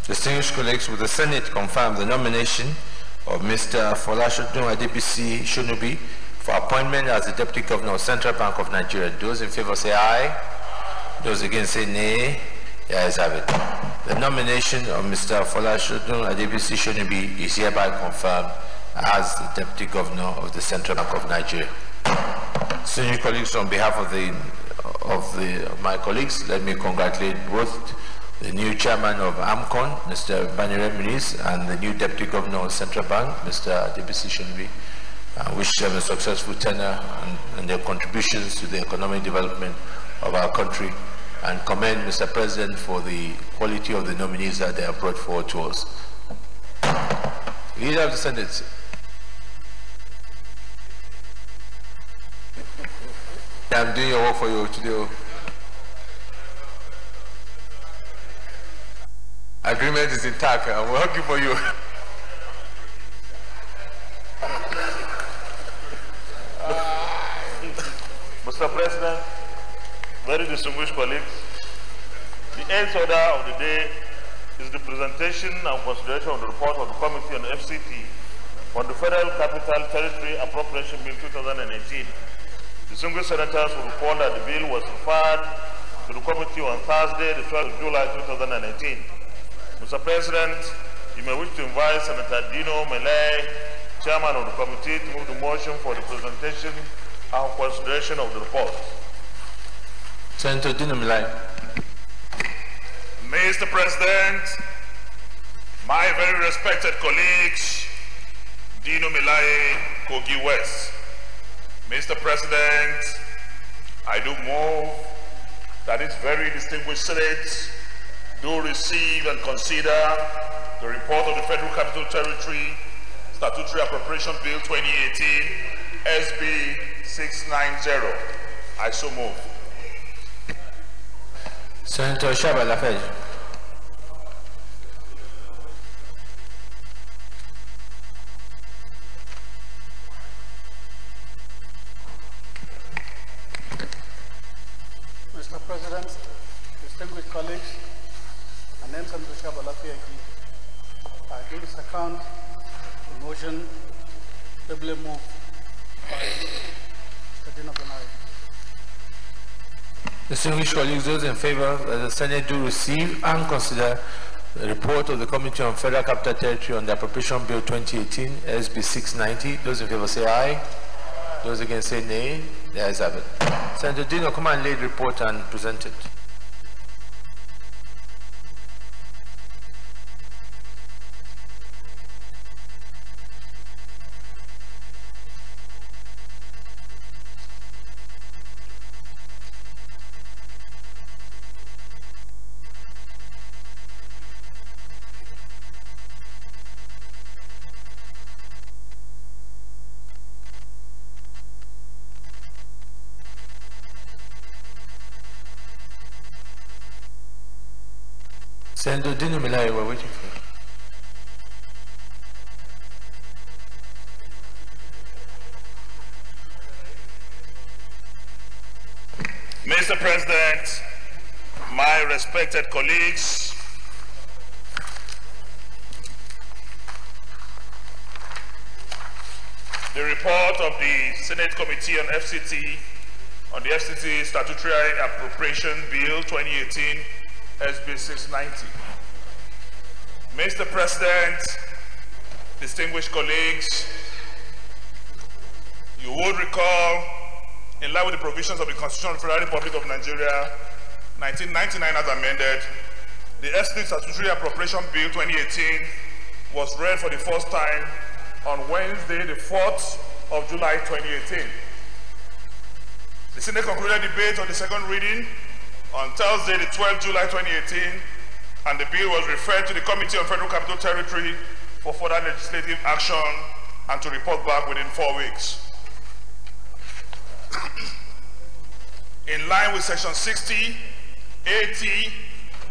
Distinguished colleagues, will the Senate confirm the nomination of Mr. Folashodun Adebisi Shonubi for appointment as the Deputy Governor of Central Bank of Nigeria? Those in favor say aye. Those against say nay. The ayes have it. The nomination of Mr. Folashodun Adebisi Shonubi is hereby confirmed as the Deputy Governor of the Central Bank of Nigeria. Senior colleagues, on behalf of my colleagues, let me congratulate both the new chairman of AMCON, Mr. Banire Minis, and the new Deputy Governor of Central Bank, Mr. Adebisi Shonubi. I wish them a successful tenure and their contributions to the economic development of our country, and commend Mr. President for the quality of the nominees that they have brought forward to us. Leader of the Senate. I'm doing your work for you today. Agreement is intact. I'm working for you. Mr. President, very distinguished colleagues, the eighth order of the day is the presentation and consideration of the report of the Committee on FCT on the Federal Capital Territory Appropriation Bill 2018. Distinguished senators will recall that the bill was referred to the committee on Thursday, the 12th of July 2018. Mr. President, you may wish to invite Senator Dino Melay, Chairman of the committee, to move the motion for the presentation and consideration of the report. Senator Dino Milai. Mr. President, my very respected colleagues, Dino Milai, Kogi West. Mr. President, I do move that this very distinguished Senate do receive and consider the report of the Federal Capital Territory Statutory Appropriation Bill 2018, SB 690. I so move. Senator Shaba Lafayette. Mr. President, distinguished colleagues, my name is Senator Shaba Lafayette. I do second the motion ably moved by Mr. Dino Milai. Distinguished colleagues, those in favor that the Senate do receive and consider the report of the Committee on Federal Capital Territory on the Appropriation Bill 2018, SB 690. Those in favor say aye. Those against say nay. The ayes have it. Senator Dino, come and lay the report and present it. Senator Dino Milai, we're waiting for you. Mr. President, my respected colleagues, the report of the Senate Committee on FCT, on the FCT Statutory Appropriation Bill 2018, SB 690. Mr. President, distinguished colleagues, you would recall, in line with the provisions of the Constitution of the Federal Republic of Nigeria, 1999 as amended, the FCT Statutory Appropriation Bill 2018 was read for the first time on Wednesday, the 4th of July 2018. The Senate concluded debate on the second reading on Thursday, the 12th July 2018, and the bill was referred to the Committee on Federal Capital Territory for further legislative action and to report back within 4 weeks. In line with Section 60, 80,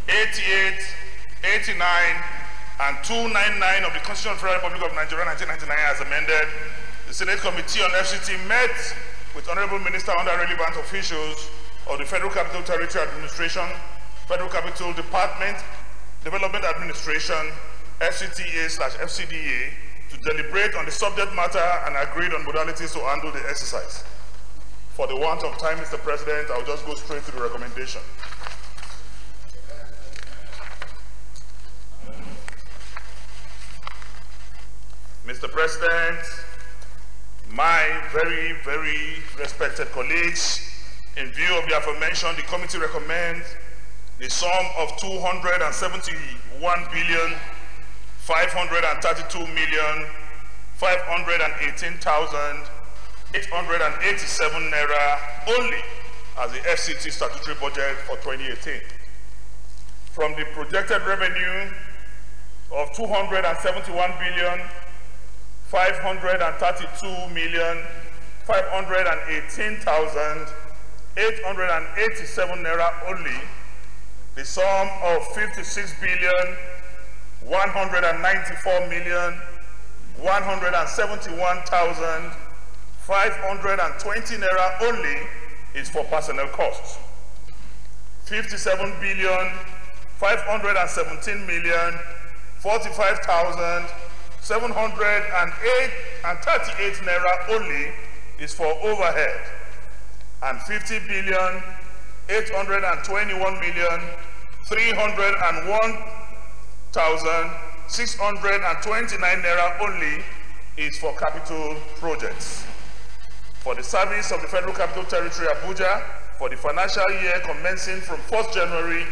88, 89, and 299 of the Constitution of the Federal Republic of Nigeria 1999 as amended, the Senate Committee on FCT met with Honorable Minister under relevant officials of the Federal Capital Territory Administration, Federal Capital Department, Development Administration, FCTA/FCDA, to deliberate on the subject matter and agreed on modalities to handle the exercise. For the want of time, Mr. President, I'll just go straight to the recommendation. Mr. President, my very, very respected colleagues, in view of the aforementioned, the committee recommends the sum of 271,532,518,887 naira only as the FCT statutory budget for 2018. From the projected revenue of 271,532,518,887 naira only, the sum of 56,194,171,520 naira only is for personnel costs. 57,517,045,708.38 naira only is for overhead, and 50,821,301,629 naira only is for capital projects. For the service of the Federal Capital Territory Abuja, for the financial year commencing from 1st January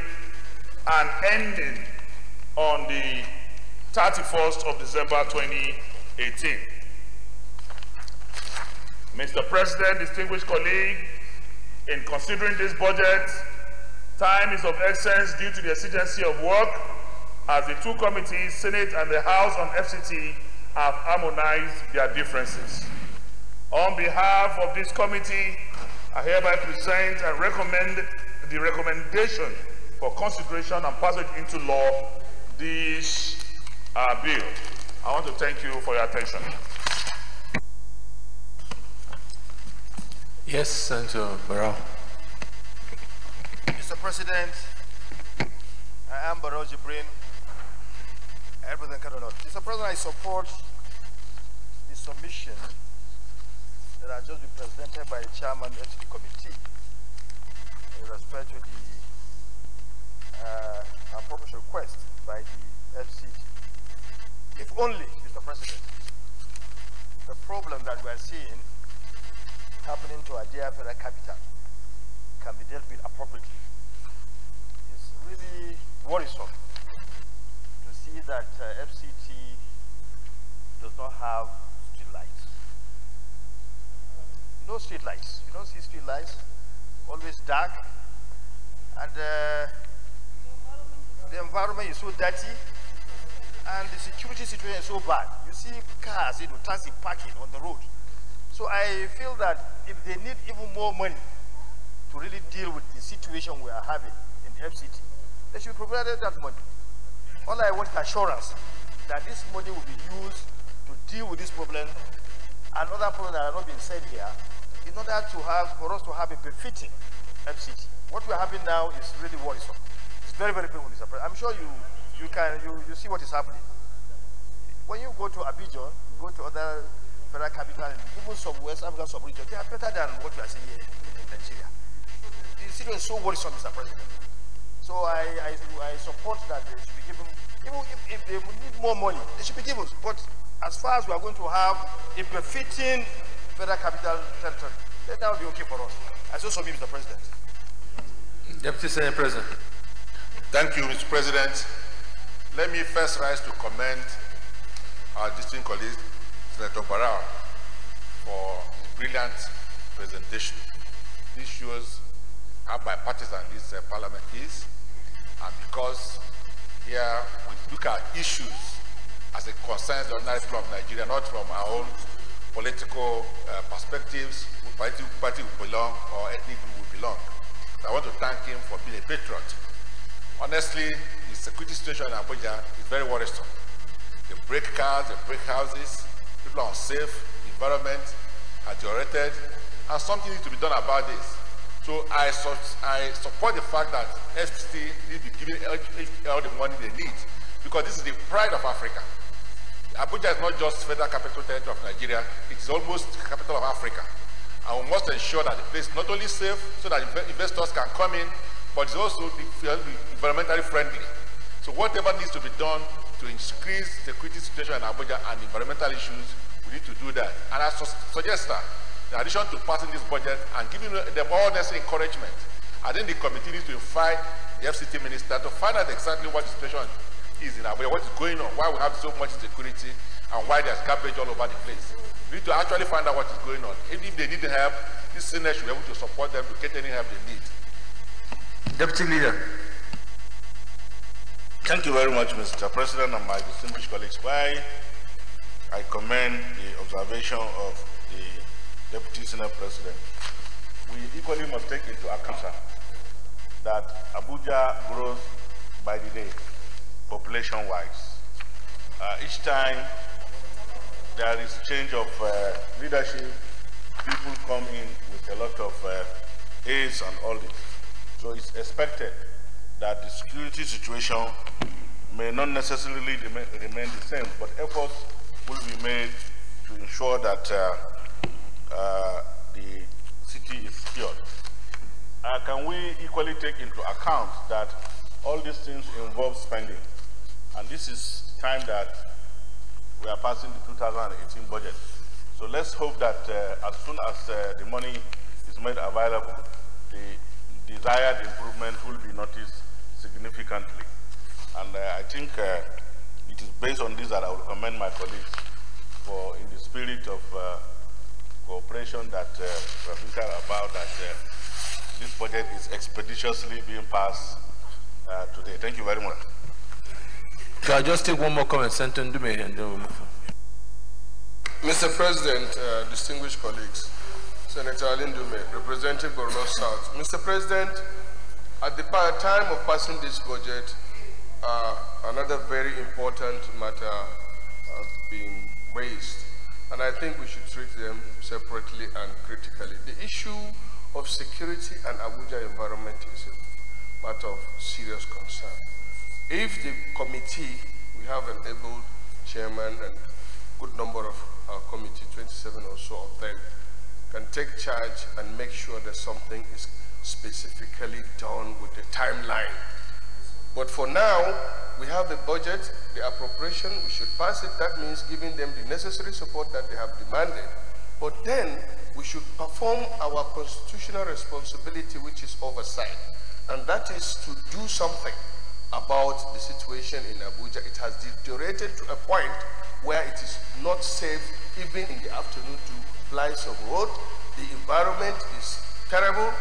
and ending on the 31st of December 2018. Mr. President, distinguished colleagues, in considering this budget, time is of essence due to the exigency of work as the two committees, Senate and the House on FCT, have harmonized their differences. On behalf of this committee, I hereby present and recommend the recommendation for consideration and passage into law this bill. I want to thank you for your attention. Yes, Senator Barrow. Mr. President, I am Barrow Jibrin. I represent Kaduna. Mr. President, I support the submission that has just been presented by the chairman of the committee in respect to the appropriation request by the FCT. If only, Mr. President, the problem that we are seeing happening to our dear federal capital can be dealt with appropriately. It's really worrisome to see that FCT does not have street lights. No street lights. You don't see street lights. Always dark. And the environment is so dirty. And the security situation is so bad. You see cars, taxi parking on the road. So I feel that if they need even more money to really deal with the situation we are having in the FCT, they should provide that money. All I want is assurance that this money will be used to deal with this problem and other problems that are not being said here, in order to for us to have a befitting FCT. What we are having now is really worrisome. It's very, very painful, Mr. President. I'm sure you see what is happening. When you go to Abidjan, you go to other federal capital, and even some West African sub-region, they are better than what we are seeing here in Nigeria. The situation is so worrisome, Mr. President. So I support that they should be given, even if they need more money, they should be given. But as far as we are going to have a befitting federal capital territory, then that will be okay for us. I so submit, Mr. President. Deputy Senate President. Thank you, Mr. President. Let me first rise to commend our distinguished colleague, Senator Barrow, for his brilliant presentation. This shows how bipartisan this parliament is, and because here we look at issues as it concerns the ordinary people of Nigeria, not from our own political perspectives, what party we belong or ethnic group we belong. So I want to thank him for being a patriot. Honestly, the security situation in Abuja is very worrisome. They break cars, they break houses, people are unsafe, the environment has deteriorated, and something needs to be done about this. So I support the fact that FCT needs to be given all the money they need, because this is the pride of Africa. Abuja is not just federal capital territory of Nigeria, it is almost the capital of Africa. And we must ensure that the place is not only safe so that investors can come in, but it's also environmentally friendly. So whatever needs to be done to increase the security situation in Abuja and environmental issues, we need to do that. And I suggest that, in addition to passing this budget and giving them all necessary encouragement, I think the committee needs to invite the FCT minister to find out exactly what the situation is in Abuja, what is going on, why we have so much insecurity, and why there's garbage all over the place. We need to actually find out what is going on. Even if they need help, this Senate should be able to support them to get any help they need. Deputy Leader. Thank you very much, Mr. President, and my distinguished colleagues. I commend the observation of the Deputy Senate President. We equally must take into account that Abuja grows by the day, population-wise. Each time there is change of leadership, people come in with a lot of aids and all this. So it's expected that the security situation may not necessarily remain the same, but efforts will be made to ensure that the city is secured. Can we equally take into account that all these things involve spending? And this is time that we are passing the 2018 budget. So let's hope that as soon as the money is made available, the desired improvement will be noticed significantly. And I think it is based on this that I will commend my colleagues for, in the spirit of cooperation that we are thinking about, that this budget is expeditiously being passed today. Thank you very much. Can I just take one more comment, Senator Ndume, and then we'll move on. Mr. President, distinguished colleagues, Senator Ndume, representing Borno South. Mr. President, at the time of passing this budget, another very important matter has been raised, and I think we should treat them separately and critically. The issue of security and Abuja environment is a matter of serious concern. If the committee, we have an able chairman and good number of our committee, 27 or so of them, can take charge and make sure that something is specifically done with the timeline. But for now, we have the budget, the appropriation, we should pass it. That means giving them the necessary support that they have demanded. But then we should perform our constitutional responsibility, which is oversight. And that is to do something about the situation in Abuja. It has deteriorated to a point where it is not safe, even in the afternoon, to fly some road. The environment is terrible.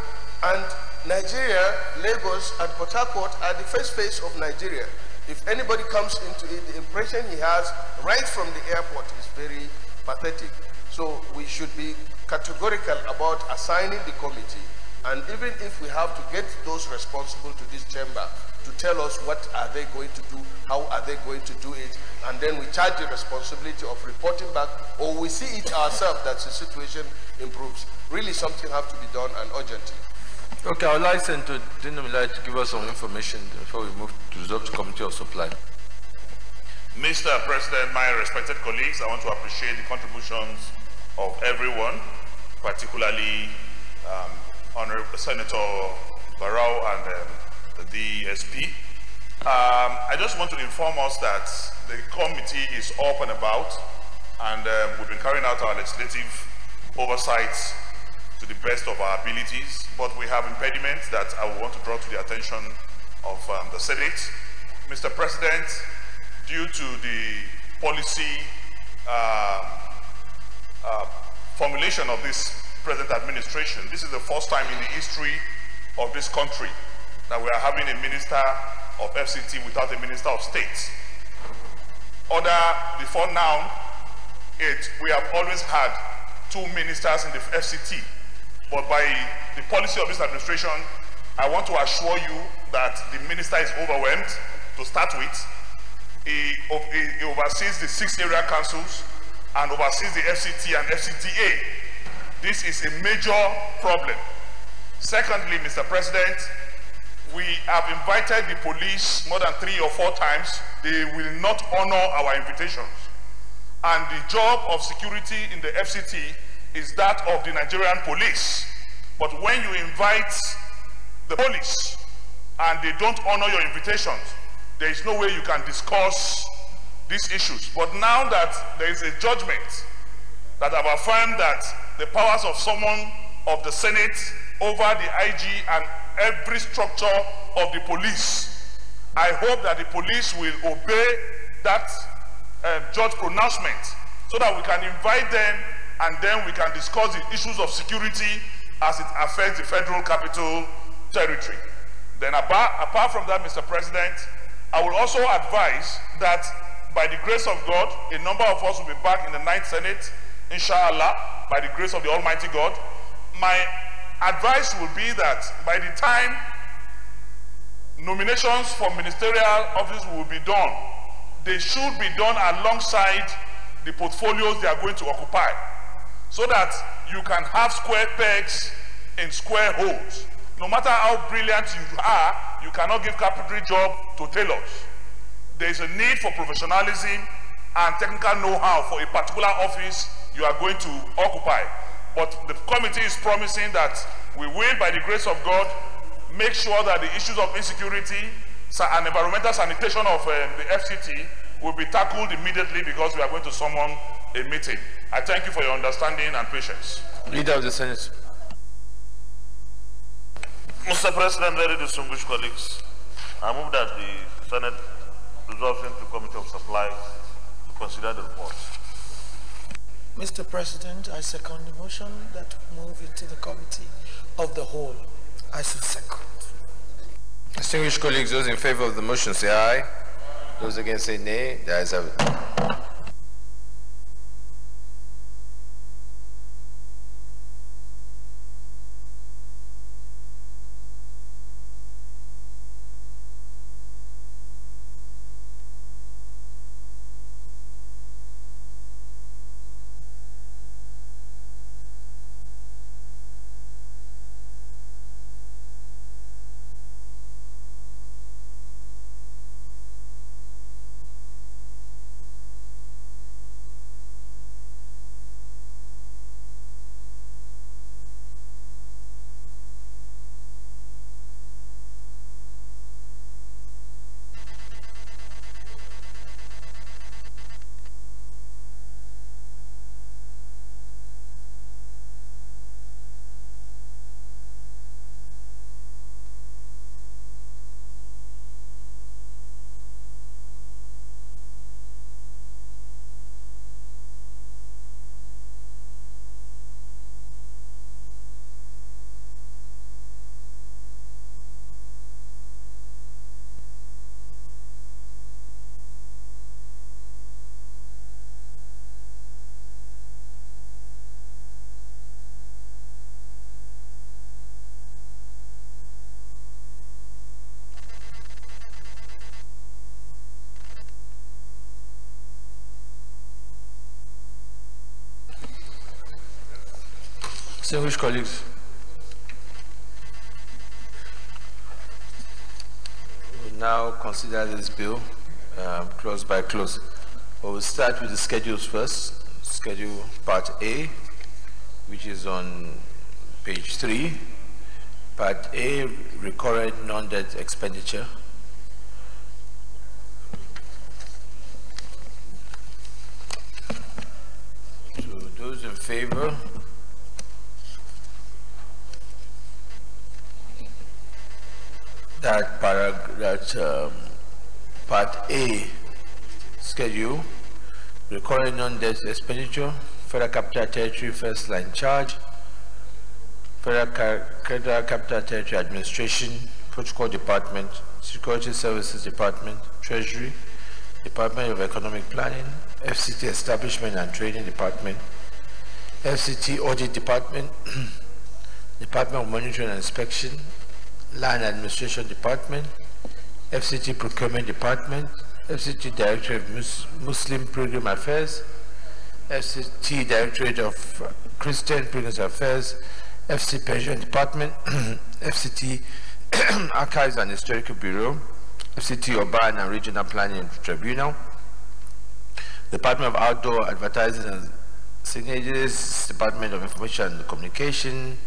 And Nigeria, Lagos, and Port Harcourt are the first phase of Nigeria. If anybody comes into it, the impression he has right from the airport is very pathetic. So we should be categorical about assigning the committee, and even if we have to get those responsible to this chamber to tell us what are they going to do, how are they going to do it, and then we charge the responsibility of reporting back, or we see it ourselves that the situation improves. Really something has to be done, and urgently. Okay, I would like Senator Dinamilai to give us some information before we move to resolve the Committee of Supply. Mr. President, my respected colleagues, I want to appreciate the contributions of everyone, particularly Honorable Senator Barrow and the DSP. I just want to inform us that the committee is up and about, and we've been carrying out our legislative oversight to the best of our abilities, but we have impediments that I want to draw to the attention of the Senate. Mr. President, due to the policy formulation of this present administration, this is the first time in the history of this country that we are having a minister of FCT without a minister of state. Before now, we have always had two ministers in the FCT, but by the policy of this administration, I want to assure you that the minister is overwhelmed to start with. He oversees the 6 area councils and oversees the FCT and FCTA. This is a major problem. Secondly, Mr. President, we have invited the police more than 3 or 4 times. They will not honor our invitations. And the job of security in the FCT is that of the Nigerian police. But when you invite the police and they don't honor your invitations, there is no way you can discuss these issues. But now that there is a judgment that have affirmed that the powers of someone of the Senate over the IG and every structure of the police, I hope that the police will obey that judge pronouncement so that we can invite them and then we can discuss the issues of security as it affects the Federal Capital Territory. Then apart from that, Mr. President, I will also advise that by the grace of God, a number of us will be back in the 9th Senate, inshallah, by the grace of the Almighty God. My advice will be that by the time nominations for ministerial office will be done, they should be done alongside the portfolios they are going to occupy, so that you can have square pegs in square holes. No matter how brilliant you are, you cannot give carpentry job to tailors. There is a need for professionalism and technical know-how for a particular office you are going to occupy. But the committee is promising that we will, by the grace of God, make sure that the issues of insecurity and environmental sanitation of the FCT will be tackled immediately, because we are going to summon a meeting. I thank you for your understanding and patience. Leader of the Senate. Mr. President, very distinguished colleagues, I move that the Senate resolves into the Committee of Supply to consider the report. Mr. President, I second the motion that we move into the Committee of the Whole. I so second. Distinguished colleagues, those in favor of the motion say aye. Those against say nay. The ayes have it. Distinguished colleagues, we will now consider this bill clause by clause. We will start with the schedules first. Schedule Part A, which is on page 3. Part A, recurrent non-debt expenditure. So those in favor? That Part A schedule, recurring non-debt expenditure, Federal Capital Territory first line charge, Federal Capital Territory Administration, Protocol Department, Security Services Department, Treasury, Department of Economic Planning, FCT Establishment and Training Department, FCT Audit Department, Department of Monitoring and Inspection, Land Administration Department, FCT Procurement Department, FCT Directorate of Muslim Pilgrim Affairs, FCT Directorate of Christian Pilgrim Affairs, FC Pension Department, FCT Archives and Historical Bureau, FCT Urban and Regional Planning Tribunal, Department of Outdoor Advertising and Signages, Department of Information and Communication,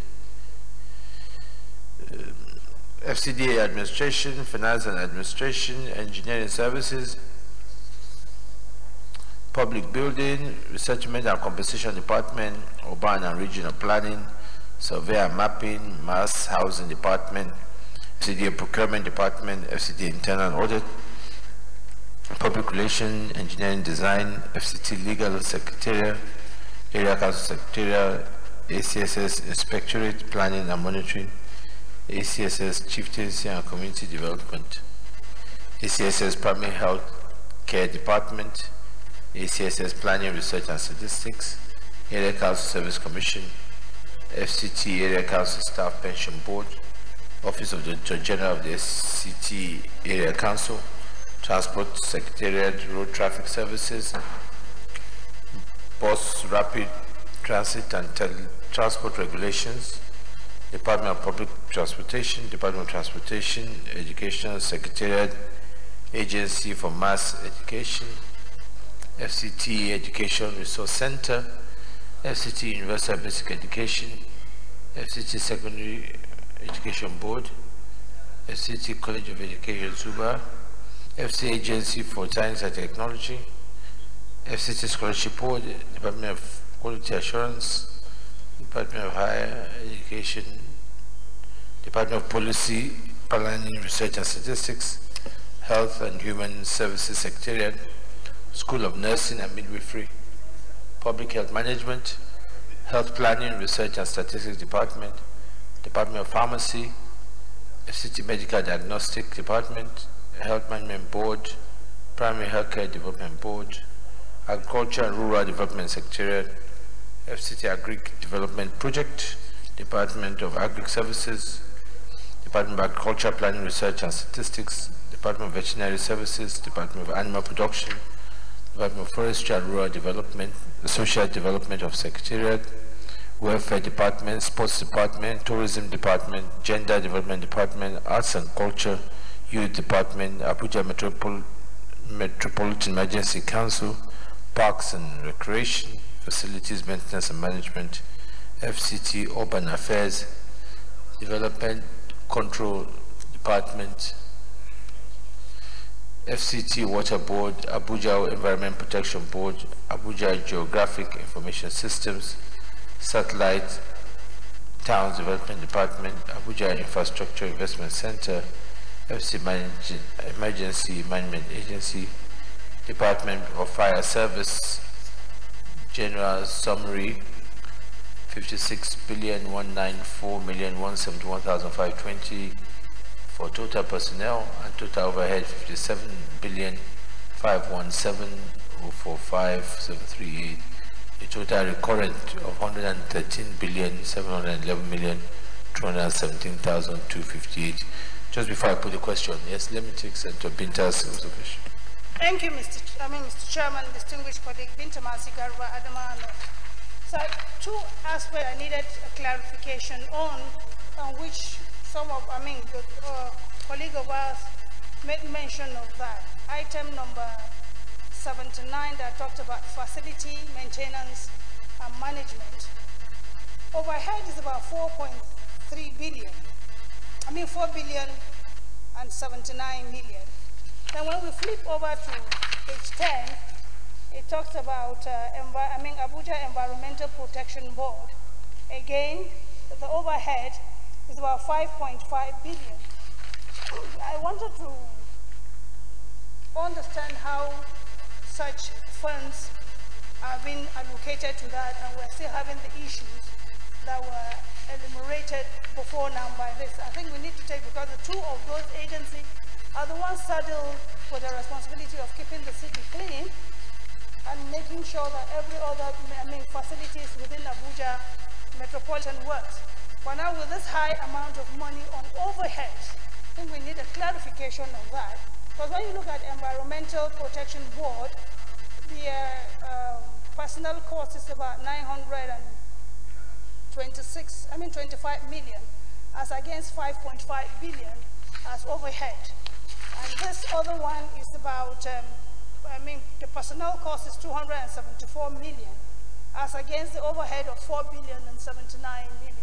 FCDA Administration, Finance and Administration, Engineering Services, Public Building, Resettlement and Compensation Department, Urban and Regional Planning, Survey and Mapping, Mass Housing Department, FCDA Procurement Department, FCDA Internal Audit, Public Relations, Engineering Design, FCT Legal Secretariat, Area Council Secretariat, ACSS Inspectorate Planning and Monitoring, ACSS Chieftaincy and Community Development, ACSS Primary Health Care Department, ACSS Planning, Research and Statistics, Area Council Service Commission, FCT Area Council Staff Pension Board, Office of the Director General of the FCT Area Council, Transport Secretariat, Road Traffic Services, Bus Rapid Transit and Transport Regulations, Department of Public Transportation, Department of Transportation, Education Secretariat, Agency for Mass Education, FCT Education Resource Center, FCT Universal Basic Education, FCT Secondary Education Board, FCT College of Education Zuba, FC Agency for Science and Technology, FCT Scholarship Board, Department of Quality Assurance, Department of Higher Education, Department of Policy, Planning, Research and Statistics, Health and Human Services Secretariat, School of Nursing and Midwifery, Public Health Management, Health Planning, Research and Statistics Department, Department of Pharmacy, FCT Medical Diagnostic Department, Health Management Board, Primary Healthcare Development Board, Agriculture and Rural Development Secretariat, FCT Agric Development Project, Department of Agric Services, Department of Agriculture, Planning, Research and Statistics, Department of Veterinary Services, Department of Animal Production, Department of Forestry and Rural Development, the Social Development of Secretariat, Welfare Department, Sports Department, Tourism Department, Gender Development Department, Arts and Culture, Youth Department, Abuja Metropolitan Emergency Council, Parks and Recreation, Facilities Maintenance and Management, FCT Urban Affairs, Development Control Department, FCT Water Board, Abuja Environment Protection Board, Abuja Geographic Information Systems, Satellite Towns Development Department, Abuja Infrastructure Investment Center, FC Emergency Management Agency, Department of Fire Service, General Summary, 56,194,171,520 for total personnel, and total overhead 57,517,045,738. A total recurrent of 113,711,217,258. Just before I put the question, yes, let me take Senator Binta's observation. Thank you, Mr. Chairman, distinguished colleague Binta Masigarwa Adamano. So, two aspects I needed a clarification on which some of, the colleague of ours made mention of that. Item number 79 that talked about facility maintenance and management. Overhead is about 4.3 billion. 4 billion and 79 million. Then when we flip over to page 10, it talks about Abuja Environmental Protection Board. Again, the overhead is about 5.5 billion. I wanted to understand how such funds are being allocated to that, and we're still having the issues that were enumerated before now by this. I think we need to take, because the two of those agencies are the ones saddled with the responsibility of keeping the city clean and making sure that every other facilities within Abuja metropolitan works. But now with this high amount of money on overheads, I think we need a clarification of that. Because when you look at Environmental Protection Board, the personnel cost is about 25 million, as against 5.5 billion as overhead. And this other one is about, the personnel cost is 274 million, as against the overhead of 4 billion and 79 million.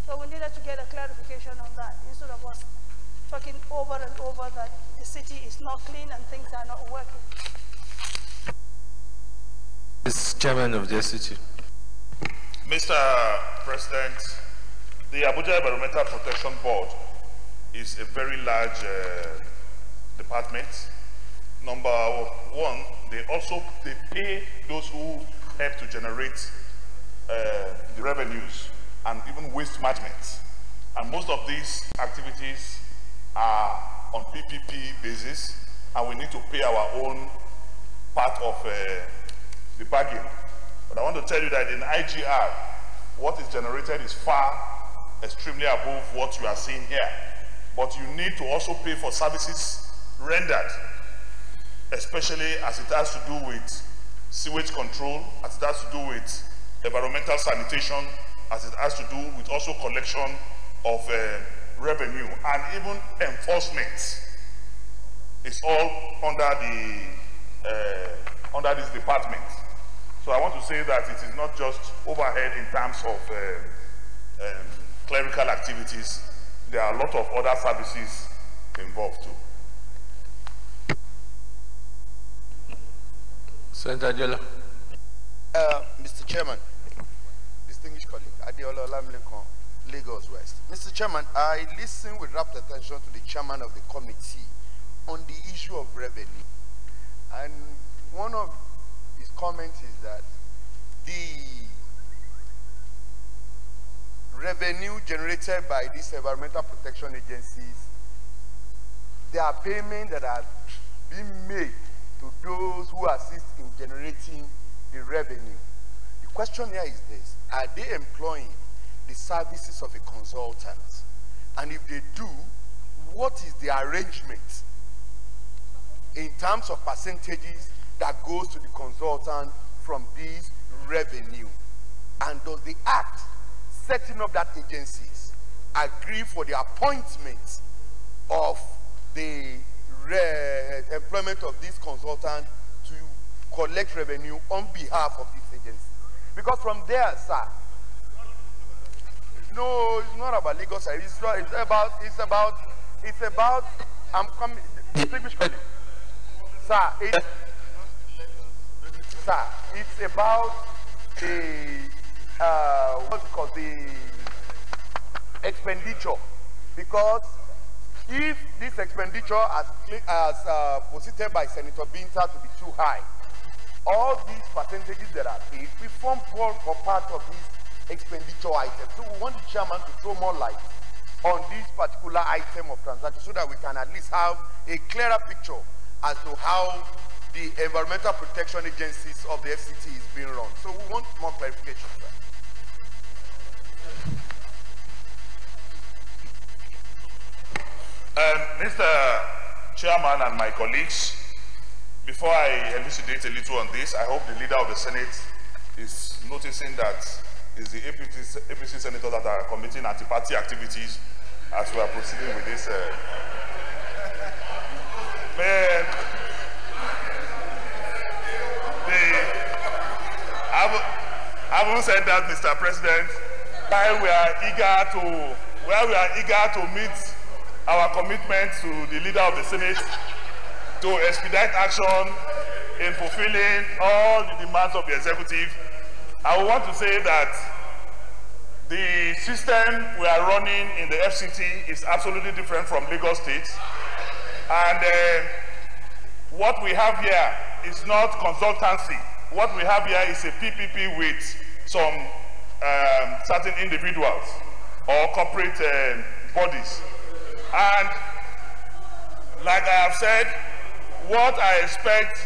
So we needed to get a clarification on that, instead of us talking over and over that the city is not clean and things are not working. Mr. Chairman of the city. Mr. President, the Abuja Environmental Protection Board is a very large department. Number one, they pay those who help to generate the revenues and even waste management. And most of these activities are on PPP basis, and we need to pay our own part of the bargain. But I want to tell you that in IGR, what is generated is far extremely above what you are seeing here. But you need to also pay for services rendered, especially as it has to do with sewage control, as it has to do with environmental sanitation, as it has to do with also collection of revenue, and even enforcement is all under this department. So I want to say that it is not just overhead in terms of clerical activities. There are a lot of other services involved too. Senator Adiola. Mr. Chairman, distinguished colleague, Adiola Olamilekon, Lagos West. Mr. Chairman, I listened with rapt attention to the chairman of the committee on the issue of revenue. And one of his comments is that the revenue generated by these environmental protection agencies, there are payments that are being made to those who assist in generating the revenue. The question here is this: are they employing the services of a consultant? And if they do, what is the arrangement in terms of percentages that goes to the consultant from this revenue? And does the act setting up that agencies agree for the appointment of the employment of this consultant to collect revenue on behalf of this agency? Because from there, sir, no, it's not about Lagos. It's about, I'm coming, distinguished colleague. Sir, it's about the, what's it called, the expenditure. Because if this expenditure as posited by Senator Binta to be too high, all these percentages that are paid, we form for part of this expenditure item. So we want the chairman to throw more light on this particular item of transaction so that we can at least have a clearer picture as to how the environmental protection agencies of the FCT is being run. So we want more clarification, sir. Mr. Chairman and my colleagues, before I elucidate a little on this, I hope the leader of the Senate is noticing that it's the APC senators that are committing anti-party activities as we are proceeding with this. Having said that, Mr. President, while we are eager to meet our commitment to the leader of the Senate to expedite action in fulfilling all the demands of the executive, I want to say that the system we are running in the FCT is absolutely different from Lagos State. And what we have here is not consultancy. What we have here is a PPP with some certain individuals or corporate bodies. And like I have said, what I expect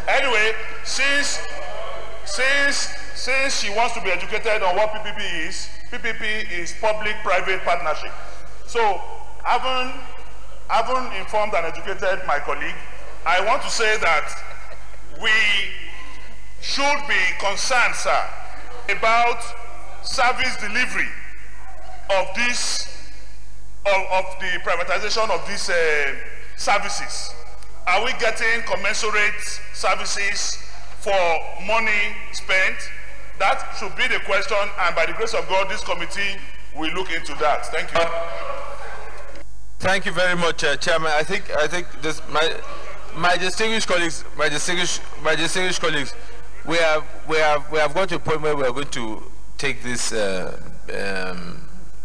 anyway, since she wants to be educated on what PPP is public-private partnership. So, having informed and educated my colleague, I want to say that we should be concerned, sir, about service delivery of the privatization of these services. Are we getting commensurate services for money spent? That should be the question, and by the grace of God, this committee will look into that. Thank you. Thank you very much, Chairman. I think this my distinguished colleagues, we have got to a point where we are going to take this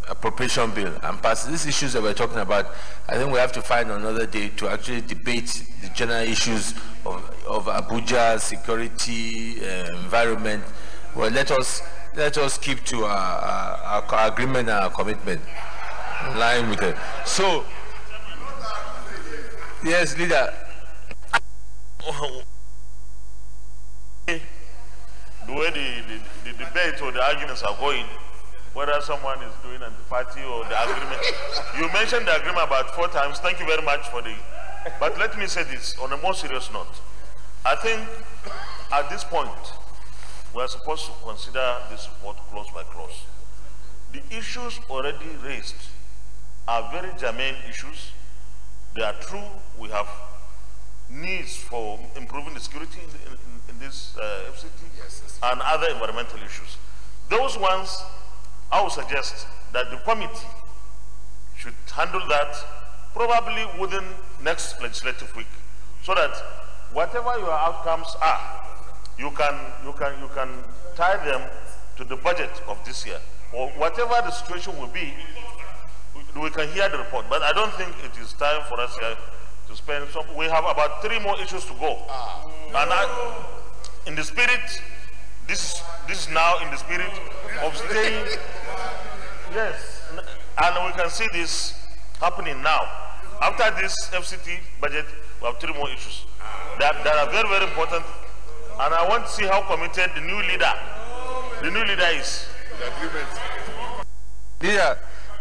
appropriation bill and pass these issues that we're talking about. I think we have to find another day to actually debate the general issues of Abuja security, environment. Well, let us keep to our agreement and our commitment in line with it. So, yes, leader. The way the debate or the arguments are going, whether someone is doing anti-party or the agreement. You mentioned the agreement about 4 times. Thank you very much for the... But let me say this on a more serious note. I think at this point, we are supposed to consider this report clause by clause. The issues already raised are very germane issues. They are true. We have needs for improving the security in this FCT and other environmental issues. Those ones, I would suggest that the committee should handle that probably within next legislative week, so that whatever your outcomes are, you can tie them to the budget of this year, or whatever the situation will be. We can hear the report, but I don't think it is time for us here to spend some. We have about 3 more issues to go, and in the spirit, this is now in the spirit of staying. Yes, and we can see this happening now. After this FCT budget, we have 3 more issues that are very, very important, and I want to see how committed the new leader is.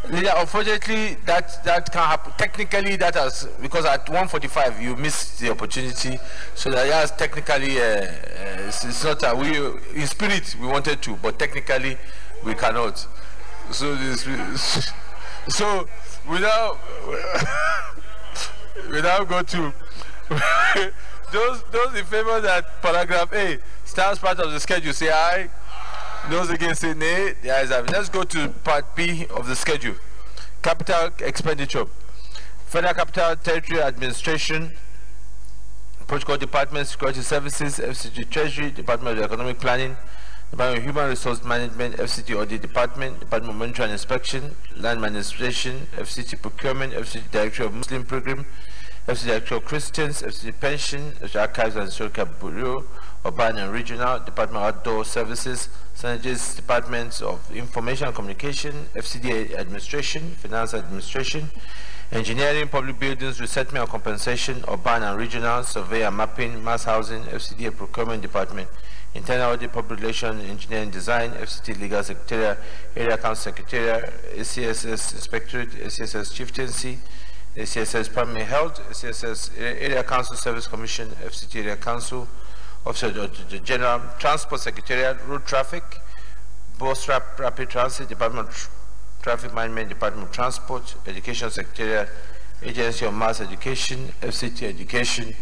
Leader, unfortunately, that can't happen. Technically, that has, because at 1:45 you missed the opportunity, so that yes, technically it's not. We in spirit we wanted to, but technically we cannot. So we now go to those in favor that paragraph A stands part of the schedule, say aye. Those against say nay. The ayes have it. Let's go to part B of the schedule. Capital expenditure. Federal Capital Territory Administration, Protocol Department, Security Services, FCT Treasury, Department of Economic Planning, Department of Human Resource Management, FCT Audit Department, Department of Monitoring and Inspection, Land Administration, FCT Procurement, FCT Director of Muslim Program, FCT Director of Christians, FCT Pension, FCT Archives and Historical Bureau, Urban and Regional, Department of Outdoor Services, Synergies, Departments of Information and Communication, FCDA Administration, Finance Administration, Engineering, Public Buildings, Resettlement and Compensation, Urban and Regional, Survey and Mapping, Mass Housing, FCDA Procurement Department, Internal Audit, Public Relations, Engineering Design, FCT Legal Secretariat, Area Council Secretariat, ACSS Inspectorate, ACSS Chieftaincy, ACSS Primary Health, ACSS Area Council Service Commission, FCT Area Council, Officer of the General Transport Secretariat, Road Traffic, Bus Rapid Transit, Department of Traffic Management, Department of Transport, Education Secretariat, Agency of Mass Education, FCT Education,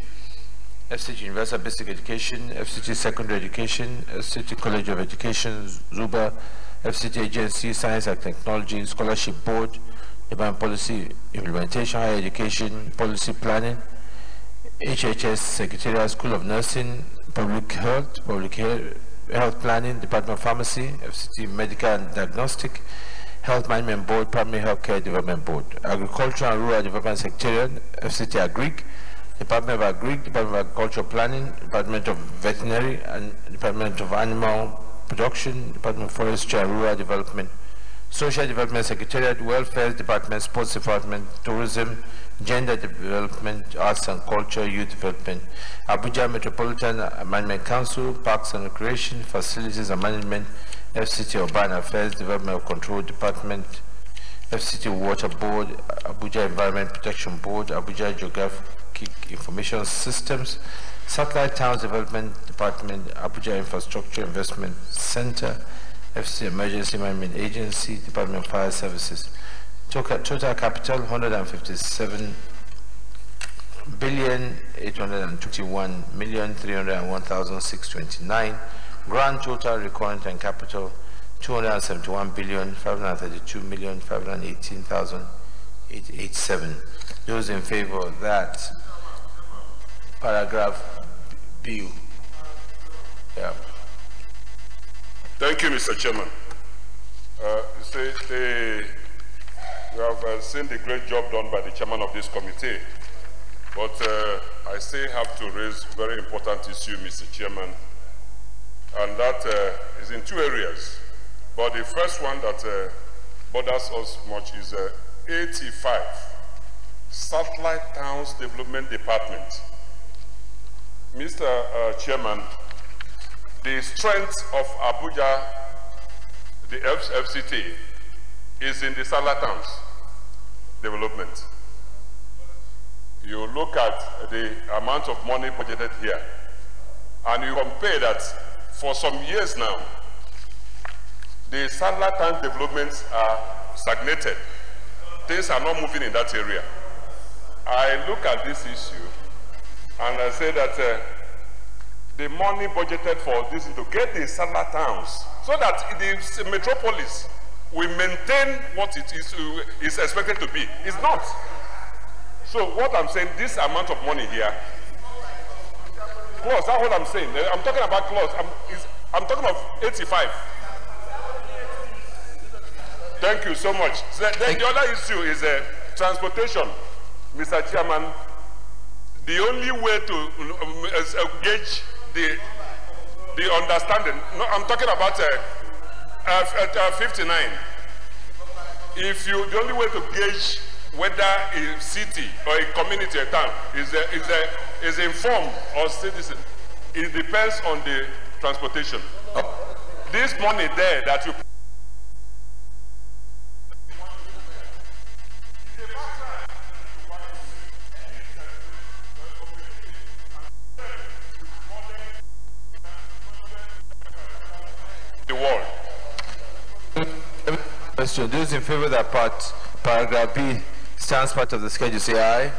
FCT Universal Basic Education, FCT Secondary Education, FCT College of Education, ZUBA, FCT Agency, Science and Technology, Scholarship Board, Department Policy Implementation, Higher Education, Policy Planning, HHS Secretariat, School of Nursing, Public Health Planning, Department of Pharmacy, FCT Medical and Diagnostic, Health Management Board, Primary Healthcare Development Board, Agriculture and Rural Development Secretariat, FCT Agric, Department of Agric, Department of Agricultural Planning, Department of Veterinary and Department of Animal Production, Department of Forestry and Rural Development, Social Development Secretariat, Welfare Department, Sports Department, Tourism, Gender Development, Arts and Culture, Youth Development, Abuja Metropolitan Management Council, Parks and Recreation, Facilities and Management, FCT Urban Affairs, Development of Control Department, FCT Water Board, Abuja Environment Protection Board, Abuja Geographic Information Systems, Satellite Towns Development Department, Abuja Infrastructure Investment Center, FCT Emergency Management Agency, Department of Fire Services. Total capital 157,821,301,629. Grand total recurrent and capital 271,532,518,887. Those in favor of that paragraph B. Yeah. Thank you, Mr. Chairman. We have seen the great job done by the chairman of this committee, but I still have to raise a very important issue, Mr. Chairman, and that is in 2 areas. But the first one that bothers us much is 85, Satellite Towns Development Department. Mr. Chairman, the strength of Abuja, the FCT, is in the satellite towns development. You look at the amount of money budgeted here, and you compare that for some years now, the satellite town developments are stagnated. Things are not moving in that area. I look at this issue, and I say that the money budgeted for this is to get the satellite towns so that the metropolis will maintain what it is expected to be. It's not. So what I'm saying, this amount of money here Clause, that's what I'm saying. I'm talking about clause. I'm talking of 85. Thank you so much. Then the other issue is transportation. Mr. Chairman, the only way to gauge the understanding, no, I'm talking about 59. The only way to gauge whether a city or a community or town is informed or citizen, it depends on the transportation. This money there that you the world. Question. Those in favor of that paragraph B stands part of the schedule say aye.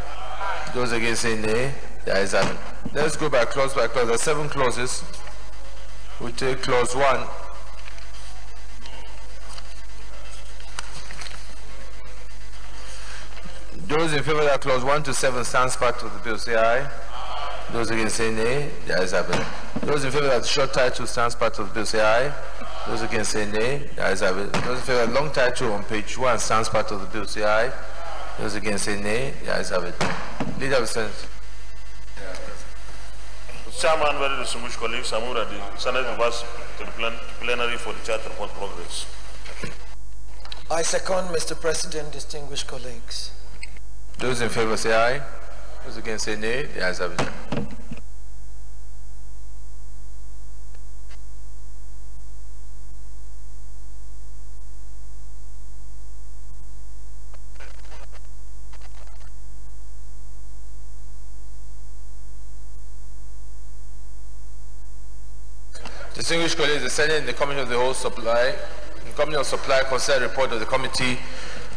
Those against say nay. The ayes have it. Let's go by clause by clause. There are 7 clauses. We take clause 1. Those in favor of that clause 1 to 7 stands part of the bill say aye. Those against say nay. The ayes have it. Those in favor of that short title stands part of the bill say aye. Those against say nay. The ayes have it. Those in favor of that long title on page 1 stands part of the bill say aye. Those against say nay. The ayes have it. Leader of the Senate. Chairman, very distinguished colleagues, I move that the Senate reverse to the plenary for the charter report progress. I second, Mr. President, distinguished colleagues. Those in favor say aye. Those against say nay. The ayes have it. Distinguished colleagues, the Senate in the Committee of the Whole Supply, consider the report of the Committee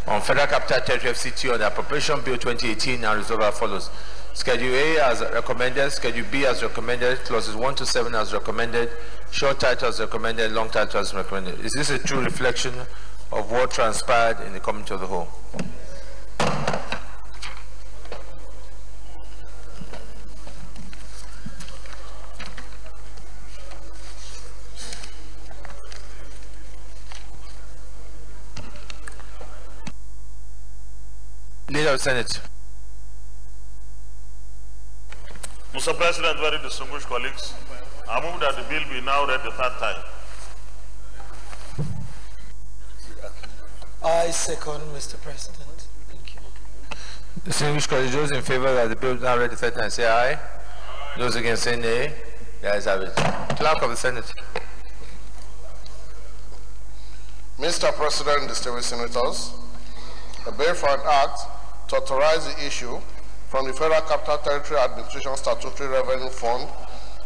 on Federal Capital Territory FCT on the Appropriation Bill 2018 and resolve as follows. Schedule A as recommended, Schedule B as recommended, clauses 1 to 7 as recommended, short title as recommended, long title as recommended. Is this a true reflection of what transpired in the Committee of the Whole? Leader of the Senate. Mr. President, very distinguished colleagues, I move that the bill be now read the 3rd time. I second, Mr. President. Thank you. Distinguished colleagues, those in favor that the bill is now read the 3rd time say aye. Those against say nay. The ayes have it. Clerk of the Senate. Mr. President, distinguished senators, a bill for an act to authorize the issue from the Federal Capital Territory Administration Statutory Revenue Fund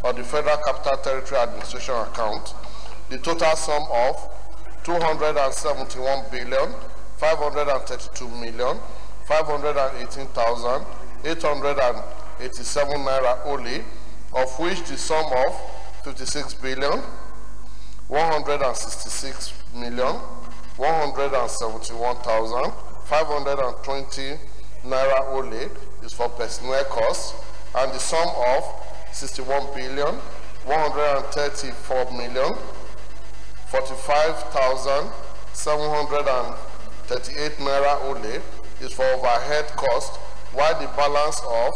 or the Federal Capital Territory Administration account the total sum of 271,532,518,887 naira only, of which the sum of 56,166,171,520 naira only is for personnel costs, and the sum of 61,134,045,738 naira only is for overhead costs, while the balance of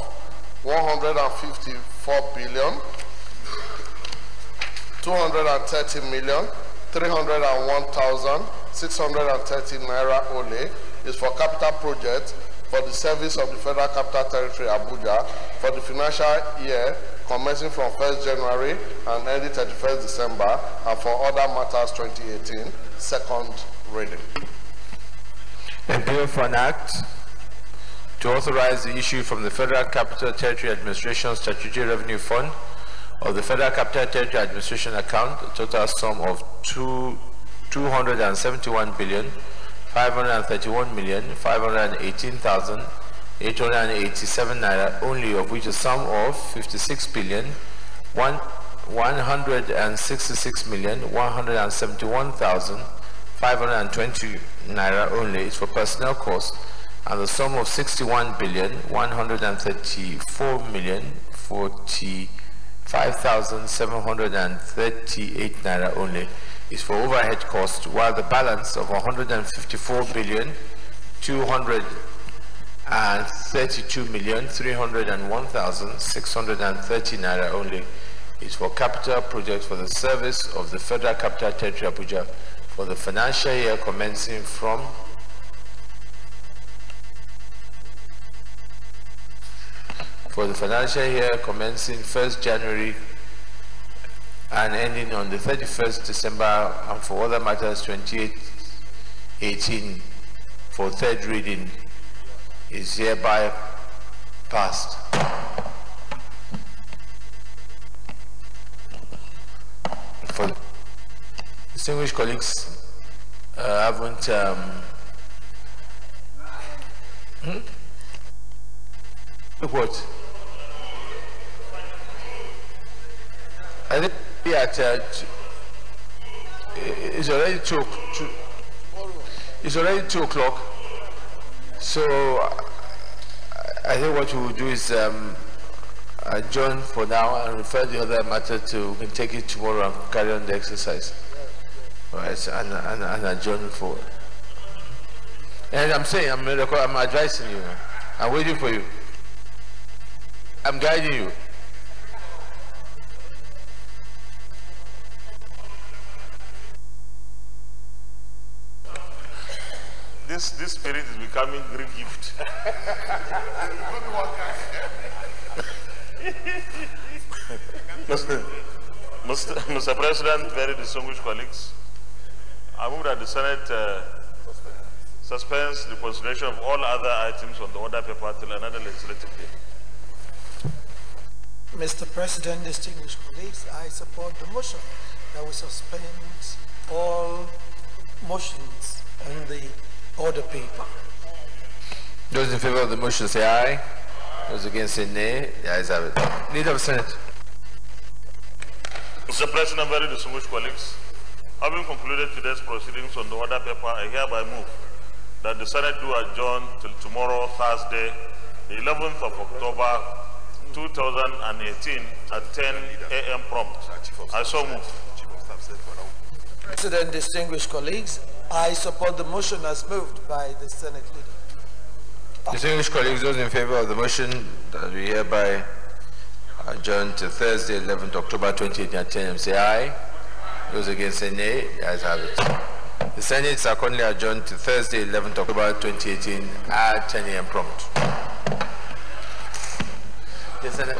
154,230,301,630 naira only is for capital projects for the service of the Federal Capital Territory Abuja for the financial year commencing from 1st January and ending 31st December, and for other matters 2018, second reading. A bill for an act to authorize the issue from the Federal Capital Territory Administration Statutory Revenue Fund of the Federal Capital Territory Administration account, a total sum of 271,531,518,887 naira only, of which a sum of 56,166,171,520 naira only is for personnel costs, and the sum of 61,134,040 5,738 naira only is for overhead costs, while the balance of 154,232,301,630 naira only is for capital projects for the service of the Federal Capital Territory Abuja for the financial year commencing from for the financial year commencing 1st January and ending on the 31st December, and for other matters 28/18 for third reading is hereby passed. For distinguished colleagues, haven't what? I think at it's already 2 o'clock. So I think what we will do is adjourn for now and refer the other matter to, we can take it tomorrow and carry on the exercise. Right, and adjourn for. And I'm saying, I'm advising you. I'm waiting for you. I'm guiding you. This spirit is becoming Greek gift. Mr. President, very distinguished colleagues, I move that the Senate suspends the consideration of all other items on the order paper till another legislative day. Mr. President, distinguished colleagues, I support the motion that we suspend all motions on the order paper. Those in favor of the motion say aye. Those against say nay. The ayes have it. Leader of the Senate. Mr. President, very distinguished colleagues, having concluded today's proceedings on the order paper, I hereby move that the Senate do adjourn till tomorrow, Thursday, the 11th of October, 2018 at 10 a.m. prompt. I so move. President, distinguished colleagues, I support the motion as moved by the Senate leader. Distinguished colleagues, those in favor of the motion that we hereby adjourn to Thursday, 11th October 2018 at 10 a.m. say aye. Those against say nay. The ayes have it. The Senate is accordingly adjourned to Thursday, 11th October 2018 at 10 a.m. prompt. The Senate.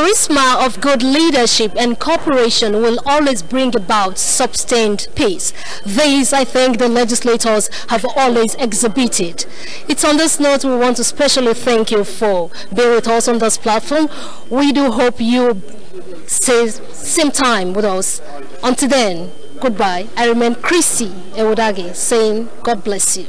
charisma of good leadership and cooperation will always bring about sustained peace. These, I think, the legislators have always exhibited. It's on this note we want to specially thank you for being with us on this platform. We do hope you stay same time with us. Until then, goodbye. I remain Chrissy Ewodage saying God bless you.